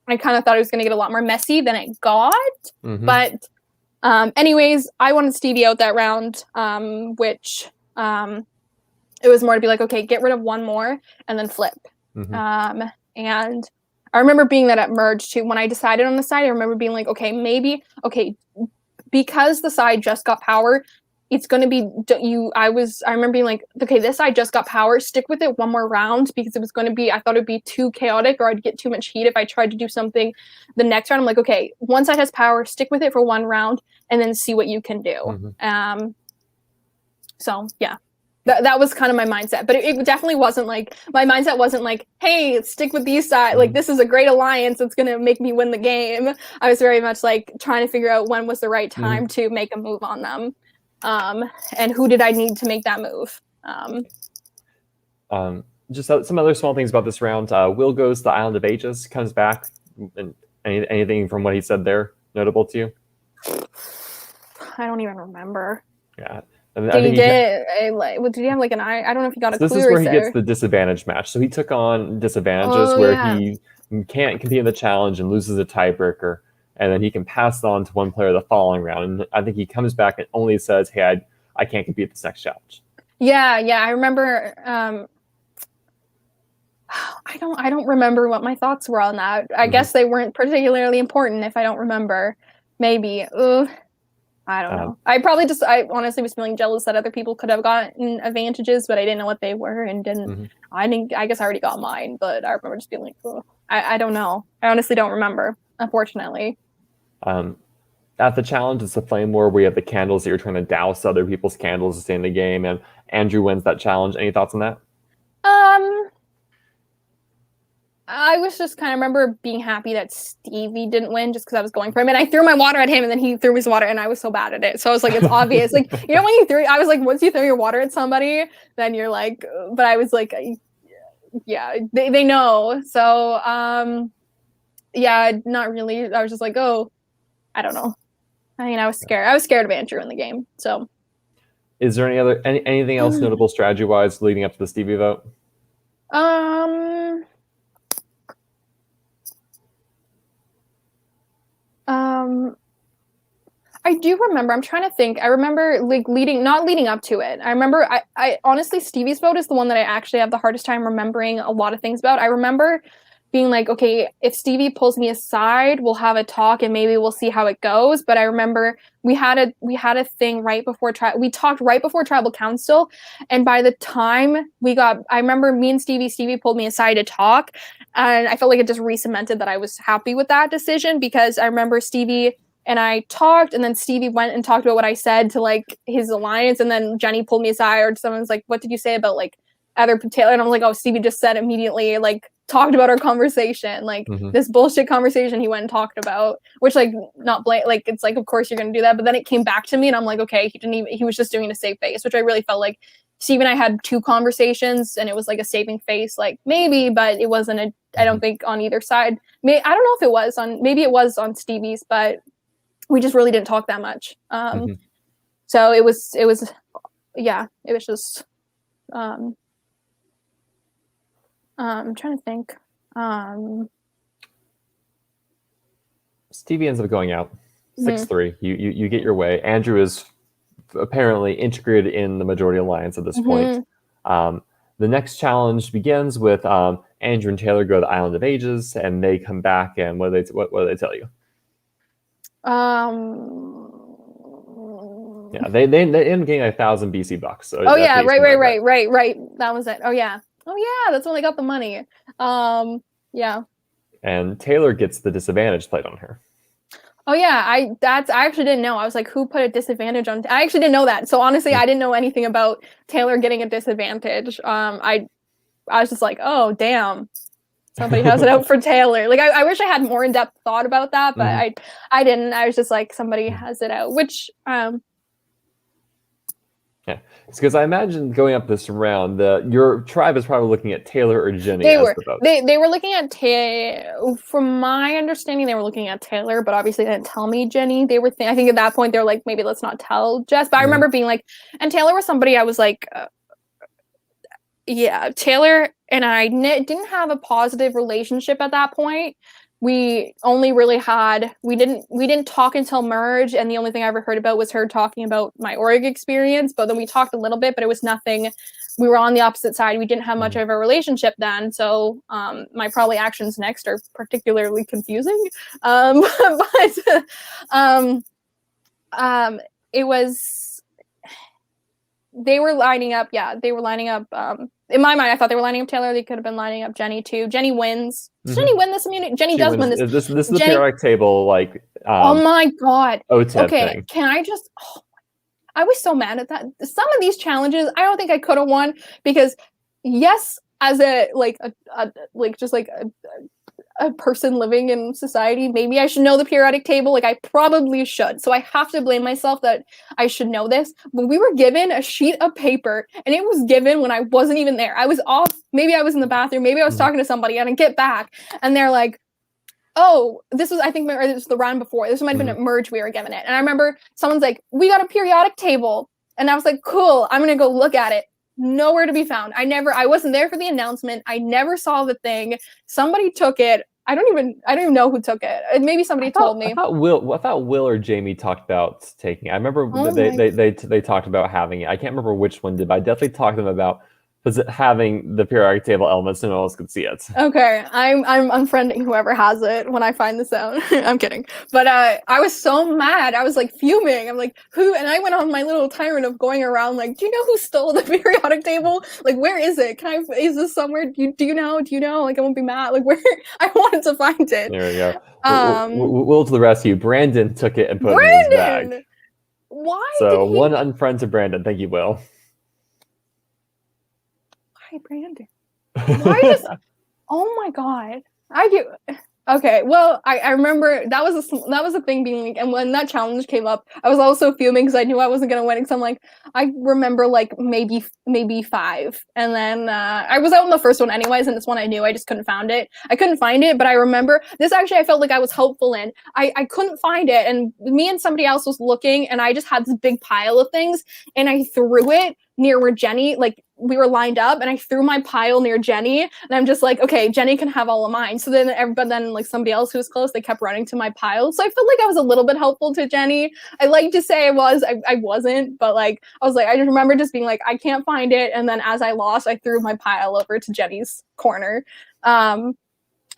I kind of thought it was going to get a lot more messy than it got. But anyways, I wanted Stevie out that round, which it was more to be like, okay, get rid of one more and then flip. And I remember being that at merge too. When I decided on the side, I remember being like, okay, because the side just got power, it's going to be I remember being like, okay, this side just got power, stick with it one more round, because it was going to be, I thought it'd be too chaotic or I'd get too much heat if I tried to do something the next round. I'm like, okay, one side has power, stick with it for one round and then see what you can do. So yeah. That was kind of my mindset, but it definitely wasn't like, my mindset wasn't like, hey, stick with these sides. Like, this is a great alliance. It's going to make me win the game. I was very much like trying to figure out when was the right time to make a move on them. And who did I need to make that move? Just some other small things about this round. Will goes to the Island of Aegis, comes back, and anything from what he said there notable to you? I don't even remember. Yeah. Did he have like an eye? I don't know if he got a clue. This is where he gets the disadvantage match. So he took on disadvantages he can't compete in the challenge and loses a tiebreaker, and then he can pass it on to one player the following round. And I think he comes back and only says, hey, I can't compete this next challenge. Yeah, I remember. I don't remember what my thoughts were on that. I guess they weren't particularly important if I don't remember. Maybe. I don't know. I honestly was feeling jealous that other people could have gotten advantages, but I didn't know what they were and didn't. I guess I already got mine, but I remember just being like, oh, I don't know. I honestly don't remember, unfortunately. At the challenge, it's the Flame War where you have the candles that you're trying to douse other people's candles to stay in the game, and Andrew wins that challenge. Any thoughts on that? I was just kind of remember being happy that Stevie didn't win just because I was going for him, and I threw my water at him, and then he threw his water, and I was so bad at it. So I was like, it's obvious. Like, you know, I was like, once you throw your water at somebody, then you're like, but I was like, yeah, they know. So, yeah, not really. I was just like, oh, I don't know. I mean, I was scared. I was scared of Andrew in the game. So, is there anything else notable strategy-wise leading up to the Stevie vote? I do remember. I'm trying to think. I remember like not leading up to it. I remember I honestly Stevie's vote is the one that I actually have the hardest time remembering a lot of things about. I remember being like, okay, if Stevie pulls me aside, we'll have a talk and maybe we'll see how it goes. But I remember we had a thing right before we talked right before tribal council, and by the time I remember me and Stevie pulled me aside to talk, and I felt like it just re-cemented that I was happy with that decision, because I remember Stevie and I talked, and then Stevie went and talked about what I said to like his alliance, and then Jenny pulled me aside, or someone's like, "What did you say about like other Taylor?" And I'm like, "Oh, Stevie just said immediately, like talked about our conversation, like this bullshit conversation he went and talked about," which like not like it's like of course you're gonna do that, but then it came back to me, and I'm like, okay, he was just doing a save face, which I really felt like Steve and I had 2 conversations, and it was like a saving face, like maybe, but it wasn't I don't think on either side. I don't know if it was maybe it was on Stevie's, but we just really didn't talk that much. So it was just, I'm trying to think. Stevie ends up going out 6-3. You get your way. Andrew is apparently integrated in the majority alliance at this point. The next challenge begins with Andrew and Taylor go to the Island of Ages, and they come back, and what do they tell you? Yeah, they end up getting 1,000 BC bucks. So right. That was it. Oh yeah, that's when they got the money. Yeah. And Taylor gets the disadvantage played on her. Oh yeah, I actually didn't know. I was like, who put a disadvantage on? I actually didn't know that. So honestly, I didn't know anything about Taylor getting a disadvantage. I was just like, oh damn. Somebody has it out for Taylor. Like I wish I had more in-depth thought about that, but I didn't. I was just like, somebody has it out, which yeah, because I imagine going up this round, your tribe is probably looking at Taylor or Jenny. They were looking at from my understanding, they were looking at Taylor, but obviously they didn't tell me Jenny. They were I think at that point they were like, maybe let's not tell Jess. But I remember being like, and Taylor was somebody I was like, yeah, Taylor and I didn't have a positive relationship at that point. We only really we didn't talk until merge, and the only thing I ever heard about was her talking about my org experience, but then we talked a little bit, but it was nothing. We were on the opposite side. We didn't have much of a relationship then, so my probably actions next are particularly confusing. It was they were lining up. Yeah, they were lining up. In my mind, I thought they were lining up Taylor. They could have been lining up Jenny too. Jenny wins. Does Jenny win this immunity? Jenny does win this. This is the periodic table, like. Oh my god. OTED thing. Can I just? Oh, I was so mad at that. Some of these challenges, I don't think I could have won, because yes, as a person living in society, maybe I should know the periodic table. Like I probably should. So I have to blame myself that I should know this. But we were given a sheet of paper, and it was given when I wasn't even there. I was off. Maybe I was in the bathroom. Maybe I was talking to somebody, and I get back, and they're like, oh, this was the round before. This might have been a merge we were given it. And I remember someone's like, we got a periodic table. And I was like, cool, I'm going to go look at it. Nowhere to be found. I wasn't there for the announcement. I never saw the thing. Somebody took it. I don't even know who took it. Maybe somebody told me. I thought Will or Jamie talked about taking it. I remember they talked about having it. I can't remember which one did, but I definitely talked to them about having the periodic table elements so no one else could see it. Okay, I'm unfriending whoever has it when I find this out. I'm kidding. But I was so mad. I was like fuming. I'm like, who? And I went on my little tyrant of going around like, do you know who stole the periodic table? Like, where is it? Is this somewhere? Do you know? Like, I won't be mad. Like, where? I wanted to find it. There we go. Will to the rescue. Brandon took it and put it in his bag. Why? So one unfriend to Brandon. Thank you, Will. Why Brandon? Why does? Oh my god! I do. Okay, well, I remember that was a thing being like, and when that challenge came up, I was also fuming because I knew I wasn't gonna win. Because I'm like, I remember like maybe 5, and then I was out in the first one anyways, and this one I knew I just couldn't find it. I couldn't find it, but I remember this actually. I felt like I was hopeful in. I couldn't find it, and me and somebody else was looking, and I just had this big pile of things, and I threw it near where Jenny, like we were lined up, and I threw my pile near Jenny, and I'm just like, okay, Jenny can have all of mine. So then but then like somebody else who was close, they kept running to my pile. So I felt like I was a little bit helpful to Jenny. I like to say I wasn't, but like I was like, I just remember just being like, I can't find it. And then as I lost, I threw my pile over to Jenny's corner.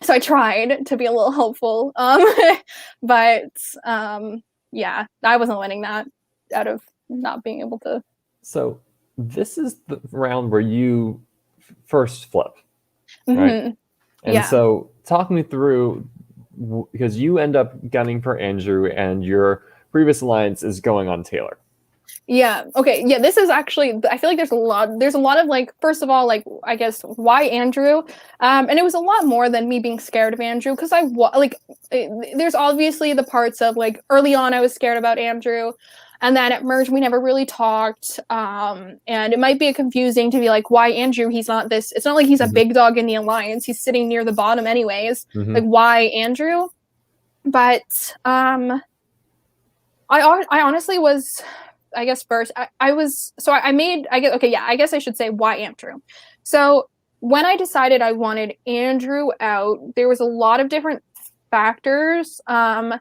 So I tried to be a little helpful. But yeah, I wasn't winning that out of not being able to. So this is the round where you first flip, right? Mm-hmm. And Yeah. so talk me through, because you end up gunning for Andrew and your previous alliance is going on Taylor. Yeah. Okay. Yeah. This is actually, I feel like there's a lot of like, first of all, like, I guess why Andrew, and it was a lot more than me being scared of Andrew, because there's obviously the parts of like early on I was scared about Andrew, and then at merge we never really talked, and it might be confusing to be like, why Andrew? He's not this. It's not like he's a big dog in the alliance. He's sitting near the bottom anyways. Like, why Andrew? But I honestly was. I guess first I guess I should say why Andrew. So when I decided I wanted Andrew out, there was a lot of different factors. I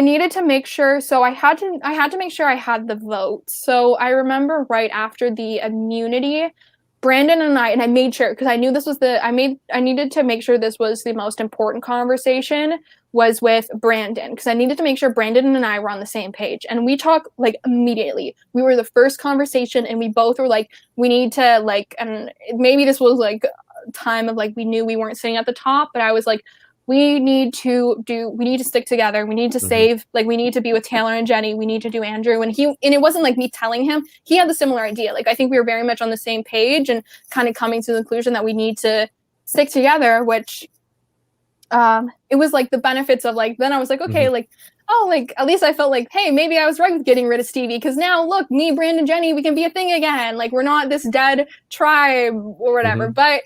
needed to make sure, so I had to make sure I had the vote. So I remember right after the immunity, Brandon and I made sure, because I knew this was I needed to make sure this was the most important conversation, was with Brandon, because I needed to make sure Brandon and I were on the same page. And we talked like immediately. We were the first conversation, and we both were like, we need to like, and maybe this was like a time of like, we knew we weren't sitting at the top, but I was like, we need to stick together. We need to save, like, we need to be with Taylor and Jenny. We need to do Andrew. And it wasn't like me telling him, he had the similar idea. Like, I think we were very much on the same page and kind of coming to the conclusion that we need to stick together, which, it was like the benefits of like, then I was like, okay, like, oh, like, at least I felt like, hey, maybe I was right with getting rid of Stevie, because now look, me, Brandon, Jenny, we can be a thing again. Like, we're not this dead tribe or whatever. But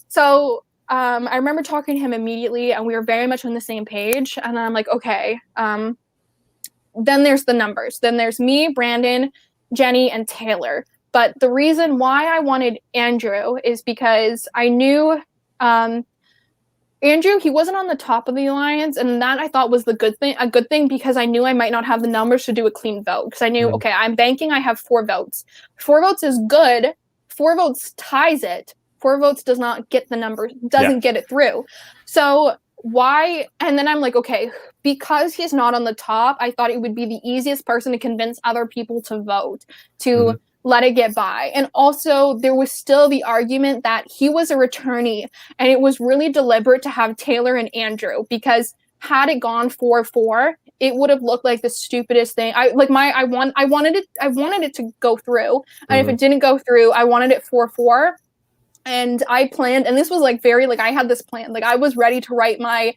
so, I remember talking to him immediately, and we were very much on the same page. And then I'm like, okay. Then there's the numbers. Then there's me, Brandon, Jenny, and Taylor. But the reason why I wanted Andrew is because I knew Andrew, he wasn't on the top of the alliance, and that I thought was a good thing, because I knew I might not have the numbers to do a clean vote, because I knew, okay, I'm banking I have 4 votes. 4 votes is good. 4 votes ties it. 4 votes does not get the number, doesn't get it through. So why? And then I'm like, okay, because he's not on the top, I thought it would be the easiest person to convince other people to vote, to let it get by. And also there was still the argument that he was a returnee, and it was really deliberate to have Taylor and Andrew, because had it gone 4-4, it would have looked like the stupidest thing. I wanted it to go through, and if it didn't go through, I wanted it 4-4. And I planned, and this was like very, like, I had this plan, like I was ready to write my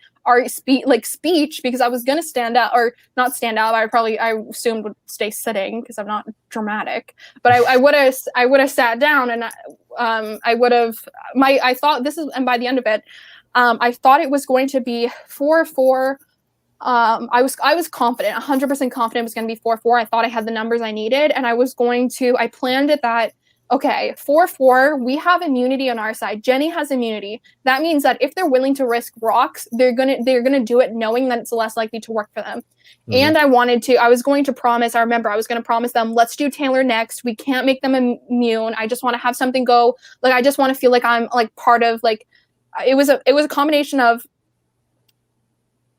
speech, because I was going to stand up, or not stand up. I assumed would stay sitting, because I'm not dramatic, but I would have sat down, and I thought this is, and by the end of it, I thought it was going to be 4-4. I was confident, 100% confident it was going to be 4-4. I thought I had the numbers I needed, and I planned it that, okay, 4-4, we have immunity on our side. Jenny has immunity. That means that if they're willing to risk rocks, they're gonna do it knowing that it's less likely to work for them. And I was going to promise them, let's do Taylor next. We can't make them immune. I just want to have something go, like, I just want to feel like I'm like part of, like, it was a combination of,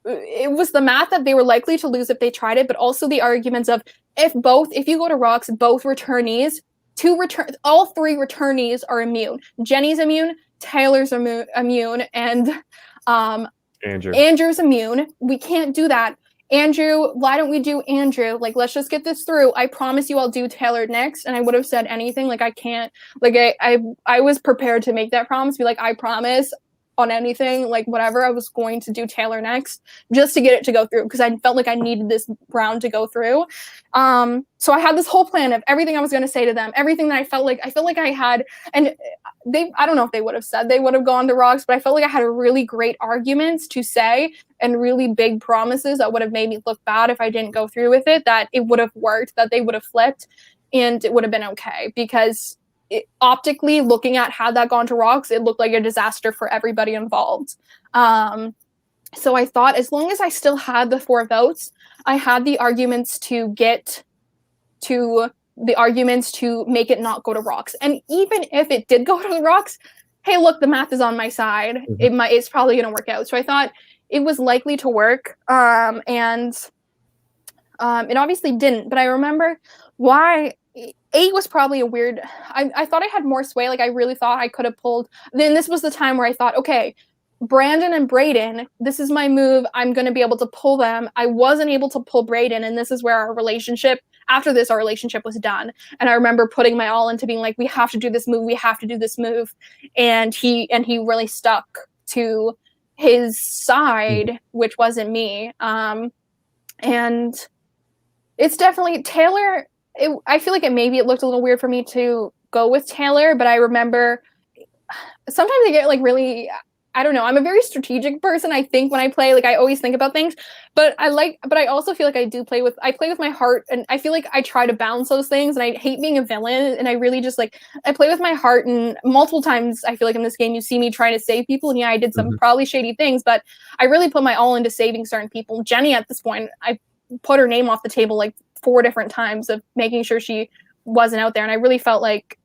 it was the math that they were likely to lose if they tried it, but also the arguments of, if you go to rocks, both returnees, all 3 returnees are immune. Jenny's immune, Taylor's immune, and Andrew's immune. We can't do that. Andrew, why don't we do Andrew? Like, let's just get this through. I promise you I'll do Taylor next. And I would have said anything. Like, I can't, like, I was prepared to make that promise, be like, I promise on anything, like, whatever, I was going to do Taylor next, just to get it to go through, because I felt like I needed this round to go through. So I had this whole plan of everything I was going to say to them, everything that I felt like I had, and I don't know if they would have said they would have gone to rocks, but I felt like I had a really great arguments to say, and really big promises that would have made me look bad if I didn't go through with it, that it would have worked, that they would have flipped. and it would have been okay, because optically looking at had that gone to rocks, it looked like a disaster for everybody involved. So I thought, as long as I still had the 4 votes, I had the arguments to make it not go to rocks. And even if it did go to the rocks, hey, look, the math is on my side. It's probably going to work out. So I thought it was likely to work. And it obviously didn't. But I remember why 8 was probably a weird. I thought I had more sway. Like, I really thought I could have pulled. Then this was the time where I thought, okay, Brandon and Braden, this is my move. I'm going to be able to pull them. I wasn't able to pull Braden, and this is where our relationship was done. And I remember putting my all into being like, we have to do this move. We have to do this move. And he really stuck to his side, which wasn't me. And it's definitely Taylor. I feel like it looked a little weird for me to go with Taylor, but I remember sometimes I get like really, I don't know. I'm a very strategic person. I think when I play, like, I always think about things, but I also feel like I play with my heart, and I feel like I try to balance those things, and I hate being a villain, and I really just like, I play with my heart, and multiple times I feel like in this game you see me trying to save people, and yeah, I did some probably shady things, but I really put my all into saving certain people. Jenny, at this point, I put her name off the table like 4 different times of making sure she wasn't out there, and I really felt like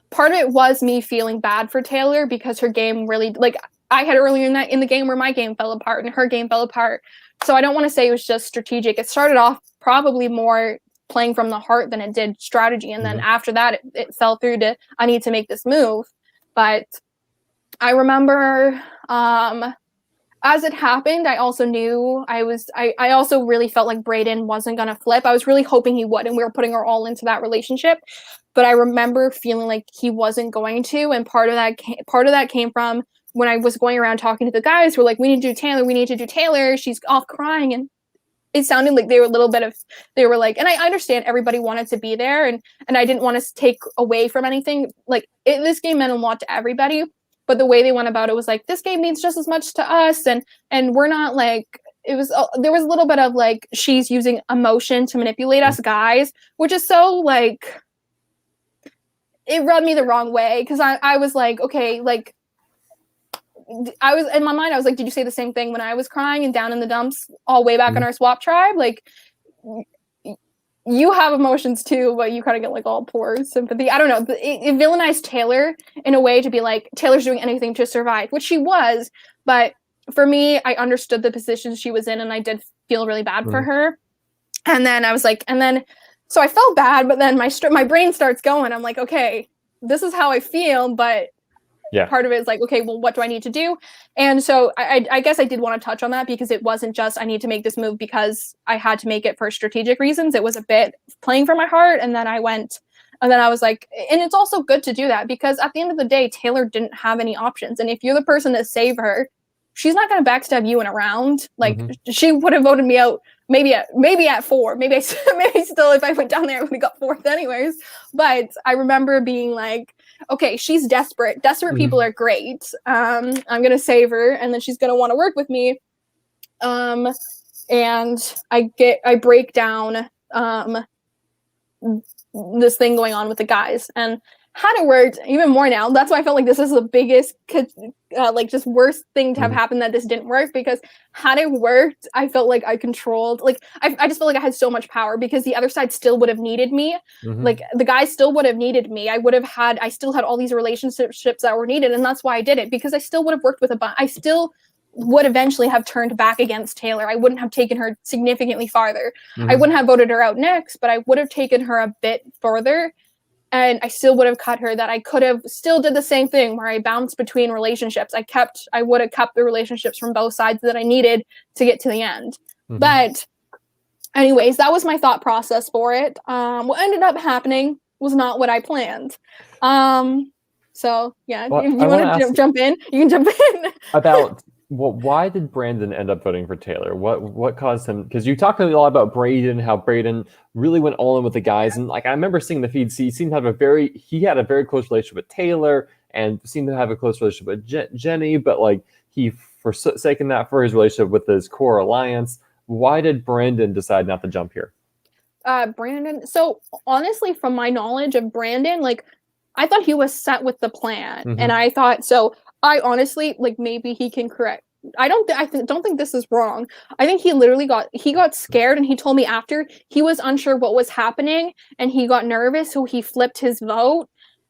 part of it was me feeling bad for Taylor, because her game really, like, I had earlier in the game where my game fell apart and her game fell apart. So I don't want to say it was just strategic. It started off probably more playing from the heart than it did strategy. And then after that, it fell through to, I need to make this move. But I remember, as it happened, I also knew I also really felt like Braden wasn't going to flip. I was really hoping he would, and we were putting our all into that relationship. But I remember feeling like he wasn't going to, and part of that came from when I was going around talking to the guys who were like, we need to do Taylor. She's off crying. And it sounded like they were like, and I understand everybody wanted to be there, and I didn't want to take away from anything. Like, this game meant a lot to everybody. But the way they went about it was like, this game means just as much to us, and we're not like, there was a little bit of like, she's using emotion to manipulate us guys, which is so like, it rubbed me the wrong way, because I was like, okay, like, I was in my mind, I was like, did you say the same thing when I was crying and down in the dumps all way back in our swap tribe? Like, you have emotions too, but you kind of get like all poor sympathy. I don't know. It villainized Taylor in a way to be like, Taylor's doing anything to survive, which she was. But for me, I understood the position she was in, and I did feel really bad for her. And then I was like, so I felt bad, but then my brain starts going. I'm like, okay, this is how I feel, but part of it is like, okay, well, what do I need to do? And so I guess I did want to touch on that, because it wasn't just I need to make this move because I had to make it for strategic reasons. It was a bit playing from my heart, and then I was like, and it's also good to do that, because at the end of the day, Taylor didn't have any options. And if you're the person to save her, she's not going to backstab you in a round. Like, she would have voted me out maybe at 4. Maybe still, if I went down there, I would have got 4th anyways. But I remember being like, okay, she's desperate. Desperate people are great. I'm going to save her, and then she's going to want to work with me. And I break down this thing going on with the guys, and had it worked, even more now, that's why I felt like this is the biggest like just worst thing to have happened, that this didn't work, because had it worked, I felt like I controlled, like I just felt like I had so much power, because the other side still would have needed me. Like, the guys still would have needed me. I still had all these relationships that were needed, and that's why I did it, because I still would have worked with I still would eventually have turned back against Taylor. I wouldn't have taken her significantly farther. I wouldn't have voted her out next, but I would have taken her a bit further. And I still would have cut her. That I could have still did the same thing, where I bounced between relationships. I would have kept the relationships from both sides that I needed to get to the end. But anyways, that was my thought process for it. What ended up happening was not what I planned. So yeah, well, if you want to jump in, you can jump in. About why did Brandon end up voting for Taylor? What caused him? Because you talked a lot about Braden, how Braden really went all in with the guys, and like I remember seeing the feeds. He seemed to have he had a very close relationship with Taylor, and seemed to have a close relationship with Jenny. But like, he forsaken that for his relationship with his core alliance. Why did Brandon decide not to jump here? Brandon. So honestly, from my knowledge of Brandon, like I thought he was set with the plan, and I thought so. I honestly like maybe he can correct. I don't. Don't think this is wrong. I think he got scared, and he told me after he was unsure what was happening, and he got nervous, so he flipped his vote,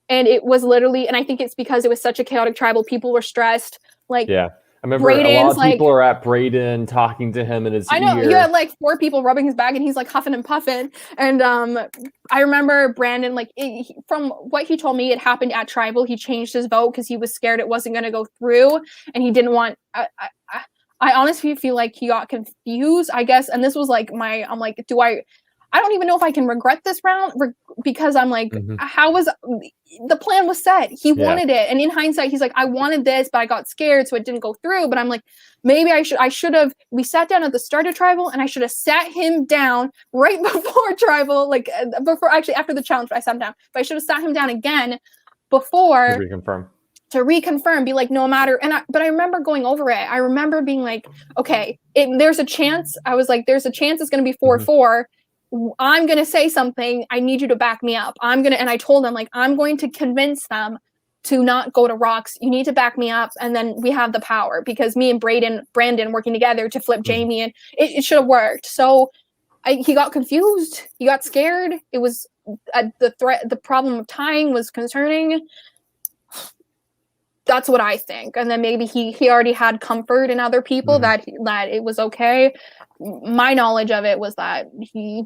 and it was literally. And I think it's because it was such a chaotic tribal. People were stressed. Like Yeah. I remember a lot Braden's of like people are at Braden talking to him in his I know ear. you had like 4 people rubbing his back, and he's like huffing and puffing. And I remember Brandon like from what he told me, it happened at tribal. He changed his vote because he was scared it wasn't going to go through, and he didn't want. I honestly feel like he got confused, I guess. And this was like I'm like, do I don't even know if I can regret this round because I'm like, how was the plan was set? He wanted it, and in hindsight, he's like, I wanted this, but I got scared, so it didn't go through. But I'm like, maybe I should have. We sat down at the start of tribal, and I should have sat him down right before tribal, like before actually after the challenge. I sat him down, but I should have sat him down again before to reconfirm, be like, no matter. But I remember going over it. I remember being like, okay, there's a chance. I was like, there's a chance it's going to be 4-4. I'm going to say something. I need you to back me up. And I told them, like, I'm going to convince them to not go to rocks. You need to back me up. And then we have the power, because me and Brandon working together to flip Jamie, and it should have worked. So he got confused. He got scared. It was the problem of tying was concerning. That's what I think. And then maybe he already had comfort in other people that it was okay. My knowledge of it was that he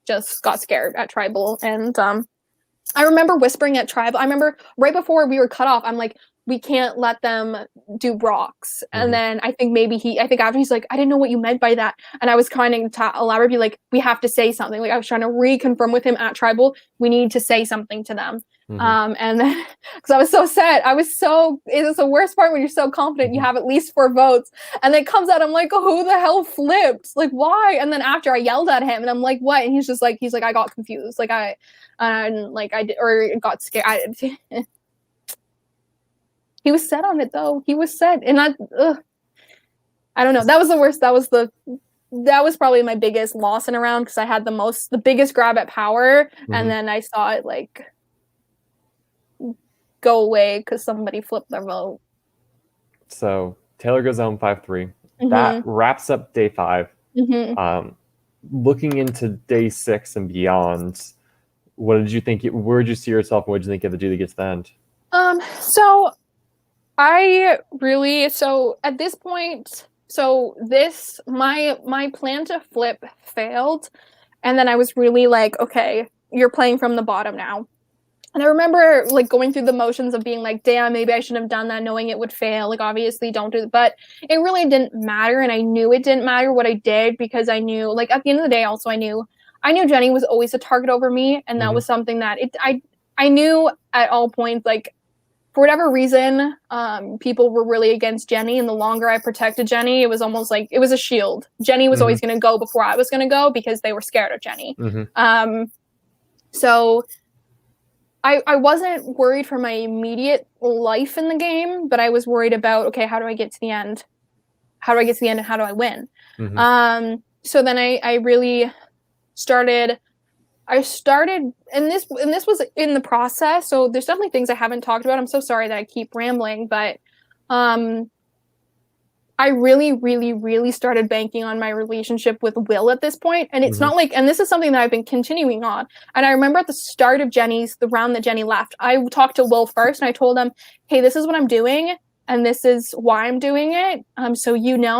just got scared at tribal. And I remember whispering at tribal. I remember right before we were cut off, I'm like, we can't let them do rocks. And then I think after he's like, I didn't know what you meant by that. And I was kind of elaborate, be like, we have to say something. Like I was trying to reconfirm with him at tribal, we need to say something to them. And then because I was so sad, it's the worst part when you're so confident you have at least 4 votes, and then it comes out, I'm like, oh, who the hell flipped? Like, why? And then after I yelled at him, and I'm like, what? And he's like, I got confused, like I got scared. He was set on it though. He was set, and I don't know. That was the worst. That was probably my biggest loss in a round, because I had the biggest grab at power, and then I saw it like go away because somebody flipped their vote. So Taylor goes home 5-3. That wraps up day 5. Looking into day 6 and beyond, what did you think? Where did you see yourself, and what did you think you had to do to get to the end? So at this point, my plan to flip failed, and then I was really like, okay, you're playing from the bottom now. And I remember like going through the motions of being like, damn, maybe I shouldn't have done that, knowing it would fail. Like, obviously don't do it. But it really didn't matter. And I knew it didn't matter what I did, because I knew, like, at the end of the day, also I knew Jenny was always a target over me. And that was something that I knew at all points, like, for whatever reason, people were really against Jenny. And the longer I protected Jenny, it was almost like it was a shield. Jenny was always going to go before I was going to go, because they were scared of Jenny. So I wasn't worried for my immediate life in the game, but I was worried about, okay, how do I get to the end? How do I get to the end, and how do I win? So then I really started, and this was in the process. So there's definitely things I haven't talked about. I'm so sorry that I keep rambling, but I really, really, really started banking on my relationship with Will at this point. And it's not like, and this is something that I've been continuing on. And I remember at the start of the round that Jenny left, I talked to Will first, and I told him, hey, this is what I'm doing, and this is why I'm doing it. So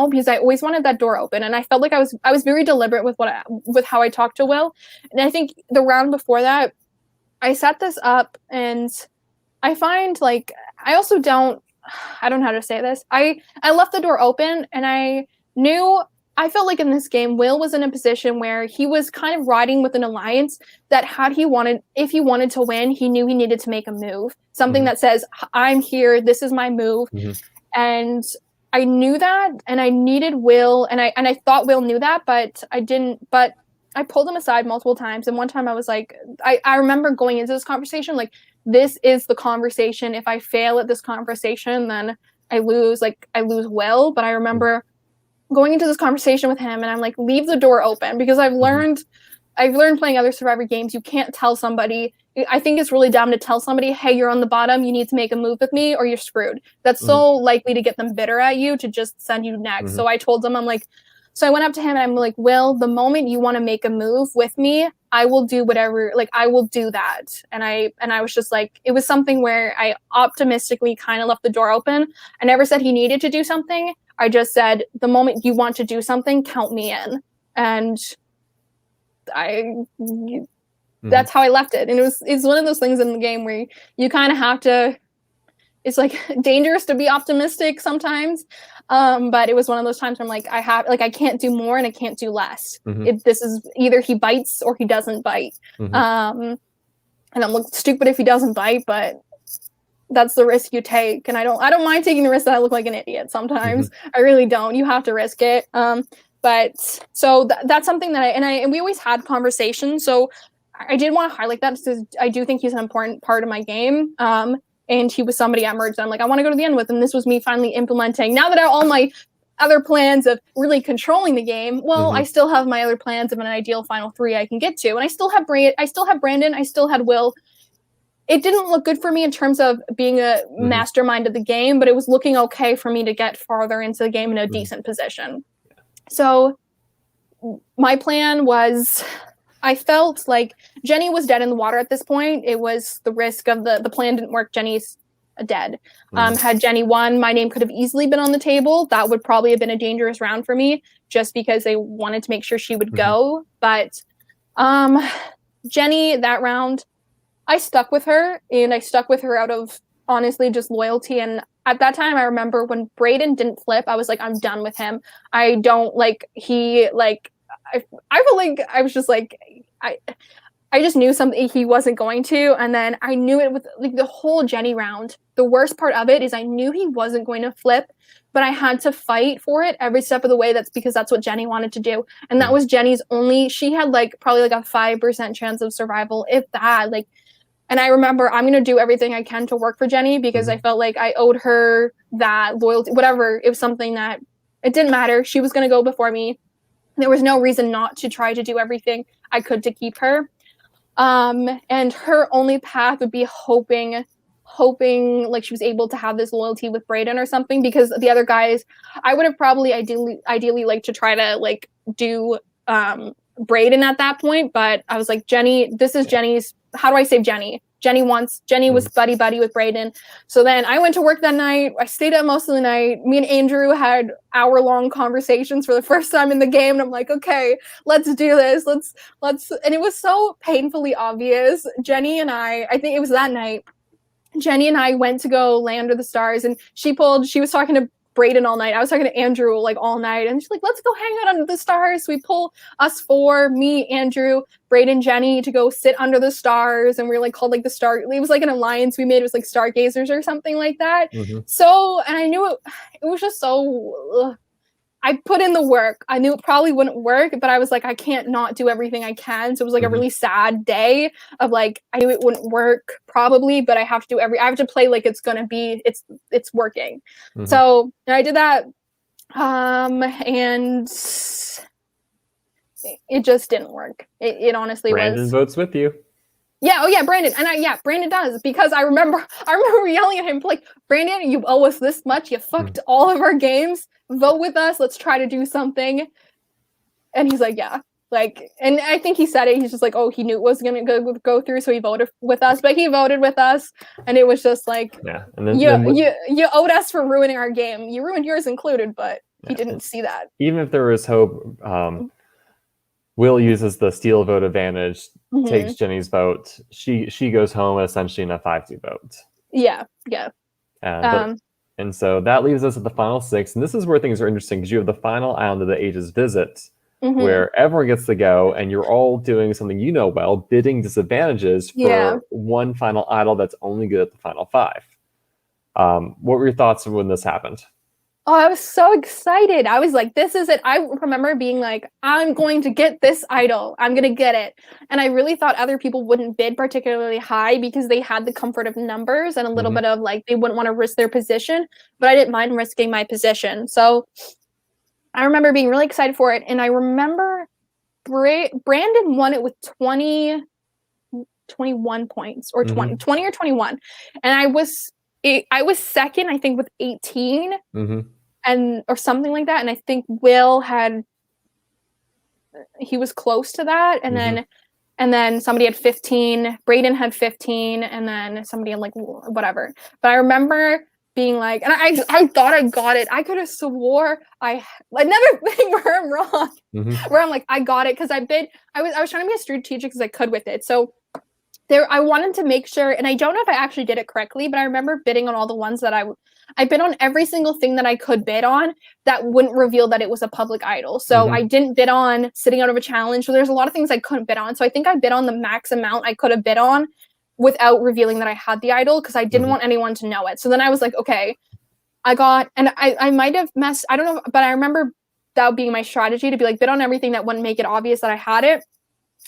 because I always wanted that door open. And I felt like I was very deliberate with how I talked to Will. And I think the round before that, I set this up, and I find, like, I don't know how to say this. I left the door open, and I felt like in this game, Will was in a position where he was kind of riding with an alliance that if he wanted to win, he knew he needed to make a move. Something that says, I'm here, this is my move. And I knew that, and I needed Will, and I thought Will knew that, but I didn't. But I pulled him aside multiple times, and one time I was like, I remember going into this conversation like, this is the conversation. If I fail at this conversation, then I lose Will. But I remember going into this conversation with him, and I'm like, leave the door open, because I've learned I've learned playing other Survivor games, you can't tell somebody. I think it's really dumb to tell somebody, hey, you're on the bottom, you need to make a move with me or you're screwed. That's so likely to get them bitter at you to just send you next. So I told him, so I went up to him and I'm like, Will, the moment you want to make a move with me, I will do whatever, I will do that. And I was just like, it was something where I optimistically kind of left the door open. I never said he needed to do something. I just said, the moment you want to do something, count me in. And that's how I left it. And it's one of those things in the game where you kind of have to, it's like dangerous to be optimistic sometimes. But it was one of those times where I'm like, I can't do more and I can't do less. If this is either he bites or he doesn't bite. And I'm like stupid if he doesn't bite, but that's the risk you take. And I don't mind taking the risk that I look like an idiot sometimes. I really don't. You have to risk it. But so that's something that and we always had conversations. So I did want to highlight that because I do think he's an important part of my game. And he was somebody at Merge that I'm like, I want to go to the end with. And this was me finally implementing. Now that all my other plans of really controlling the game, well, I still have my other plans of an ideal final 3 I can get to. And I still have Brandon, I still had Will. It didn't look good for me in terms of being a mastermind of the game, but it was looking okay for me to get farther into the game in a decent position. So my plan was, I felt like Jenny was dead in the water at this point. It was the risk of the plan didn't work. Jenny's dead. Had Jenny won, my name could have easily been on the table. That would probably have been a dangerous round for me just because they wanted to make sure she would go. But Jenny, that round, I stuck with her, and I stuck with her out of honestly just loyalty. And at that time, I remember when Braden didn't flip, I was like, I'm done with him. I don't like, he like, I feel like I was just like, I just knew something he wasn't going to. And then I knew it with like the whole Jenny round. The worst part of it is I knew he wasn't going to flip, but I had to fight for it every step of the way. That's because that's what Jenny wanted to do. And that was Jenny's only, she had like probably like a 5% chance of survival, if that. Like, and I remember I'm going to do everything I can to work for Jenny because I felt like I owed her that loyalty, whatever. It was something that it didn't matter. She was going to go before me. There was no reason not to try to do everything I could to keep her. And her only path would be hoping like she was able to have this loyalty with Braden or something, because the other guys, I would have probably ideally liked to try to like do Braden at that point. But I was like, Jenny, this is Jenny's, how do I save Jenny? Jenny was buddy with Braden. So then I went to work that night. I stayed up most of the night. Me and Andrew had hour-long conversations for the first time in the game. And I'm like, okay, let's do this. Let's, and it was so painfully obvious. Jenny and I think it was that night, Jenny and I went to go lay under the stars, and she was talking to Braden all night. I was talking to Andrew like all night, and she's like, let's go hang out under the stars. So we pull us 4, me, Andrew, Braden, Jenny, to go sit under the stars, and we were like called like the star. It was like an alliance we made. It was like Stargazers or something like that. So, and I knew it was just so. I put in the work. I knew it probably wouldn't work, but I was like, I can't not do everything I can. So it was like a really sad day of like, I knew it wouldn't work probably, but I have to play like it's gonna be, it's working. So I did that, and it just didn't work. It honestly Brandon votes with you. Yeah, oh yeah, Brandon. And Brandon does, because I remember yelling at him like, Brandon, you owe us this much. You fucked all of our games. Vote with us. Let's try to do something. And he's like, yeah. Like, and I think he said it. He's just like, oh, he knew it was gonna go through, so he voted with us. But he voted with us, and it was just like, yeah. And then you owed us for ruining our game. You ruined yours included, but he didn't see that. Even if there was hope, Will uses the steal vote advantage, takes Jenny's vote. She goes home essentially in a 5-2 vote. Yeah. And so that leaves us at the final 6. And this is where things are interesting, because you have the final Island of the Ages visit, where everyone gets to go, and you're all doing something you know well, bidding disadvantages for one final idol that's only good at the final 5. What were your thoughts when this happened? Oh, I was so excited. I was like, this is it. I remember being like, I'm going to get this idol. I'm going to get it. And I really thought other people wouldn't bid particularly high because they had the comfort of numbers and a little bit of like, they wouldn't want to risk their position, but I didn't mind risking my position. So I remember being really excited for it. And I remember Brandon won it with 21 points or 20 or 21, and I was second, I think, with 18 and or something like that, and I think Will he was close to that, and then somebody had 15, Braden had 15, and then somebody had like whatever. But I remember being like, and I thought I got it. I could have swore another thing where I'm wrong, where I'm like, I got it because I was trying to be as strategic as I could with it. So I wanted to make sure, and I don't know if I actually did it correctly, but I remember bidding on all the ones that I bid on every single thing that I could bid on that wouldn't reveal that it was a public idol. So I didn't bid on sitting out of a challenge. So there's a lot of things I couldn't bid on. So I think I bid on the max amount I could have bid on without revealing that I had the idol because I didn't want anyone to know it. So then I was like, okay, I might have messed, I don't know, but I remember that being my strategy to be like bid on everything that wouldn't make it obvious that I had it,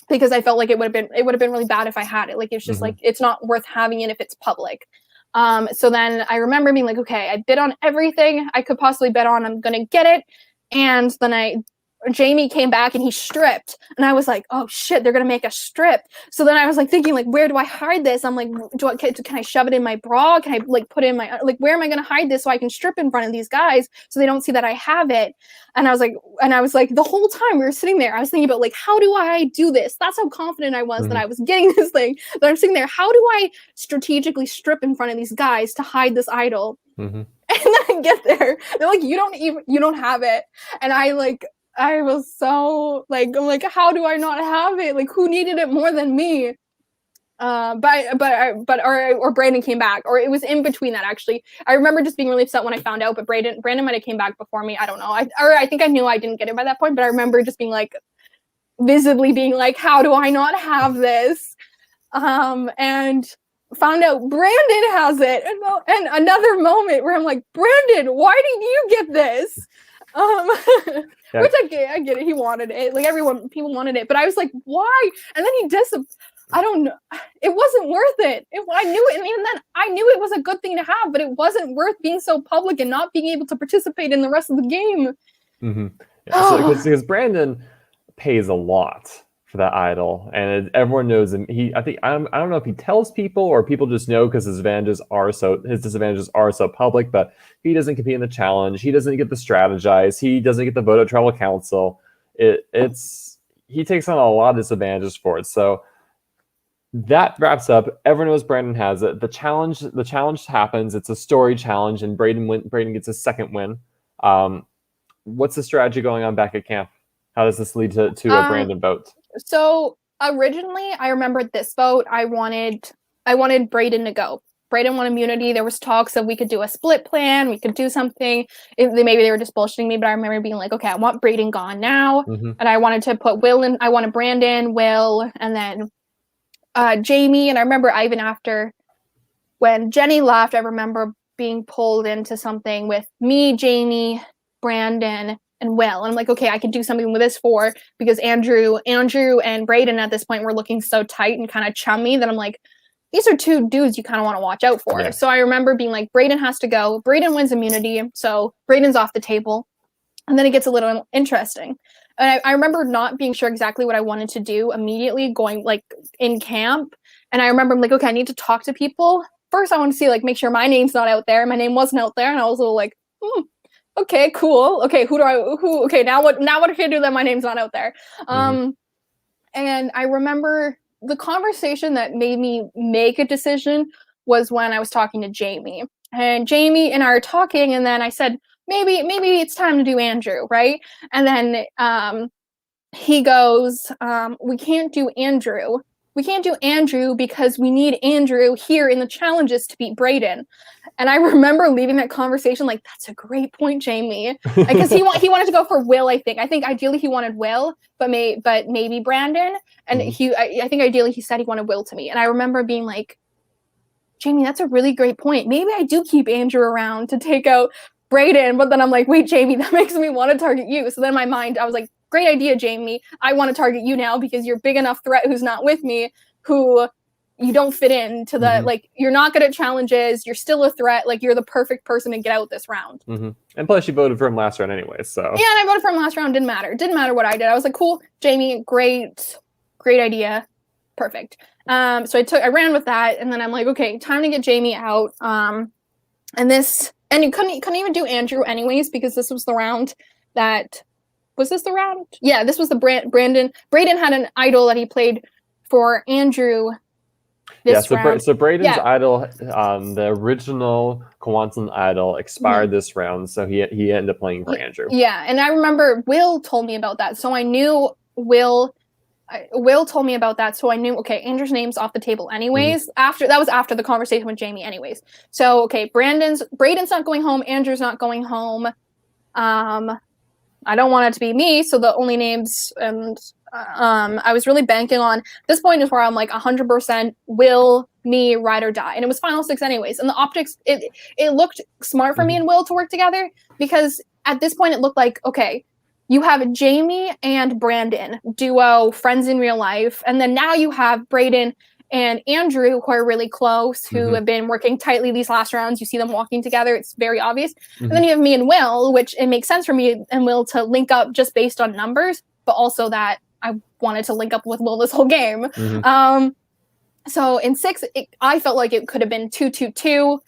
because I felt like it would have been really bad if I had it. Like, it's just like, it's not worth having it if it's public. So then I remember being like, okay, I bid on everything I could possibly bid on. I'm going to get it. And then Jamie came back and he stripped, and I was like, oh shit, they're gonna make a strip. So then I was like thinking, like, where do I hide this? I'm like, can I shove it in my bra? Can I like put it in my, like, where am I gonna hide this so I can strip in front of these guys so they don't see that I have it? And I was like the whole time we were sitting there, I was thinking about like, how do I do this? That's how confident I was that I was getting this thing. But I'm sitting there, how do I strategically strip in front of these guys to hide this idol? And then I get there, they're like, you don't have it. And I was so like, I'm like, how do I not have it? Like, who needed it more than me? Or Brandon came back, or it was in between that. Actually, I remember just being really upset when I found out. But Brandon might have came back before me. I don't know. I think I knew I didn't get it by that point. But I remember just being like, visibly being like, how do I not have this? And found out Brandon has it, and another moment where I'm like, Brandon, why did you get this? Which I get it. He wanted it. Like people wanted it, but I was like, why? And then he I don't know. It wasn't worth it. I knew it, and even then, I knew it was a good thing to have, but it wasn't worth being so public and not being able to participate in the rest of the game. Yeah, because Brandon pays a lot for that idol, and everyone knows him. I don't know if he tells people or people just know because his disadvantages are so public, but he doesn't compete in the challenge. He doesn't get to strategize. He doesn't get to vote at tribal council. He takes on a lot of disadvantages for it. So that wraps up. Everyone knows Brandon has it. The challenge happens. It's a story challenge, and Braden gets his second win. What's the strategy going on back at camp? How does this lead to a Brandon vote? So originally, I remembered this vote. I wanted Braden to go. Braden won immunity. There was talks of we could do a split plan. We could do something. Maybe they were just bullshitting me, but I remember being like, okay, I want Braden gone now. And I wanted to put Will in. I wanted Brandon, Will, and then Jamie. And I remember even after when Jenny left, I remember being pulled into something with me, Jamie, Brandon, and Will. And I'm like, okay, I can do something with this because Andrew and Braden at this point were looking so tight and kind of chummy that I'm like, these are two dudes you kind of want to watch out for. Yeah. So I remember being like, Braden has to go. Braden wins immunity, so Braden's off the table. And then it gets a little interesting. And I remember not being sure exactly what I wanted to do immediately going like in camp. And I remember I'm like, okay, I need to talk to people. First, I want to see, like, make sure my name's not out there. My name wasn't out there. And I was a little like, okay, cool. Okay, okay, now what can I do that my name's not out there? And I remember the conversation that made me make a decision was when I was talking to Jamie. And Jamie and I are talking, and then I said, maybe it's time to do Andrew, right? And then he goes, we can't do Andrew. We can't do Andrew because we need Andrew here in the challenges to beat Braden. And I remember leaving that conversation like, that's a great point, Jamie. Because he wanted to go for Will, I think. I think ideally he wanted Will, but maybe Brandon. And I think ideally he said he wanted Will to me. And I remember being like, Jamie, that's a really great point. Maybe I do keep Andrew around to take out Braden. But then I'm like, wait, Jamie, that makes me want to target you. So then in my mind, I was like, great idea, Jamie. I want to target you now because you're a big enough threat who's not with me, who you don't fit into the, like, you're not good at challenges. You're still a threat. Like, you're the perfect person to get out this round. And plus, you voted for him last round anyway, so. Yeah, and I voted for him last round. Didn't matter. Didn't matter what I did. I was like, cool, Jamie, great idea. Perfect. So I ran with that, and then I'm like, okay, time to get Jamie out. And you couldn't even do Andrew anyways, because this was the round that, was this the round? Yeah, this was the Braden had an idol that he played for Andrew. So Braden's idol, the original Kwanzaa idol, expired this round, so he ended up playing for Andrew. Yeah, and I remember Will told me about that, so I knew Will told me about that, so I knew, okay, Andrew's name's off the table anyways. That was after the conversation with Jamie anyways. So, okay, Braden's not going home, Andrew's not going home. I don't want it to be me, so the only names, and I was really banking on, this point is where I'm like 100% Will, me, ride or die. And it was final 6 anyways. And the optics, it looked smart for me and Will to work together, because at this point it looked like, okay, you have Jamie and Brandon, duo, friends in real life. And then now you have Braden and Andrew, who are really close, who have been working tightly these last rounds. You see them walking together. It's very obvious. And then you have me and Will, which it makes sense for me and Will to link up just based on numbers, but also that I wanted to link up with Will this whole game. So in 6, I felt like it could have been 2-2-2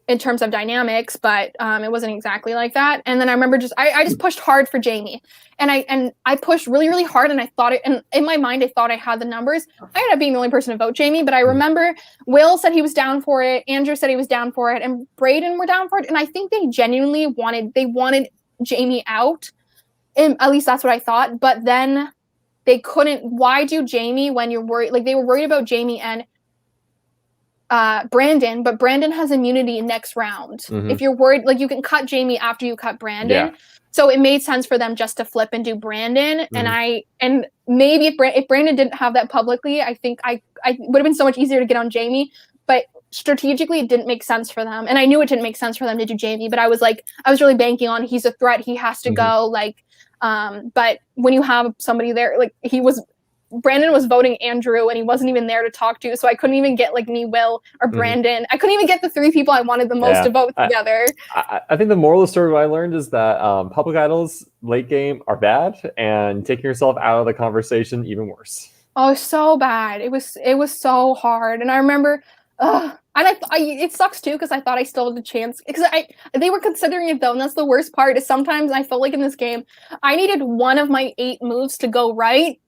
in terms of dynamics, but it wasn't exactly like that. And then I remember I just pushed hard for Jamie, and I pushed really, really hard, and I thought and in my mind I thought I had the numbers. I ended up being the only person to vote Jamie, but I remember Will said he was down for it, Andrew said he was down for it, and Braden were down for it, and I think they genuinely wanted Jamie out, and at least that's what I thought. But then they couldn't. Why do Jamie when you're worried? Like, they were worried about Jamie and Brandon, but Brandon has immunity next round. If you're worried, like, you can cut Jamie after you cut Brandon. Yeah. So it made sense for them just to flip and do Brandon. And maybe if Brandon didn't have that publicly, I think I would have been so much easier to get on Jamie. But strategically, it didn't make sense for them. And I knew it didn't make sense for them to do Jamie, but I was really banking on, he's a threat, he has to go. Like, but when you have somebody there, like, Brandon was voting Andrew and he wasn't even there to talk to, so I couldn't even get like me, Will, or Brandon. I couldn't even get the 3 people I wanted the most to vote together. I think the moral of the story, what I learned, is that public idols late game are bad, and taking yourself out of the conversation even worse. Oh, so bad. It was so hard. And I remember, and it sucks too, because I thought I still had a chance, because they were considering it though, and that's the worst part, is sometimes I felt like in this game I needed one of my 8 moves to go right.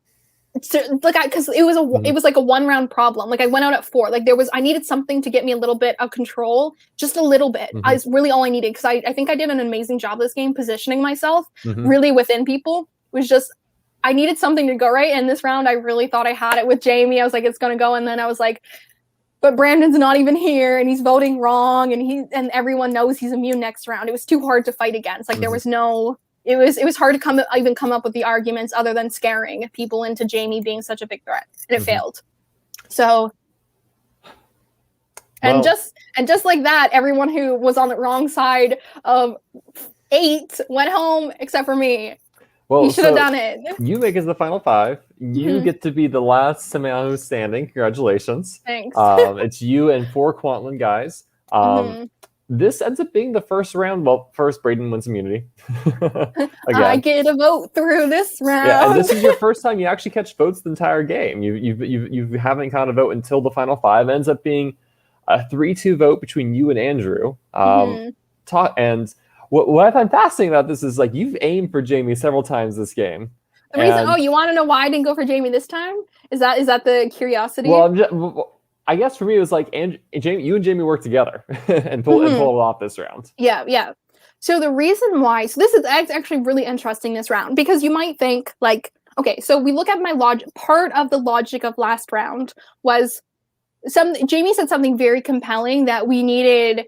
Because it was like a 1-round problem. Like, I went out at 4. Like, I needed something to get me a little bit of control, just a little bit. It's really all I needed, because I think I did an amazing job this game positioning myself really within people. It was just, I needed something to go right. And this round, I really thought I had it with Jamie. I was like, it's gonna go. And then I was like, but Brandon's not even here, and he's voting wrong, and everyone knows he's immune next round. It was too hard to fight against. Like, there was no. It was hard to even come up with the arguments other than scaring people into Jamie being such a big threat, and it failed. So, and just like that, everyone who was on the wrong side of 8 went home except for me. Well, you should have done it. You make it to the final 5. You get to be the last Semiano standing. Congratulations. Thanks. It's you and 4 Quantland guys. This ends up being the first round. Well, first, Braden wins immunity. I get a vote through this round. Yeah, and this is your first time you actually catch votes the entire game. You haven't caught a vote until the final 5. It ends up being a 3-2 vote between you and Andrew. And what I find fascinating about this is, like, you've aimed for Jamie several times this game. The reason, you want to know why I didn't go for Jamie this time? Is that the curiosity? Well, I guess for me, it was like, you and Jamie worked together and pull it off this round. Yeah. So the reason why, this is actually really interesting this round, because you might think, like, okay, so we look at my logic. Part of the logic of last round was Jamie said something very compelling, that we needed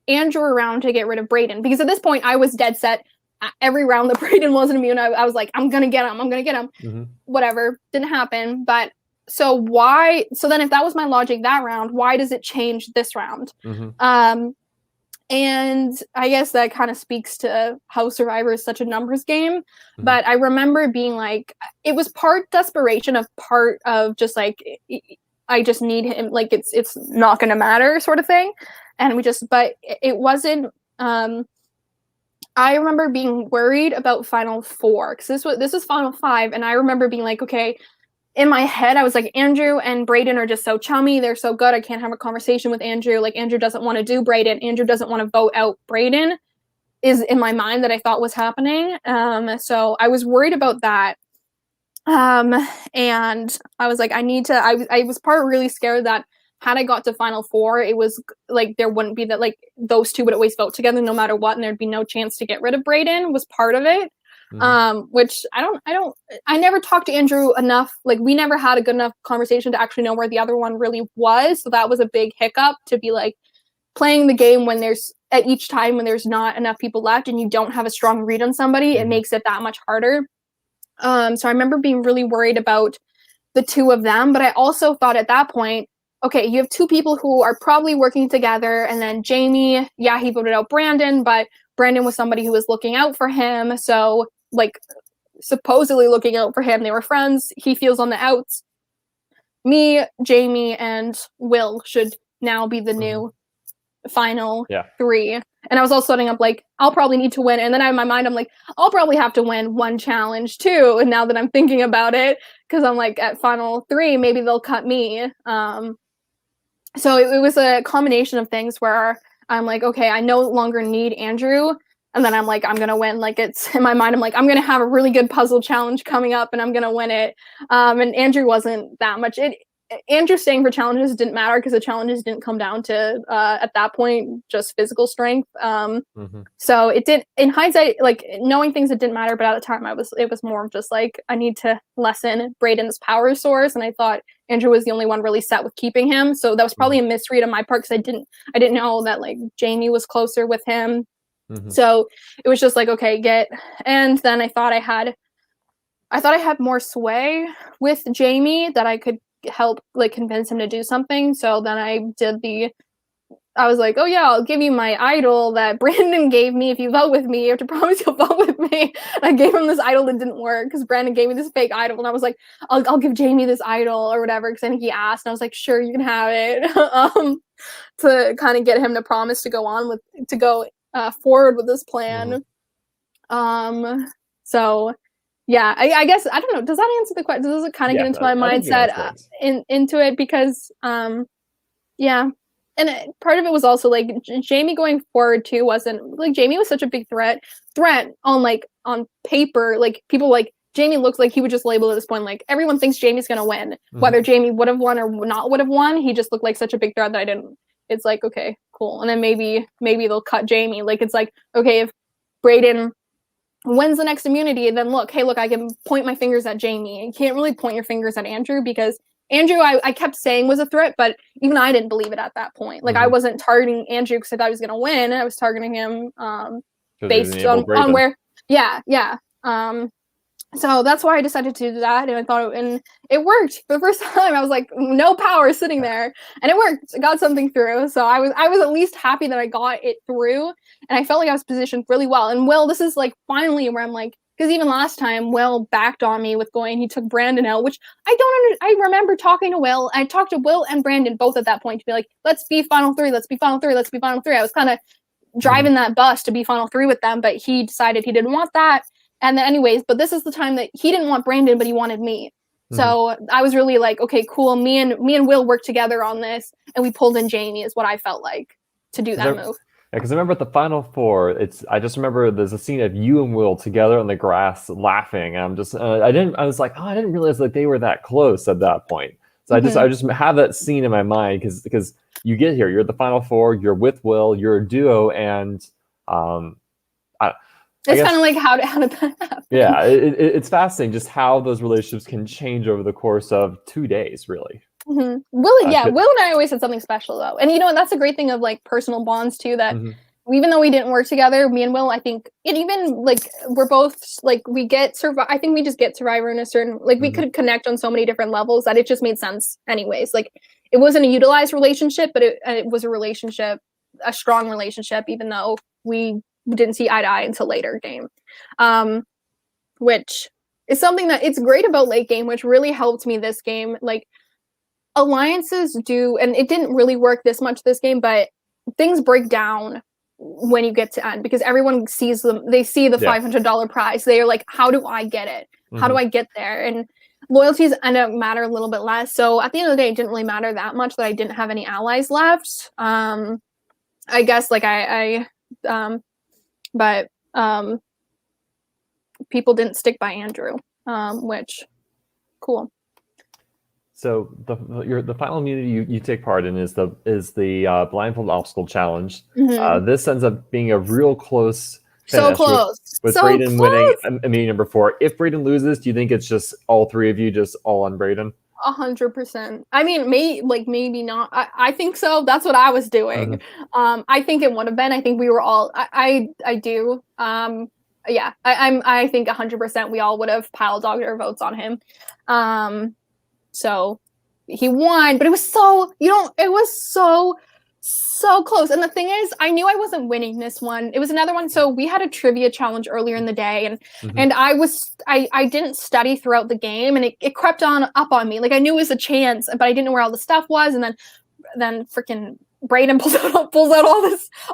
Andrew around to get rid of Braden, because at this point I was dead set. Every round that Braden wasn't immune, I was like, I'm gonna get him. Whatever, didn't happen, but. So then if that was my logic that round, why does it change this round? And I guess that kind of speaks to how Survivor is such a numbers game. But I remember being like, it was part desperation of part of just like, I just need him, like, it's not going to matter sort of thing. And but it wasn't, I remember being worried about Final Four because this was Final Five, and I remember being like, okay, in my head, I was like, Andrew and Braden are just so chummy. They're so good. I can't have a conversation with Andrew. Like, Andrew doesn't want to do Braden. Andrew doesn't want to vote out Braden, is in my mind that I thought was happening. So I was worried about that. And I was like, I was really scared that had I got to Final Four, it was like there wouldn't be that, like, those two would always vote together no matter what, and there'd be no chance to get rid of Braden, was part of it. Which I never talked to Andrew enough. Like, we never had a good enough conversation to actually know where the other one really was. So that was a big hiccup, to be like playing the game when there's at each time when there's not enough people left and you don't have a strong read on somebody, it makes it that much harder. So I remember being really worried about the two of them, but I also thought at that point, okay, you have two people who are probably working together, and then Jamie, yeah, he voted out Brandon, but Brandon was somebody who was looking out for him, so, like, supposedly looking out for him. They were friends. He feels on the outs. Me, Jamie, and Will should now be the new final three. And I was also setting up, like, I'll probably need to win. And then in my mind, I'm like, I'll probably have to win one challenge too. And now that I'm thinking about it, because I'm like, at final three, maybe they'll cut me. So it was a combination of things where I'm like, okay, I no longer need Andrew. And then I'm like, I'm going to win. Like, it's in my mind, I'm like, I'm going to have a really good puzzle challenge coming up and I'm going to win it. And Andrew wasn't that much. Andrew staying for challenges didn't matter because the challenges didn't come down to, at that point, just physical strength. So it did, in hindsight, like, knowing things, it didn't matter. But at the time, it was more of just like, I need to lessen Braden's power source. And I thought Andrew was the only one really set with keeping him. So that was probably a misread on my part because I didn't know that, like, Jamie was closer with him. So it was just like, okay, and then I thought I had more sway with Jamie, that I could help, like, convince him to do something. So then I was like, oh yeah, I'll give you my idol that Brandon gave me. If you vote with me, you have to promise you'll vote with me. And I gave him this idol that didn't work because Brandon gave me this fake idol, and I was like, I'll give Jamie this idol or whatever, because I think he asked, and I was like, sure, you can have it. To kind of get him to promise to go forward with this plan. So yeah, I guess, I don't know, does that answer the question? Does it kind of get into my mindset into it? Because yeah, and part of it was also like Jamie going forward too wasn't like, Jamie was such a big threat on paper. Like, people, like, Jamie looks like he would just label at this point, like, everyone thinks Jamie's gonna win, whether Jamie would have won or not would have won. He just looked like such a big threat that it's like, okay, cool. And then maybe they'll cut Jamie. Like, it's like, okay, if Braden wins the next immunity, and then look, I can point my fingers at Jamie. You can't really point your fingers at Andrew, because Andrew, I kept saying was a threat, but even I didn't believe it at that point. Like, I wasn't targeting Andrew because I thought he was going to win. I was targeting him based on where, so that's why I decided to do that, and it worked. For the first time, I was like, no power sitting there, and it worked. I got something through, so I was at least happy that I got it through, and I felt like I was positioned really well. And Will, this is like finally where I'm like, because even last time Will backed on me with he took Brandon out, which I remember talking to Will. I talked to Will and Brandon both at that point to be like, let's be final three. I was kind of driving that bus to be final three with them, but he decided he didn't want that. And then anyways, but this is the time that he didn't want Brandon, but he wanted me. So I was really like, okay, cool. Me and Will worked together on this, and we pulled in Jamie, is what I felt like, to do that move. Because I remember at the final four, I just remember there's a scene of you and Will together on the grass laughing. And I was like, I didn't realize that they were that close at that point. So I just have that scene in my mind because you get here, you're at the final four, you're with Will, you're a duo, and it's kind of like how did that happen? Yeah, it's fascinating just how those relationships can change over the course of 2 days, really. Will and I always had something special though, and that's a great thing of like personal bonds too. That even though we didn't work together, me and Will, I think it even like we're both like I think we just get Survivor in a certain like we could connect on so many different levels that it just made sense. Anyways, like it wasn't a utilized relationship, but it was a relationship, a strong relationship, even though we didn't see eye to eye until later game, which is something that it's great about late game, which really helped me this game. Like alliances do, and it didn't really work this much this game, but things break down when you get to end, because everyone sees them. They see the $500 prize. They are like, how do I get it? How do I get there? And loyalties end up matter a little bit less. So at the end of the day, it didn't really matter that much that I didn't have any allies left. I guess like but people didn't stick by Andrew, which cool. So the final immunity you take part in is the blindfold obstacle challenge. This ends up being a real close finish. So close. With Braden winning immunity number 4. If Braden loses, do you think it's just all 3 of you just all on Braden? 100%. I mean, maybe not. I think so. That's what I was doing. I think it would have been. I think we were all. I do. Yeah. I think 100% we all would have piled our votes on him. So he won, but it was so, it was so close. And the thing is, I knew I wasn't winning this one. It was another one. So we had a trivia challenge earlier in the day, and I didn't study throughout the game, and it crept up on me. Like, I knew it was a chance, but I didn't know where all the stuff was. And then freaking Braden pulls out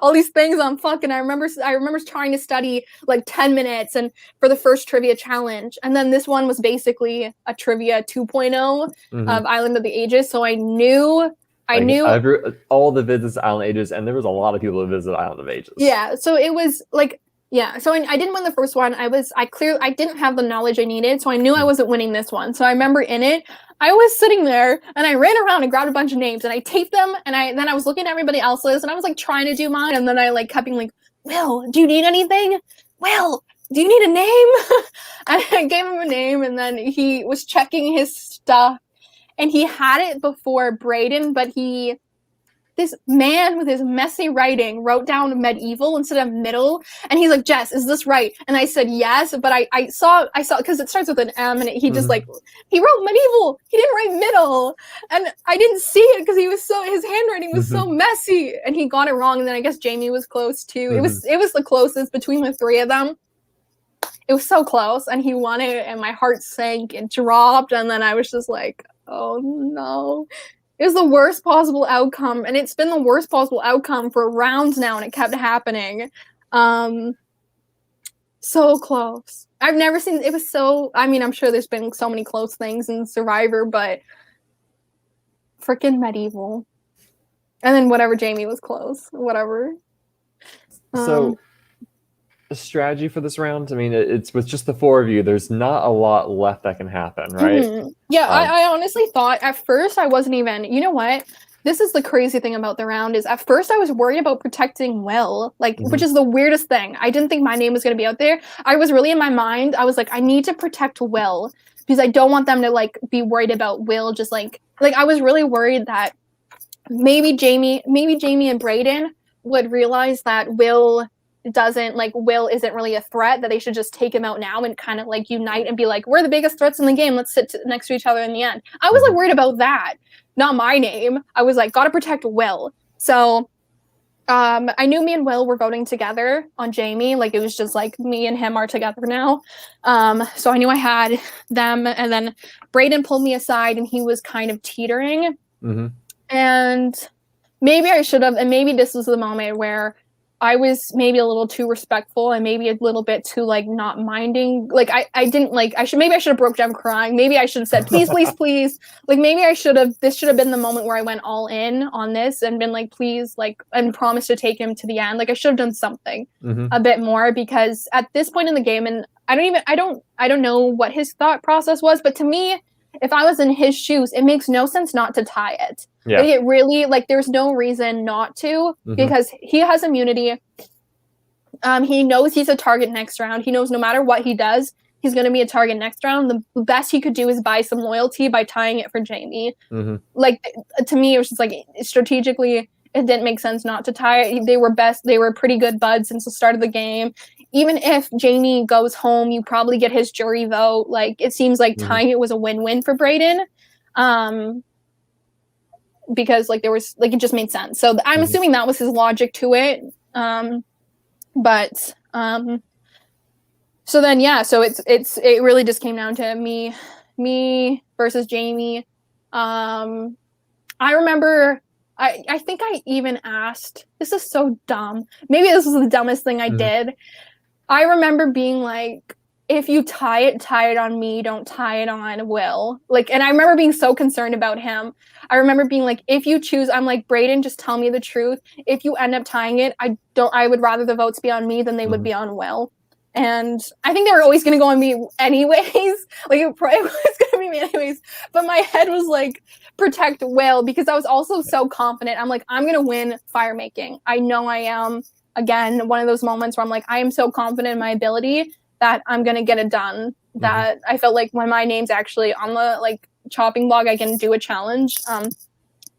all these things on fuck, and I remember trying to study like 10 minutes and for the first trivia challenge, and then this one was basically a trivia 2.0 of Island of the Ages, so I knew all the visits to Island Ages, and there was a lot of people that visit Island of Ages. Yeah, so it was like, yeah, so I didn't win the first one. I didn't have the knowledge I needed, so I knew I wasn't winning this one. So I remember in it, I was sitting there and I ran around and grabbed a bunch of names and I taped them, and then I was looking at everybody else's and I was like trying to do mine, and then I like kept being like, Will, do you need anything? Will, do you need a name? And I gave him a name, and then he was checking his stuff, and he had it before Braden, but this man with his messy writing wrote down medieval instead of middle, and he's like, Jess, is this right? And I said yes, but I saw because it starts with an M, and he just like, he wrote medieval, he didn't write middle, and I didn't see it because his handwriting was so messy, and he got it wrong. And then I guess Jamie was close too. It was the closest between the 3 of them. It was so close, and he won it, and my heart sank and dropped, and then I was just like, oh no. It was the worst possible outcome, and it's been the worst possible outcome for rounds now, and it kept happening. So close. I've never seen it was so. I mean, I'm sure there's been so many close things in Survivor, but freaking medieval, and then whatever Jamie was close, whatever. So, the strategy for this round. I mean, it's with just the 4 of you. There's not a lot left that can happen, right? Yeah, I honestly thought at first I wasn't even. You know what? This is the crazy thing about the round is at first I was worried about protecting Will, like which is the weirdest thing. I didn't think my name was going to be out there. I was really in my mind. I was like, I need to protect Will because I don't want them to like be worried about Will. Just like I was really worried that maybe Jamie and Braden would realize that Will isn't really a threat, that they should just take him out now and kind of like unite and be like, we're the biggest threats in the game, let's sit next to each other in the end. I was like worried about that, not my name. I was like, gotta protect Will. So I knew me and Will were voting together on Jamie, like it was just like me and him are together now. So I knew I had them, and then Braden pulled me aside and he was kind of teetering, and maybe I should have, and maybe this was the moment where I was maybe a little too respectful and maybe a little bit too like not minding. Like I didn't like, I should have broke down crying. Maybe I should have said, please, please, please. Like maybe this should have been the moment where I went all in on this and been like, please, like, and promised to take him to the end. Like I should have done something a bit more, because at this point in the game, and I don't know what his thought process was, but to me, if I was in his shoes, it makes no sense not to tie it. Yeah. Like it really, like, there's no reason not to, because he has immunity. He knows he's a target next round. He knows no matter what he does, he's going to be a target next round. The best he could do is buy some loyalty by tying it for Jamie. Like, to me, it was just like, strategically, it didn't make sense not to tie it. They were pretty good buds since the start of the game. Even if Jamie goes home, you probably get his jury vote. Like, it seems like tying it was a win-win for Braden. Because like there was like, it just made sense. So I'm assuming that was his logic to it. So then, yeah, so it really just came down to me versus Jamie. I remember I think I even asked, this is so dumb. Maybe this was the dumbest thing I did. I remember being like, if you tie it on me, don't tie it on Will. Like, and I remember being so concerned about him. I remember being like, if you choose, I'm like, Braden, just tell me the truth. If you end up tying it, I would rather the votes be on me than they would be on Will. And I think they were always going to go on me anyways. Like, it was going to be me anyways. But my head was like, protect Will, because I was also so confident. I'm like, I'm going to win fire making. I know I am. Again, one of those moments where I'm like, I am so confident in my ability that I'm going to get it done. That I felt like when my name's actually on the like chopping block, I can do a challenge.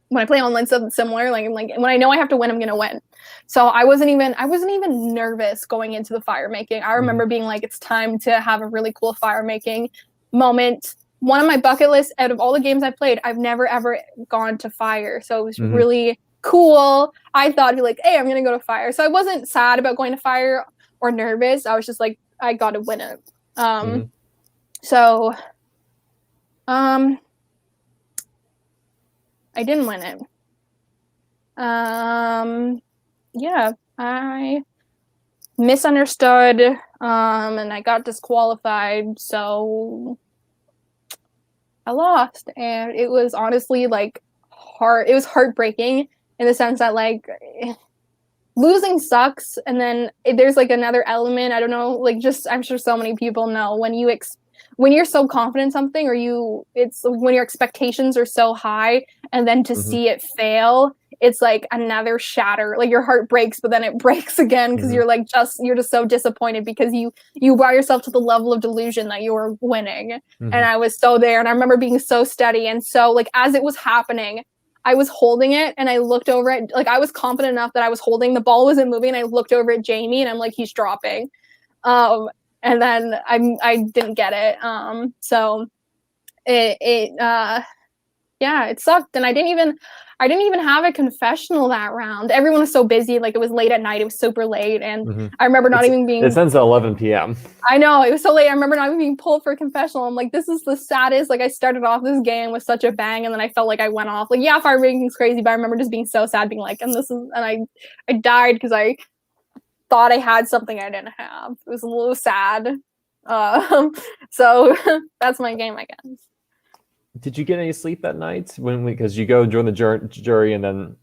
When I play online stuff similar, like when I know I have to win, I'm going to win. So I wasn't even nervous going into the fire making. I remember being like, it's time to have a really cool fire making moment. One of my bucket lists out of all the games I played, I've never ever gone to fire. So it was really cool. I thought, I'd be like, hey, I'm going to go to fire. So I wasn't sad about going to fire or nervous. I was just like, I got to win it. So I didn't win it. Yeah, I misunderstood, and I got disqualified, so I lost. And it was honestly like it was heartbreaking in the sense that like losing sucks, and then there's like another element, I don't know, like just I'm sure so many people know when you're so confident in something, or it's when your expectations are so high, and then to see it fail, it's like another shatter. Like your heart breaks, but then it breaks again because you're just so disappointed because you brought yourself to the level of delusion that you were winning. And I was so there, and I remember being so steady, and so like as it was happening, I was holding it, and I looked over at, like, I was confident enough that I was holding, the ball wasn't moving, and I looked over at Jamie, and I'm like, he's dropping. And then I didn't get it. So it sucked. And I didn't even have a confessional that round. Everyone was so busy. Like, it was late at night. It was super late. And I remember not even being... It ends at 11 p.m. I know. It was so late. I remember not even being pulled for a confessional. I'm like, this is the saddest. Like, I started off this game with such a bang, and then I felt like I went off. Like, yeah, fire making's crazy, but I remember just being so sad, being like, I died because I thought I had something I didn't have. It was a little sad. So that's my game, I guess. Did you get any sleep that night because you go join the jury and then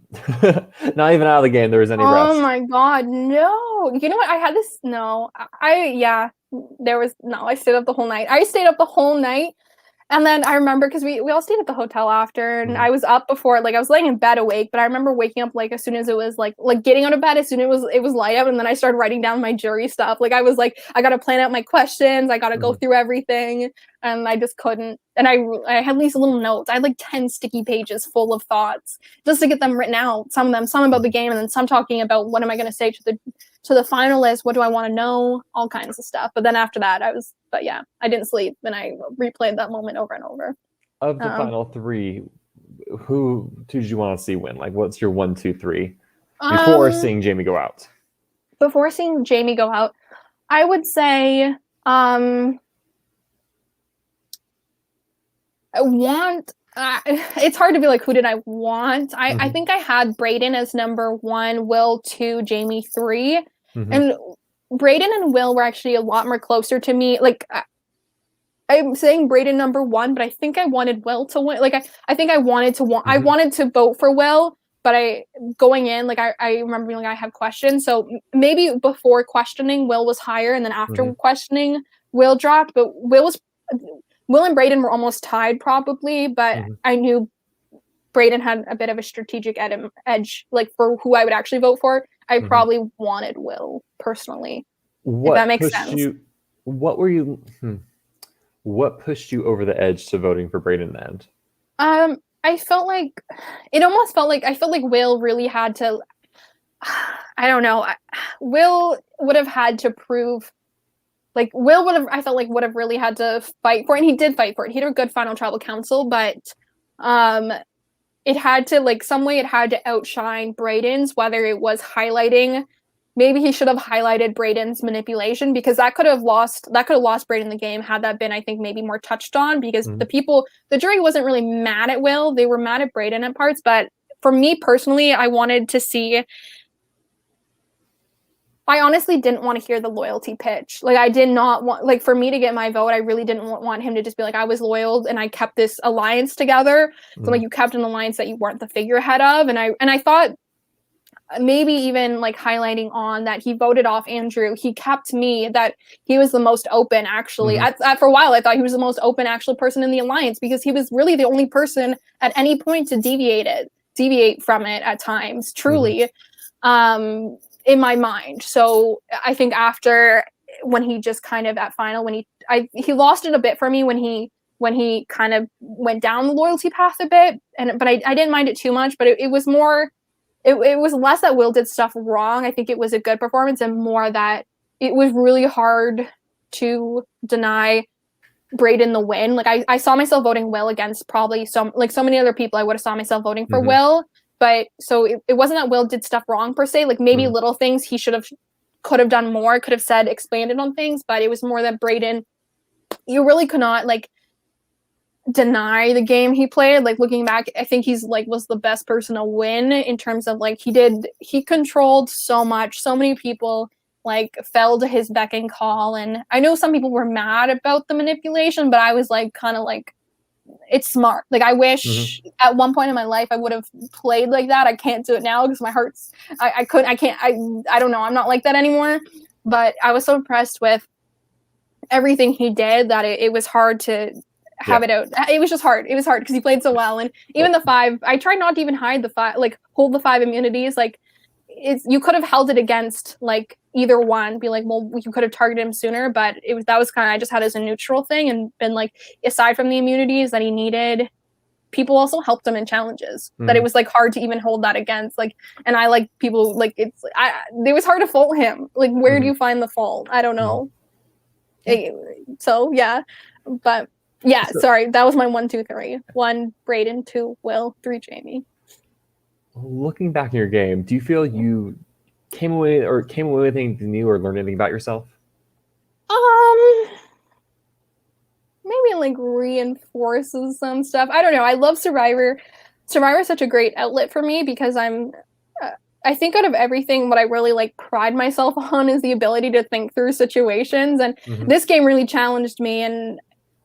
not even out of the game there was any rest? Oh my god, no! You know what? I had this. No, I stayed up the whole night. And then I remember, because we all stayed at the hotel after, and I was up before, like I was laying in bed awake, but I remember waking up like as soon as it was like getting out of bed as soon as it was light out, and then I started writing down my jury stuff. Like I was like, I gotta plan out my questions, I gotta go through everything, and I just couldn't. And I had these little notes. I had like 10 sticky pages full of thoughts just to get them written out. Some about the game, and then some talking about what am I gonna say to the finalists, what do I want to know, all kinds of stuff. But then after that, I didn't sleep, and I replayed that moment over and over. Of the final three, who did you want to see win? Like, what's your 1, 2, 3 before seeing Jamie go out? Before seeing Jamie go out, I would say it's hard to be like, who did I want? I think I had Braden as number 1, Will 2, Jamie 3. And Braden and Will were actually a lot more closer to me. Like, I'm saying Braden number 1, but I think I wanted Will to win. Like, I think I wanted to vote for Will, but going in, like, I remember being like, I have questions. So maybe before questioning, Will was higher, and then after questioning, Will dropped. But Will and Braden were almost tied probably, but I knew Braden had a bit of a strategic edge, like for who I would actually vote for. I probably wanted Will personally, if that makes sense. What pushed you over the edge to voting for Braden in the end? I felt like Will really had to. I don't know. Will would have had to prove. Like, Will I felt like would have really had to fight for it, and he did fight for it. He did a good final tribal council, but it had to, like, some way it had to outshine Braden's, whether it was highlighting. Maybe he should have highlighted Braden's manipulation, because that could have lost Braden the game had that been, I think, maybe more touched on, because the jury wasn't really mad at Will. They were mad at Braden at parts, but for me personally, I wanted to see. I honestly didn't want to hear the loyalty pitch. Like, I did not want, like, for me to get my vote, I really didn't want him to just be like, I was loyal and I kept this alliance together. So like, you kept an alliance that you weren't the figurehead of, and I thought maybe even like highlighting on that he voted off Andrew. He kept me, that he was the most open actually. For a while, I thought he was the most open actual person in the alliance, because he was really the only person at any point to deviate from it at times, truly. In my mind. So I think after, when he just kind of at final, when he lost it a bit for me when he kind of went down the loyalty path a bit, but I didn't mind it too much. But it was more, it was less that Will did stuff wrong. I think it was a good performance, and more that it was really hard to deny Braden the win. Like, I saw myself voting Will against probably so many other people. I would have saw myself voting for Will. But so it wasn't that Will did stuff wrong per se, like maybe little things he could have done more, could have said, expanded on things, but it was more that Braden, you really could not like deny the game he played. Like, looking back, I think he's like was the best person to win, in terms of like he controlled so much, so many people like fell to his beck and call. And I know some people were mad about the manipulation, but I was like kind of like, it's smart. Like, I wish at one point in my life I would have played like that. I can't do it now because my heart's I don't know, I'm not like that anymore. But I was so impressed with everything he did that it was hard to have it out. It was just hard. It was hard because he played so well. And even the 5, I tried not to even hide the 5, like hold the 5 immunities. Like, you could have held it against like either one, be like, well, you could have targeted him sooner, but that was kind of, I just had it as a neutral thing, and been like, aside from the immunities that he needed, people also helped him in challenges that it was like hard to even hold that against. Like, and I like people like, it was hard to fault him. Like, where do you find the fault? I don't know. So yeah, but yeah, sorry, that was my 1, 2, 3. 1 Braden, 2 Will, 3 Jamie. Looking back in your game, do you feel you came away with anything new or learned anything about yourself? Maybe like reinforces some stuff. I don't know. I love Survivor. Survivor is such a great outlet for me, because I think out of everything, what I really like pride myself on is the ability to think through situations. And this game really challenged me, and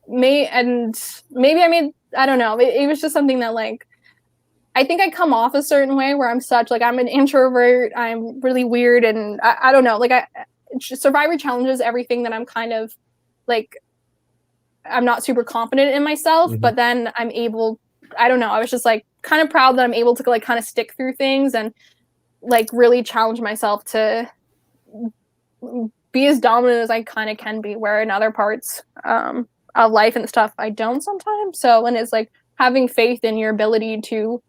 maybe I made, I don't know. It was just something that like, I think I come off a certain way where I'm such like, I'm an introvert, I'm really weird, and I don't know, like Survivor challenges everything that I'm kind of like, I'm not super confident in myself, but then I'm able, I don't know, I was just like kind of proud that I'm able to like kind of stick through things and like really challenge myself to be as dominant as I kind of can be, where in other parts of life and stuff I don't sometimes. So, and it's like having faith in your ability to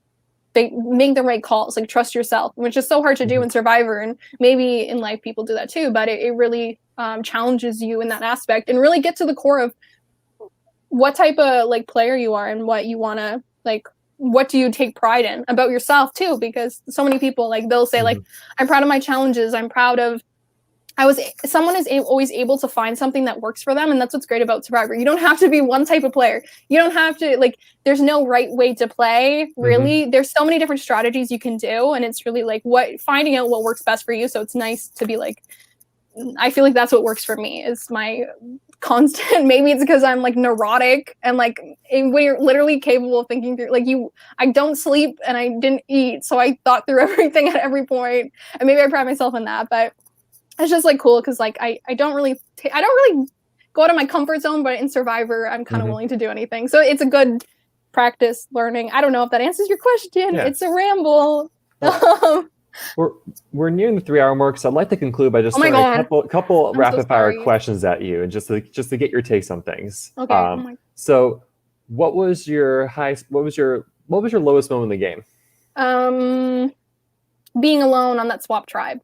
make the right calls, like trust yourself, which is so hard to do in Survivor, and maybe in life people do that too, but it really challenges you in that aspect, and really get to the core of what type of like player you are, and what you want to like, what do you take pride in about yourself too, because so many people like, they'll say like, I'm proud of my challenges, I'm proud of someone is always able to find something that works for them. And that's what's great about Survivor. You don't have to be one type of player. You don't have to like, there's no right way to play, really. There's so many different strategies you can do. And it's really like finding out what works best for you. So it's nice to be like, I feel like that's what works for me, is my constant, maybe it's because I'm like neurotic, and like when you're literally capable of thinking through, like I don't sleep and I didn't eat. So I thought through everything at every point, and maybe I pride myself in that, but it's just like cool, because like I don't really go out of my comfort zone, but in Survivor I'm kind of willing to do anything. So it's a good practice learning. I don't know if that answers your question. It's a ramble. Well, we're nearing the 3-hour mark, so I'd like to conclude by just throwing a couple rapid fire questions at you, and just to get your takes on things. Okay. So what was your lowest moment in the game? Being alone on that swap tribe.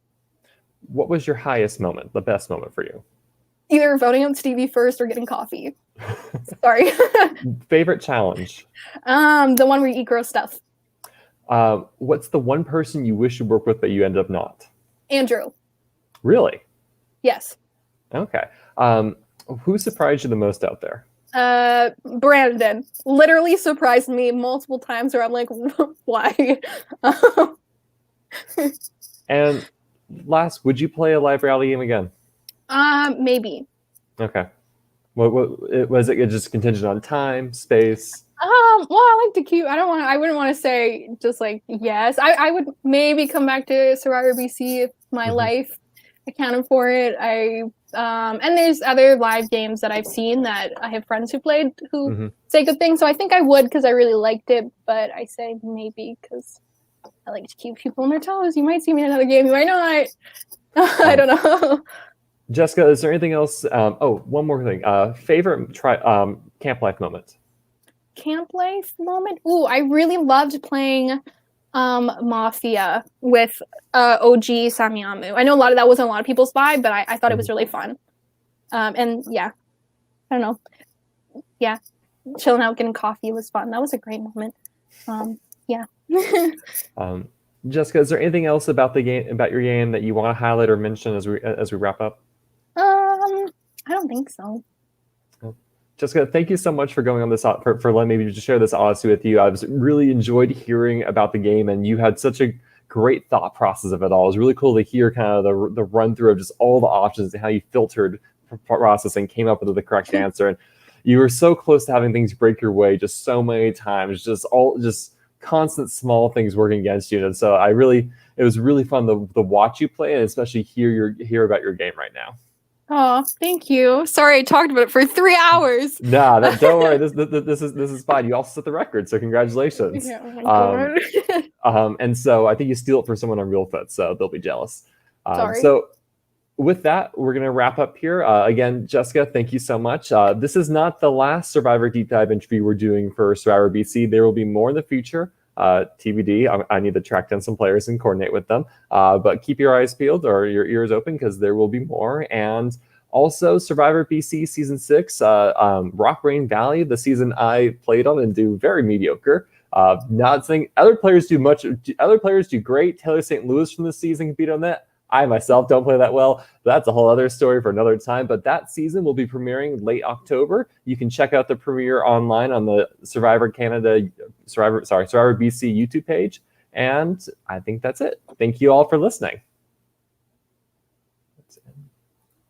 What was your highest moment, the best moment for you? Either voting on Stevie first or getting coffee. Sorry. Favorite challenge? The one where you eat gross stuff. What's the one person you wish you worked with but you ended up not? Andrew. Really? Yes. Okay. Who surprised you the most out there? Brandon literally surprised me multiple times where I'm like, why? And last, would you play a live reality game again? Maybe. Okay. What was it? Just contingent on time, space? Well, I like to keep. I wouldn't want to say just like yes. I would maybe come back to Survivor BC if my life accounted for it. And there's other live games that I've seen that I have friends who played who say good things. So I think I would because I really liked it. But I say maybe because I like to keep people on their toes. You might see me in another game. You might not. I don't know. Jessica, is there anything else? One more thing. Favorite camp life moment? Camp life moment? Ooh, I really loved playing Mafia with OG Samyamu. I know that wasn't a lot of people's vibe, but I thought it was really fun. And yeah, I don't know. Yeah, chilling out, getting coffee was fun. That was a great moment. Yeah. Jessica, is there anything else about your game that you want to highlight or mention as we wrap up? I don't think so. Jessica, thank you so much for going on this for letting me just share this odyssey with you. I've really enjoyed hearing about the game, and you had such a great thought process of it all. It was really cool to hear kind of the run through of just all the options and how you filtered process and came up with the correct answer. And you were so close to having things break your way just so many times, just constant small things working against you. And so it was really fun to watch you play, and especially hear about your game right now. Oh, thank you. Sorry, I talked about it for 3 hours. Nah, don't worry. This is fine. You also set the record, so congratulations. Yeah, oh my God. And so I think you steal it from someone on RealFit, so they'll be jealous. Sorry. So with that, we're going to wrap up here. Again, Jessica, thank you so much. This is not the last Survivor Deep Dive interview we're doing for Survivor BC. There will be more in the future. TBD, I need to track down some players and coordinate with them. But keep your eyes peeled or your ears open because there will be more. And also Survivor BC Season 6, Rock Rain Valley, the season I played on and do very mediocre. Not saying other players do much. Other players do great. Taylor St. Louis from this season can beat on that. I myself don't play that well. That's a whole other story for another time. But that season will be premiering late October. You can check out the premiere online on the Survivor BC YouTube page. And I think that's it. Thank you all for listening.